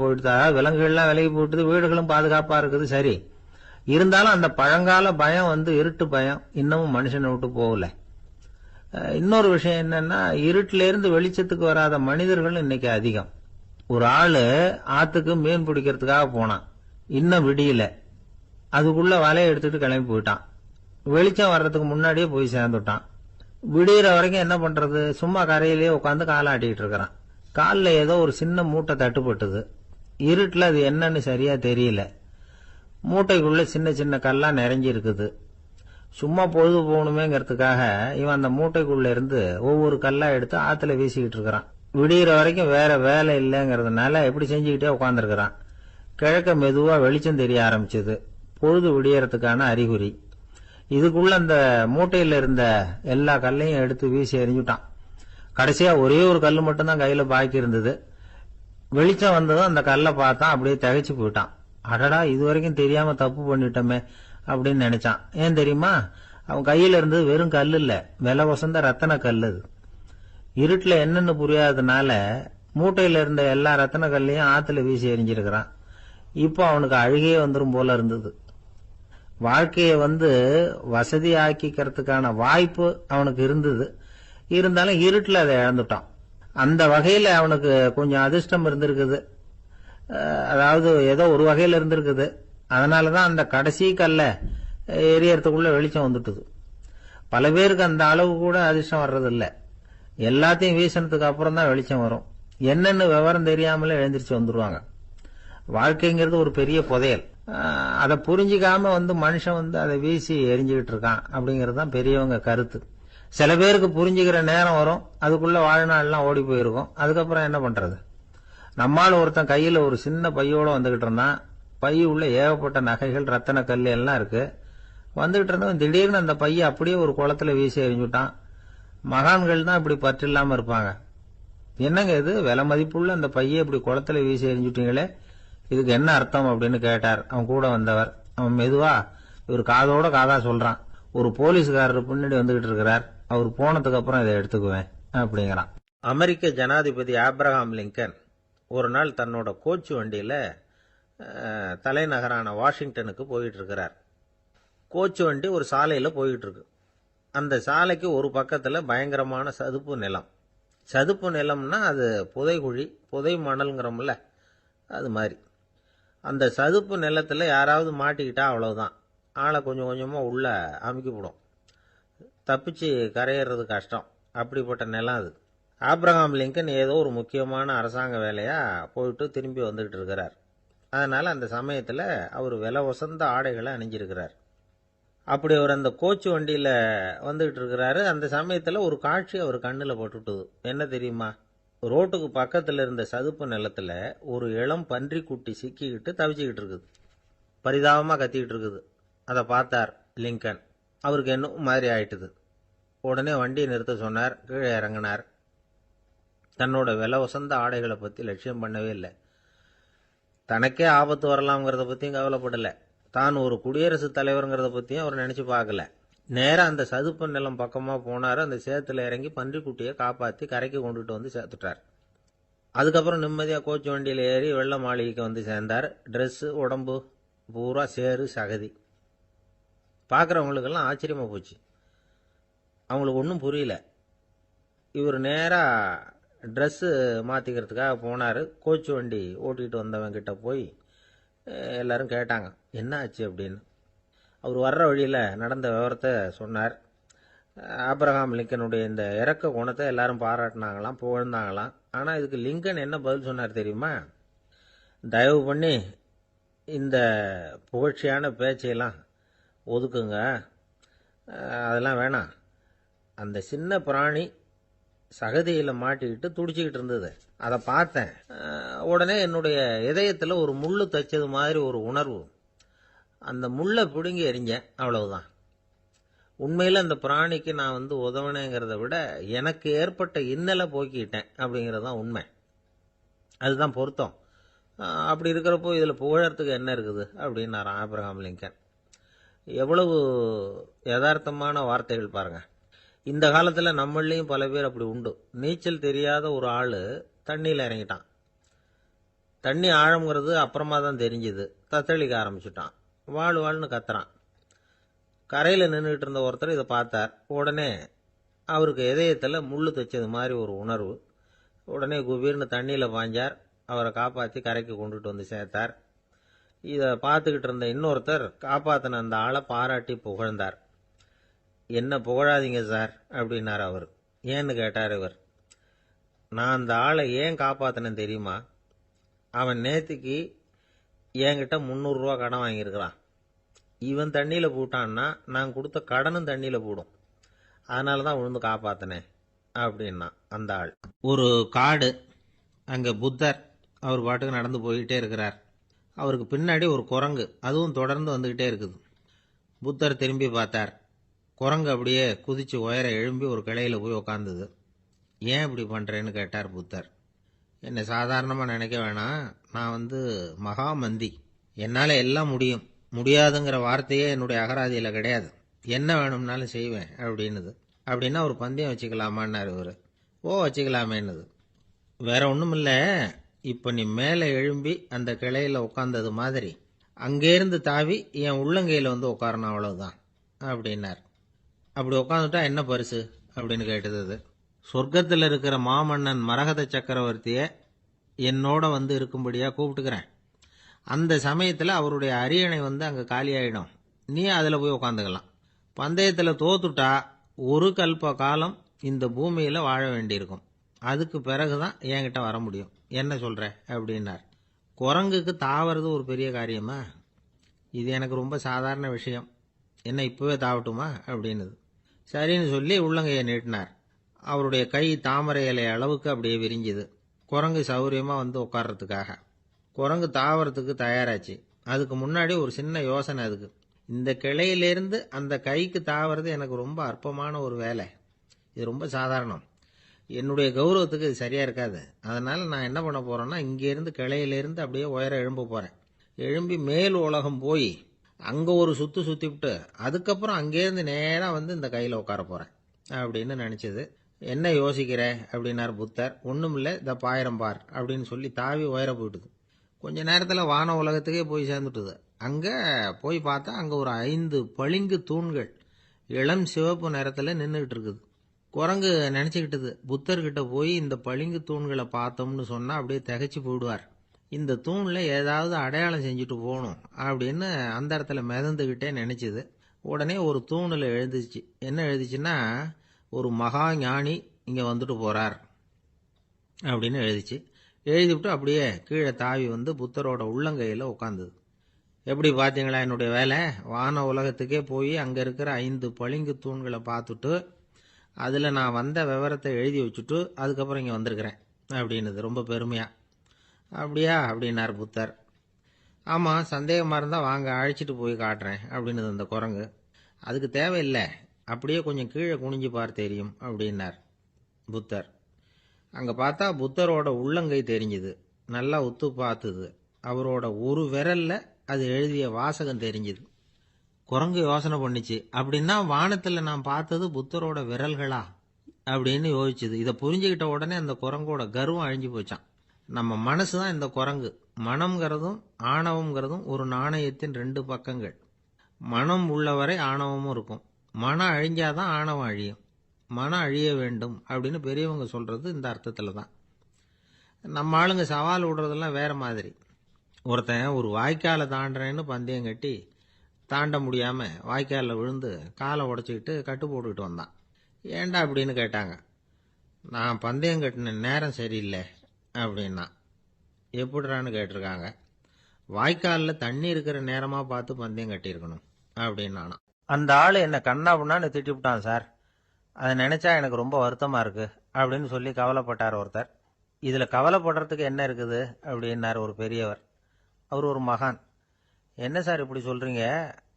போயிட்டு விலங்குகள்லாம் விலகி போயிட்டு வீடுகளும் பாதுகாப்பா இருக்குது. சரி, இருந்தாலும் அந்த பழங்கால பயம் வந்து இருட்டு பயம் இன்னமும் மனுஷனை விட்டு போகல. இன்னொரு விஷயம் என்னன்னா, இருட்டுல இருந்து வெளிச்சத்துக்கு வராத மனிதர்கள் இன்னைக்கு அதிகம். ஒரு ஆளு ஆத்துக்கு மீன் பிடிக்கிறதுக்காக போனான், இன்னும் விடியல, அதுக்குள்ள வலையை எடுத்துட்டு கிளம்பி போயிட்டான். வெளிச்சம் வர்றதுக்கு முன்னாடியே போய் சேர்ந்துட்டான். விடியற வரைக்கும் என்ன பண்றது, சும்மா கரையிலேயே உட்காந்து காலாட்டிட்டு இருக்கிறான். காலில் ஏதோ ஒரு சின்ன மூட்டை தட்டுப்பட்டது. இருட்டுல அது என்னன்னு சரியா தெரியல. மூட்டைக்குள்ள சின்ன சின்ன கல்லா நிறைஞ்சி இருக்குது. சும்மா பொழுது போகணுமேங்கிறதுக்காக இவன் அந்த மூட்டைக்குள்ள இருந்து ஒவ்வொரு கல்லா எடுத்து ஆத்துல வீசிக்கிட்டு இருக்கிறான். விடியற வரைக்கும் வேற வேலை இல்லைங்கிறதுனால எப்படி செஞ்சுக்கிட்டே உட்காந்துருக்கிறான். கிழக்க மெதுவா வெளிச்சம் தெரிய ஆரம்பிச்சது. பொழுது விடியறதுக்கான அறிகுறி. இதுக்குள்ள அந்த மூட்டையில இருந்த எல்லா கல்லையும் எடுத்து வீசி எறிஞ்சுட்டான். கடைசியா ஒரே ஒரு கல்லு மட்டும்தான் கையில பாக்கி இருந்தது. வெளிச்சம் வந்ததும் அந்த கல்லை பார்த்தான், அப்படியே திகைச்சு போயிட்டான். அடடா, இது வரைக்கும் தெரியாம தப்பு பண்ணிட்டோமே அப்படின்னு நினைச்சான். ஏன் தெரியுமா, அவன் கையில இருந்தது வெறும் கல் இல்ல, விலை வசந்த ரத்தன கல். அது இருட்டுல என்னன்னு புரியாததுனால மூட்டையில இருந்த எல்லா ரத்தன கல்லையும் ஆத்துல வீசி எறிஞ்சிருக்கிறான். இப்போ அவனுக்கு அழுகையே வந்துரும் போல இருந்தது. வாழ்க்கையை வந்து வசதி ஆக்கிக்கிறதுக்கான வாய்ப்பு அவனுக்கு இருந்தது, இருந்தாலும் இருட்டுல அதை இழந்துட்டான். அந்த வகையில அவனுக்கு கொஞ்சம் அதிர்ஷ்டம் இருந்திருக்குது. அதாவது ஏதோ ஒரு வகையில இருந்திருக்குது. அதனாலதான் அந்த கடைசி கல்ல எரியறதுக்குள்ள வெளிச்சம் வந்துட்டுது. பல பேருக்கு அந்த அளவு கூட அதிர்ஷ்டம் வர்றதில்ல. எல்லாத்தையும் வீசினதுக்கு அப்புறம் தான் வெளிச்சம் வரும். என்னன்னு விவரம் தெரியாமலே எழுந்திரிச்சு வந்துருவாங்க. வாழ்க்கைங்கிறது ஒரு பெரிய புதையல். அதை புரிஞ்சிக்காம வந்து மனுஷன் வந்து அதை வீசி எரிஞ்சுக்கிட்டு இருக்கான் அப்படிங்கிறது தான் பெரியவங்க கருத்து. சில பேருக்கு புரிஞ்சுக்கிற நேரம் வரும், அதுக்குள்ள வாழ்நாள்லாம் ஓடி போயிருக்கும். அதுக்கப்புறம் என்ன பண்றது? நம்மால் ஒருத்தன் கையில ஒரு சின்ன பையோட வந்துகிட்டு இருந்தான். பை உள்ள ஏகப்பட்ட நகைகள், ரத்தன கல் எல்லாம் இருக்கு. வந்துகிட்டு இருந்தவன் திடீர்னு அந்த பைய அப்படியே ஒரு குளத்துல வீசி எறிஞ்சுட்டான். மகான்கள் தான் இப்படி பற்று இல்லாம இருப்பாங்க. என்னங்க இது, விலை மதிப்புள்ள அந்த பைய இப்படி குளத்துல வீசி எறிஞ்சுட்டீங்களே, இதுக்கு என்ன அர்த்தம் அப்படின்னு கேட்டார் அவன் கூட வந்தவர். அவன் மெதுவா இவர் காதோட காதா சொல்றான், ஒரு போலீஸ்காரர் பின்னாடி வந்துகிட்டு இருக்கிறார், அவர் போனதுக்கு அப்புறம் இதை எடுத்துக்குவேன் அப்படிங்கிறான். அமெரிக்க ஜனாதிபதி ஆப்ரஹாம் லிங்கன் ஒரு நாள் தன்னோட கோச்சு வண்டியில தலைநகரான வாஷிங்டனுக்கு போயிட்டு இருக்கிறார். கோச்சு வண்டி ஒரு சாலையில போயிட்டு இருக்கு. அந்த சாலைக்கு ஒரு பக்கத்துல பயங்கரமான சதுப்பு நிலம். சதுப்பு நிலம்னா அது புதைகுழி, புதை மணல்ங்கிறோம்ல, அது மாதிரி. அந்த சதுப்பு நிலத்துல யாராவது மாட்டிக்கிட்டா அவ்வளவுதான், ஆளை கொஞ்சம் கொஞ்சமா உள்ள அமுக்கிவிடும். தப்பிச்சு கரையேறது கஷ்டம். அப்படிப்பட்ட நிலம் அது. ஆப்ரஹாம் லிங்கன் ஏதோ ஒரு முக்கியமான அரசாங்க வேலையா போயிட்டு திரும்பி வந்துகிட்டு இருக்கிறார். அதனால அந்த சமயத்துல அவர் விலை வசந்த ஆடைகளை அணிஞ்சிருக்கிறார். அப்படி அவர் அந்த கோச்சு வண்டியில வந்துகிட்டு இருக்கிறாரு. அந்த சமயத்துல ஒரு காட்சி அவர் கண்ணுல பட்டுட்டுது. என்ன தெரியுமா, ரோட்டுக்கு பக்கத்துல இருந்த சதுப்பு நிலத்துல ஒரு இளம் பன்றி குட்டி சிக்கிக்கிட்டு தவிச்சுக்கிட்டு இருக்குது. பரிதாபமா கத்திக்கிட்டு இருக்குது. அதை பார்த்தார் லிங்கன். அவருக்கு என்ன மாதிரி ஆயிட்டுது. உடனே வண்டியை நிறுத்த சொன்னார். கீழே இறங்கினார். தன்னோட விலை வசந்த ஆடைகளை பத்தி லட்சியம் பண்ணவே இல்லை. தனக்கே ஆபத்து வரலாம்ங்கிறத பத்தியும் கவலைப்படல. தான் ஒரு குடியரசுத் தலைவருங்கிறத பத்தியும் அவர் நினைச்சு பார்க்கல. நேரம் அந்த சதுப்பு நிலம் பக்கமா போனாரு. அந்த சேத்துல இறங்கி பன்றிக்குட்டியை காப்பாத்தி கரைக்கு கொண்டுட்டு வந்து சேர்த்துட்டார். அதுக்கப்புறம் நிம்மதியா கோச்சு வண்டியில ஏறி வெள்ள மாளிகைக்கு வந்து சேர்ந்தார். ட்ரெஸ், உடம்பு பூரா சேறு சகதி. பார்க்குறவங்களுக்கெல்லாம் ஆச்சரியமா போச்சு. அவங்களுக்கு ஒன்றும் புரியல. இவர் நேரா ட்ரெஸ்ஸு மாற்றிக்கிறதுக்காக போனார். கோச்சு வண்டி ஓட்டிகிட்டு வந்தவன் கிட்ட போய் எல்லாரும் கேட்டாங்க என்ன ஆச்சு அப்படின்னு. அவர் வர்ற வழியில் நடந்த விவரத்தை சொன்னார். ஆப்ரஹாம் லிங்கனுடைய இந்த இறக்க குணத்தை எல்லாரும் பாராட்டினாங்களாம், புகழ்ந்தாங்களாம். ஆனால் இதுக்கு லிங்கன் என்ன பதில் சொன்னார் தெரியுமா? தயவு பண்ணி இந்த புகழ்ச்சியான பேச்சையெல்லாம் ஒதுக்குங்க, அதெல்லாம் வேணாம். அந்த சின்ன பிராணி சகதியில் மாட்டிக்கிட்டு துடிச்சிக்கிட்டு இருந்தது, அதை பார்த்தேன். உடனே என்னுடைய இதயத்தில் ஒரு முள்ளு தைச்சது மாதிரி ஒரு உணர்வு. அந்த முள்ளை பிடுங்கி எறிஞ்சேன், அவ்வளவுதான். உண்மையில் அந்த பிராணிக்கு நான் வந்து உதவினேங்கிறத விட எனக்கு ஏற்பட்ட இன்னலை போக்கிட்டேன் அப்படிங்கிறது தான் உண்மை. அதுதான் பொருத்தம். அப்படி இருக்கிறப்போ இதில் புகழறதுக்கு என்ன இருக்குது அப்படின்னாரு ஆப்ரஹாம் லிங்கன். எவ்வளவு யதார்த்தமான வார்த்தைகள் பாருங்க. இந்த காலத்தில் நம்மளையும் பல பேர் அப்படி உண்டு. நீச்சல் தெரியாத ஒரு ஆள் தண்ணியில் இறங்கிட்டான். தண்ணி ஆழம்ங்கிறது அப்புறமா தான் தெரிஞ்சுது. தத்தளிக்க ஆரம்பிச்சுட்டான். வாழ் வாழ்னு கத்துறான். கரையில் நின்றுட்டு இருந்த ஒருத்தர் இதை பார்த்தார். உடனே அவருக்கு இதயத்தில் முள்ளு தைச்சது மாதிரி ஒரு உணர்வு. உடனே குபீர்னு தண்ணியில் பாய்ஞ்சார். அவரை காப்பாற்றி கரைக்கு கொண்டுட்டு வந்து சேர்த்தார். இதை பார்த்துக்கிட்டு இருந்த இன்னொருத்தர் காப்பாற்றின அந்த ஆளை பாராட்டி புகழ்ந்தார். என்ன புகழாதீங்க சார் அப்படின்னார் அவர். ஏன்னு கேட்டார் இவர். நான் அந்த ஆளை ஏன் காப்பாற்றினேன் தெரியுமா? அவன் நேற்றுக்கு என்கிட்ட 300 ரூபா கடன் வாங்கியிருக்கிறான். இவன் தண்ணியில் போட்டான்னா நான் கொடுத்த கடனும் தண்ணியில் போடும். அதனால தான் விழுந்து காப்பாற்றினேன் அப்படின்னா அந்த ஆள். ஒரு காடு. அங்கே புத்தர் அவர் பாட்டுக்கு நடந்து போய்கிட்டே இருக்கிறார். அவருக்கு பின்னாடி ஒரு குரங்கு, அதுவும் தொடர்ந்து வந்துக்கிட்டே இருக்குது. புத்தர் திரும்பி பார்த்தார். குரங்கு அப்படியே குதிச்சு உயர எழும்பி ஒரு கிளையில் போய் உக்காந்துது. ஏன் இப்படி பண்ணுறேன்னு கேட்டார் புத்தர். என்னை சாதாரணமாக நினைக்க வேணாம், நான் மகாமந்தி. என்னால் எல்லாம் முடியும். முடியாதுங்கிற வார்த்தையே என்னுடைய அகராதியில் கிடையாது. என்ன வேணும்னாலும் செய்வேன் அப்படின்னுது. அப்படின்னா ஒரு பந்தயம் வச்சுக்கலாமான்னாரு இவர். ஓ வச்சுக்கலாமேன்னுது. வேற ஒன்றும் இல்லை, இப்போ நீ மேலே எழும்பி அந்த கிளையில் உட்காந்தது மாதிரி அங்கேருந்து தாவி என் உள்ளங்கையில் உட்காரணும், அவ்வளவுதான் அப்படின்னார். அப்படி உட்காந்துட்டா என்ன பரிசு அப்படின்னு கேட்டது அது. சொர்க்கத்தில் இருக்கிற மாமன்னன் மரகத சக்கரவர்த்தியை என்னோட இருக்கும்படியாக கூப்பிட்டுக்கிறேன். அந்த சமயத்தில் அவருடைய அரியணை அங்கே காலியாயிடும். நீ அதில் போய் உட்காந்துக்கலாம். பந்தயத்தில் தோத்துட்டா ஒரு கல்ப காலம் இந்த பூமியில் வாழ வேண்டியிருக்கும். அதுக்கு பிறகுதான் என்கிட்ட வர முடியும். என்ன சொல்ற அப்படின்னார். குரங்குக்கு தாவறது ஒரு பெரிய காரியமா? இது எனக்கு ரொம்ப சாதாரண விஷயம். என்ன இப்பவே தாவட்டுமா அப்படின்னுது. சரின்னு சொல்லி உள்ளங்கையை நீட்டினார். அவருடைய கை தாமரை இலை அளவுக்கு அப்படியே விரிஞ்சுது. குரங்கு சௌரியமா உட்கார்றதுக்காக. குரங்கு தாவறதுக்கு தயாராச்சு. அதுக்கு முன்னாடி ஒரு சின்ன யோசனை அதுக்கு. இந்த கிளையிலிருந்து அந்த கைக்கு தாவறது எனக்கு ரொம்ப அற்பமான ஒரு வேலை. இது ரொம்ப சாதாரணம். என்னுடைய கௌரவத்துக்கு இது சரியா இருக்காது. அதனால நான் என்ன பண்ண போறேன்னா, இங்கேருந்து கிளையிலிருந்து அப்படியே உயர எழும்ப போறேன். எழும்பி மேல் உலகம் போய் அங்க ஒரு சுத்து சுத்திவிட்டு அதுக்கப்புறம் அங்கேருந்து நேரா இந்த கையில உட்கார போறேன் அப்படின்னு நினைச்சது. என்ன யோசிக்கிற அப்படின்னார் புத்தர். ஒண்ணும் இல்லை, இந்த பாயிரம் பார் அப்படின்னு சொல்லி தாவி உயர போயிட்டுது. கொஞ்ச நேரத்தில் வான உலகத்துக்கே போய் சேர்ந்துட்டுது. அங்க போய் பார்த்தா அங்க ஒரு 5 பளிங்கு தூண்கள் இளம் சிவப்பு நிறத்துல நின்றுகிட்டு இருக்குது. குரங்கு நினைச்சுக்கிட்டது, புத்தர்கிட்ட போய் இந்த பளிங்கு தூண்களை பார்த்தோம்னு சொன்னா அப்படியே திகைச்சு போயிடுவார். இந்த தூண்ல ஏதாவது அடையாளம் செஞ்சுட்டு போகணும் அப்படின்னு அந்த இடத்துல மிதந்துகிட்டே நினைச்சுது. உடனே ஒரு தூணில் எழுந்துச்சு. என்ன எழுதிச்சுன்னா, ஒரு மகா ஞானி இங்க வந்துட்டு போறார் அப்படின்னு எழுதிச்சு. எழுதிவிட்டு அப்படியே கீழே தாவி புத்தரோட உள்ளங்கையில் உட்காந்துது. எப்படி பார்த்தீங்களா என்னுடைய வேலை? வான உலகத்துக்கே போய் அங்கே இருக்கிற 5 பளிங்கு தூண்களை பார்த்துட்டு அதில் நான் வந்த விவரத்தை எழுதி வச்சுட்டு அதுக்கப்புறம் இங்கே வந்திருக்கிறேன் அப்படின்னுது ரொம்ப பெருமையா. அப்படியா அப்படின்னார் புத்தர். ஆமாம், சந்தேகமாக இருந்தால் வாங்க, அழைச்சிட்டு போய் காட்டுறேன் அப்படின்னுது அந்த குரங்கு. அதுக்கு தேவையில்லை, அப்படியே கொஞ்சம் கீழே குனிஞ்சு பார் தெரியும் அப்படின்னார் புத்தர். அங்கே பார்த்தா புத்தரோட உள்ளங்கை தெரிஞ்சுது. நல்லா உத்து பார்த்துது. அவரோட ஒரு விரல்ல அது எழுதிய வாசகம் தெரிஞ்சுது. குரங்கு யோசனை பண்ணிச்சு, அப்படின்னா வானத்தில் நான் பார்த்தது புத்தரோட விரல்களா அப்படின்னு யோசிச்சுது. இதை புரிஞ்சுக்கிட்ட உடனே அந்த குரங்கோட கர்வம் அழிஞ்சு போச்சான். நம்ம மனசு தான் இந்த குரங்கு. மனம்ங்கிறதும் ஆணவம்ங்கிறதும் ஒரு நாணயத்தின் 2 பக்கங்கள். மனம் உள்ளவரை ஆணவமும் இருக்கும். மனம் அழிஞ்சாதான் ஆணவம் அழியும். மனம் அழிய வேண்டும் அப்படின்னு பெரியவங்க சொல்றது இந்த அர்த்தத்தில் தான். நம்ம ஆளுங்க சவால் விடுறதெல்லாம் வேற மாதிரி. ஒருத்தன் ஒரு வாய்க்காலை தாண்டுறேன்னு பந்தயம் கட்டி தாண்ட முடியாம வாய்க்காலில் விழுந்து காலை உடச்சிக்கிட்டு கட்டு போட்டுக்கிட்டு வந்தான். ஏண்டா அப்படின்னு கேட்டாங்க. நான் பந்தயம் கட்டின நேரம் சரியில்லை அப்படின்னா. எப்படிறான்னு கேட்டிருக்காங்க. வாய்க்காலில் தண்ணி இருக்கிற நேரமா பார்த்து பந்தயம் கட்டியிருக்கணும் அப்படின்னானா. அந்த ஆள் என்ன கண்ணா புண்ணான்னு திட்டிவிட்டான் சார். அதை நினைச்சா எனக்கு ரொம்ப வருத்தமா இருக்கு அப்படின்னு சொல்லி கவலைப்பட்டார் ஒருத்தர். இதுல கவலைப்படுறதுக்கு என்ன இருக்குது அப்படின்னார் ஒரு பெரியவர். அவர் ஒரு மகான். என்ன சார் இப்படி சொல்றீங்க?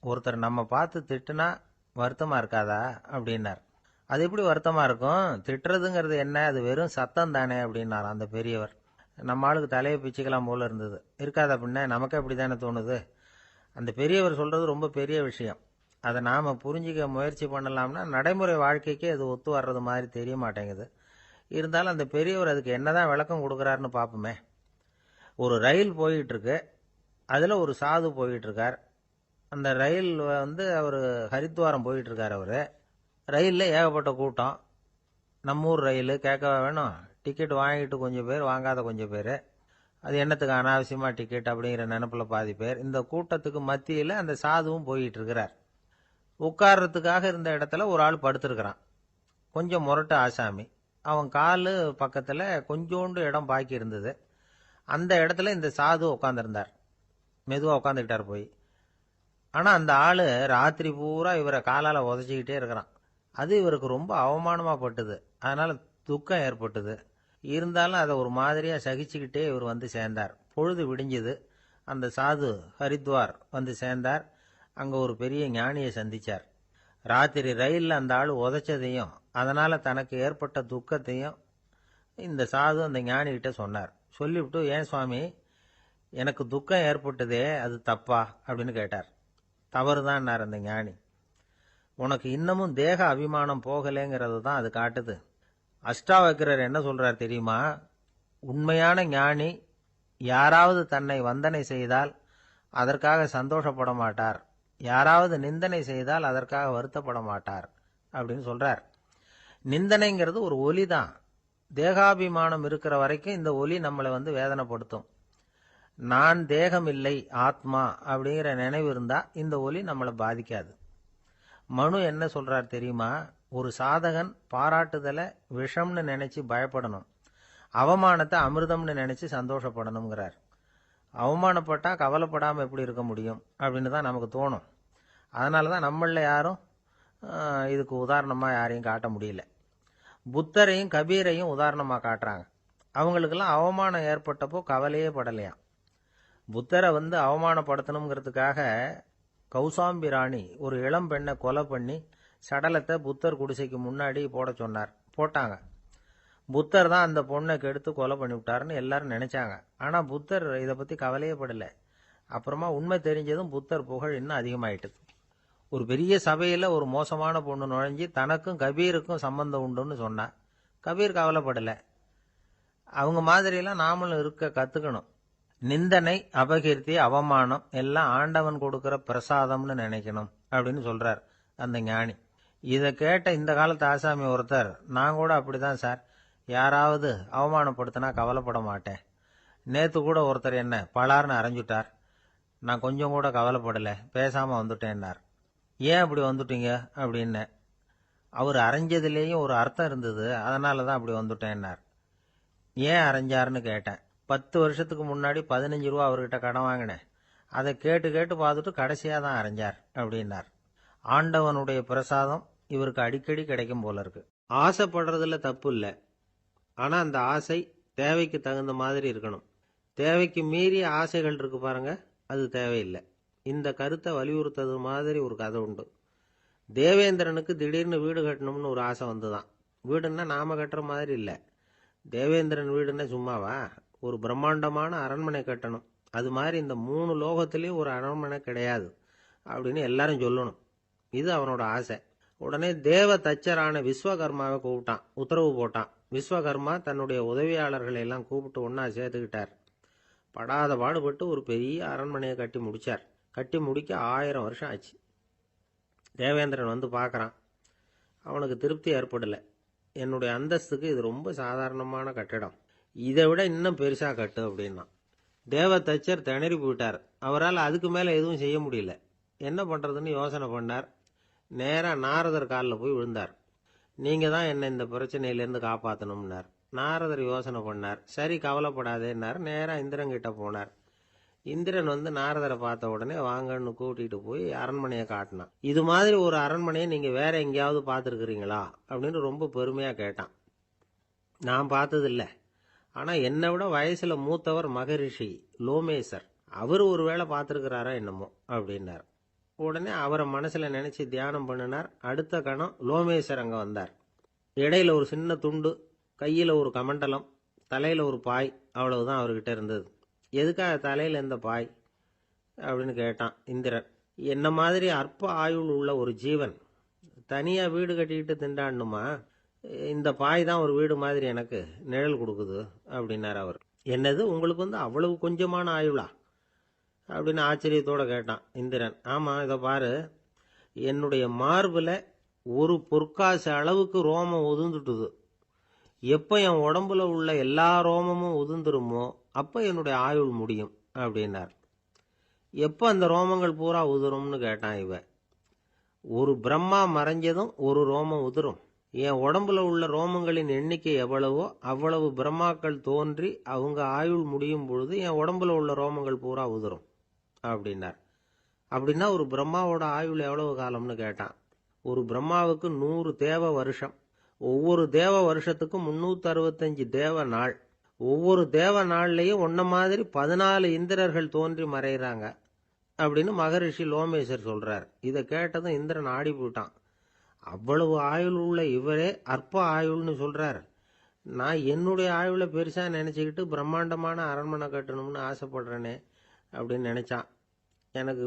ஒருத்தர் நம்ம பார்த்து திட்டுனா வருத்தமா இருக்காதா அப்படின்னார். அது எப்படி வருத்தமா இருக்கும்? திட்டுறதுங்கிறது என்ன? அது வெறும் சத்தம் தானே அப்படின்னார் அந்த பெரியவர். நம்ம ஆளுக்கு தலையை பிச்சுக்கலாம் போல இருந்தது. இருக்காத பின்ன, நமக்கு அப்படி தானே தோணுது. அந்த பெரியவர் சொல்றது ரொம்ப பெரிய விஷயம். அதை நாம புரிஞ்சிக்க முயற்சி பண்ணலாம்னா நடைமுறை வாழ்க்கைக்கே அது ஒத்து வர்றது மாதிரி தெரிய மாட்டேங்குது. இருந்தாலும் அந்த பெரியவர் அதுக்கு என்னதான் விளக்கம் கொடுக்குறாருன்னு பார்ப்போமே. ஒரு ரயில் போயிட்டு இருக்கு. அதுல ஒரு சாது போயிட்டு இருக்கார். அந்த ரயில் அவர் ஹரித்வாரம் போயிட்டு இருக்கார். அவரு ரயில்ல ஏகப்பட்ட கூட்டம். நம்ம ஊர் ரயில் கேட்கவா வேணும்? டிக்கெட் வாங்கிட்டு கொஞ்சம் பேர், வாங்காத கொஞ்சம் பேர். அது என்னத்துக்கு அனாவசியமா டிக்கெட் அப்படிங்கிற நினைப்புல பாதி பேர். இந்த கூட்டத்துக்கு மத்தியில அந்த சாதுவும் போயிட்டு இருக்கிறார். உட்கார்றதுக்காக இருந்த இடத்துல ஒரு ஆள் படுத்திருக்கிறான். கொஞ்சம் முரட்டு ஆசாமி. அவன் காலு பக்கத்துல கொஞ்சோண்டு இடம் பாக்கி இருந்தது. அந்த இடத்துல இந்த சாது உட்காந்துருந்தார். மெதுவா உட்காந்துக்கிட்டார் போய். ஆனா அந்த ஆளு ராத்திரி பூரா இவரை காலால உதச்சிக்கிட்டே இருக்கிறான். அது இவருக்கு ரொம்ப அவமானமா பட்டுது. அதனால துக்கம் ஏற்பட்டது. இருந்தாலும் அதை ஒரு மாதிரியா சகிச்சுக்கிட்டே இவர் வந்து சேர்ந்தார். பொழுது விடிஞ்சது. அந்த சாது ஹரித்வார் வந்து சேர்ந்தார். அங்க ஒரு பெரிய ஞானியை சந்திச்சார். ராத்திரி ரயில்ல அந்த ஆள் உதைச்சதையும் அதனால தனக்கு ஏற்பட்ட துக்கத்தையும் இந்த சாது அந்த ஞானி கிட்ட சொன்னார். சொல்லிவிட்டு, ஏன் சுவாமி, எனக்கு துக்கம் ஏற்பட்டதே, அது தப்பா அப்படின்னு கேட்டார். தவறுதான் அந்த ஞானி. உனக்கு இன்னமும் தேக அபிமானம் போகலைங்கிறது தான் அது காட்டுது. அஷ்டாவக்கிரர் என்ன சொல்றார் தெரியுமா? உண்மையான ஞானி யாராவது தன்னை வந்தனை செய்தால் அதற்காக சந்தோஷப்பட மாட்டார், யாராவது நிந்தனை செய்தால் அதற்காக வருத்தப்பட மாட்டார் அப்படின்னு சொல்றார். நிந்தனைங்கிறது ஒரு ஒலி தான். தேகாபிமானம் இருக்கிற வரைக்கும் இந்த ஒலி நம்மளை வேதனைப்படுத்தும். நான் தேகம் இல்லை, ஆத்மா அப்படிங்கிற நினைவு இருந்தா இந்த ஒலி நம்மளை பாதிக்காது. மனு என்ன சொல்றார் தெரியுமா? ஒரு சாதகன் பாராட்டுதலை விஷம்னு நினைச்சு பயப்படணும், அவமானத்தை அமிர்தம்னு நினைச்சு சந்தோஷப்படணுங்கிறார். அவமானப்பட்டா கவலைப்படாம எப்படி இருக்க முடியும் அப்படின்னு தான் நமக்கு தோணும். அதனாலதான் நம்மள யாரும் இதுக்கு உதாரணமா யாரையும் காட்ட முடியல. புத்தரையும் கபீரையும் உதாரணமா காட்டுறாங்க. அவங்களுக்கெல்லாம் அவமானம் ஏற்பட்டப்போ கவலையே படலையாம். புத்தரை அவமானப்படுத்தணுங்கிறதுக்காக கௌசாம்பி ராணி ஒரு இளம் பெண்ணை கொலை பண்ணி சடலத்தை புத்தர் குடிசைக்கு முன்னாடி போட சொன்னார். போட்டாங்க. புத்தர் தான் அந்த பொண்ணை கெடுத்து கொலை பண்ணி விட்டாருன்னு எல்லாரும் நினைச்சாங்க. ஆனா புத்தர் இதை பத்தி கவலையே படல. அப்புறமா உண்மை தெரிஞ்சதும் புத்தர் புகழ் இன்னும் அதிகமாயிட்டு. ஒரு பெரிய சபையில ஒரு மோசமான பொண்ணு நுழைஞ்சி தனக்கும் கபீருக்கும் சம்பந்தம் உண்டுன்னு சொன்னா. கபீர் கவலைப்படல. அவங்க மாதிரியெல்லாம் நாமளும் இருக்க கத்துக்கணும். நிந்தனை, அபகீர்த்தி, அவமானம் எல்லாம் ஆண்டவன் கொடுக்கிற பிரசாதம்னு நினைக்கணும் அப்படின்னு சொல்றார் அந்த ஞானி. இதை கேட்ட இந்த காலத்து ஆசாமி ஒருத்தர், நான் கூட அப்படிதான் சார், யாராவது அவமானப்படுத்தினா கவலைப்பட மாட்டேன். நேத்து கூட ஒருத்தர் என்ன பலார்னு அரைஞ்சுட்டார், நான் கொஞ்சம் கூட கவலைப்படல, பேசாம வந்துட்டேன்னார். ஏன் அப்படி வந்துட்டீங்க அப்படின்னு. அவர் அரைஞ்சதுலேயும் ஒரு அர்த்தம் இருந்தது, அதனாலதான் அப்படி வந்துட்டேன்னார். ஏன் அரைஞ்சாருன்னு கேட்டேன். 10 வருஷத்துக்கு முன்னாடி 15 ரூபா அவர்கிட்ட கடன் வாங்கினேன், அதை கேட்டு கேட்டு பார்த்துட்டு கடைசியா தான் அரைஞ்சார் அப்படின்னார். ஆண்டவனுடைய பிரசாதம் இவருக்கு அடிக்கடி கிடைக்கும் போல இருக்கு. ஆசைப்படுறதுல தப்பு இல்லை, ஆனா அந்த ஆசை தேவைக்கு தகுந்த மாதிரி இருக்கணும். தேவைக்கு மீறிய ஆசைகள் இருக்கு பாருங்க, அது தேவையில்லை. இந்த கருத்தை வலியுறுத்தது மாதிரி ஒரு கதை உண்டு. தேவேந்திரனுக்கு திடீர்னு வீடு கட்டணும்னு ஒரு ஆசை வந்துதான். வீடுன்னா நாம கட்டுற மாதிரி இல்லை. தேவேந்திரன் வீடுன்னா சும்மாவா? ஒரு பிரம்மாண்டமான அரண்மனை கட்டணும். அது மாதிரி இந்த 3 லோகத்திலையும் ஒரு அரண்மனை கிடையாது அப்படின்னு எல்லாரும் சொல்லணும். இது அவனோட ஆசை. உடனே தேவ தச்சரான விஸ்வகர்மாவை கூப்பிட்டான், உத்தரவு போட்டான். விஸ்வகர்மா தன்னுடைய உதவியாளர்களை எல்லாம் கூப்பிட்டு ஒன்னா சேர்த்துக்கிட்டார். படாத பாடுபட்டு ஒரு பெரிய அரண்மனையை கட்டி முடிச்சார். கட்டி முடிக்க 1000 வருஷம் ஆச்சு. தேவேந்திரன் பார்க்கறான். அவனுக்கு திருப்தி ஏற்படலை. என்னுடைய அந்தஸ்துக்கு இது ரொம்ப சாதாரணமான கட்டிடம், இதை விட இன்னும் பெருசா கட்டு அப்படின்னா. தேவ தச்சர் திணறி போயிட்டார். அவரால் அதுக்கு மேல எதுவும் செய்ய முடியல. என்ன பண்றதுன்னு யோசனை பண்ணார். நேரா நாரதர் காலில் போய் விழுந்தார். நீங்க தான் என்ன இந்த பிரச்சனையிலேருந்து காப்பாற்றணும்னார். நாரதர் யோசனை பண்ணார். சரி, கவலைப்படாதேன்னார். நேரா இந்திரன் கிட்ட போனார். இந்திரன் நாரதரை பார்த்த உடனே வாங்கன்னு கூட்டிட்டு போய் அரண்மனையை காட்டினான். இது மாதிரி ஒரு அரண்மனையை நீங்க வேற எங்கேயாவது பார்த்துருக்கிறீங்களா அப்படின்னு ரொம்ப பெருமையா கேட்டான். நான் பார்த்ததில்ல, ஆனா என்னை விட வயசுல மூத்தவர் மகரிஷி லோமேசர், அவர் ஒரு வேளை பார்த்துருக்கிறாரா என்னமோ அப்படின்னார். உடனே அவரை மனசுல நினைச்சு தியானம் பண்ணினார். அடுத்த கணம் லோமேசர் அங்க வந்தார். இடையில ஒரு சின்ன துண்டு, கையில ஒரு கமண்டலம், தலையில ஒரு பாய், அவ்வளவுதான் அவர்கிட்ட இருந்தது. எதுக்காக தலையில எந்த பாய் அப்படின்னு கேட்டான் இந்திரன். என்ன மாதிரி அற்ப ஆயுள் உள்ள ஒரு ஜீவன் தனியா வீடு கட்டிக்கிட்டு திண்டாடணுமா? இந்த பாய் தான் ஒரு வீடு மாதிரி எனக்கு நிழல் கொடுக்குது அப்படின்னார் அவர். என்னது, உங்களுக்கு அவ்வளவு கொஞ்சமான ஆயுளா அப்படின்னு ஆச்சரியத்தோட கேட்டான் இந்திரன். ஆமா, இதை பாரு, என்னுடைய மார்பில் ஒரு பொற்காசு அளவுக்கு ரோமம் உதிர்ந்துட்டுது. எப்போ என் உடம்புல உள்ள எல்லா ரோமமும் உதிர்ந்துருமோ அப்போ என்னுடைய ஆயுள் முடியும் அப்படின்னார். எப்போ அந்த ரோமங்கள் பூரா உதிரும்னு கேட்டான் இவன். ஒரு பிரம்மா மறைஞ்சதும் ஒரு ரோமம் உதிரும். என் உடம்புல உள்ள ரோமங்களின் எண்ணிக்கை எவ்வளவோ அவ்வளவு பிரம்மாக்கள் தோன்றி அவங்க ஆயுள் முடியும் பொழுது என் உடம்புல உள்ள ரோமங்கள் பூரா உதிரும் அப்படின்னார். அப்படின்னா ஒரு பிரம்மாவோட ஆயுள் எவ்வளவு காலம்னு கேட்டான். ஒரு பிரம்மாவுக்கு 100 தேவ வருஷம். ஒவ்வொரு தேவ வருஷத்துக்கும் 365 தேவ நாள். ஒவ்வொரு தேவ நாள்லயும் ஒன்ன மாதிரி 14 இந்திரர்கள் தோன்றி மறைகிறாங்க அப்படின்னு மகரிஷி லோமேசர் சொல்றார். இதை கேட்டதும் இந்திரன் ஆடி போயிட்டான். அவ்வளவு ஆயுள் உள்ள இவரே அற்ப ஆயுள்னு சொல்றார். நான் என்னுடைய ஆயுளை பெருசா நினைச்சுக்கிட்டு பிரம்மாண்டமான அரண்மனை கட்டணும்னு ஆசைப்படுறேனே அப்படின்னு நினைச்சான். எனக்கு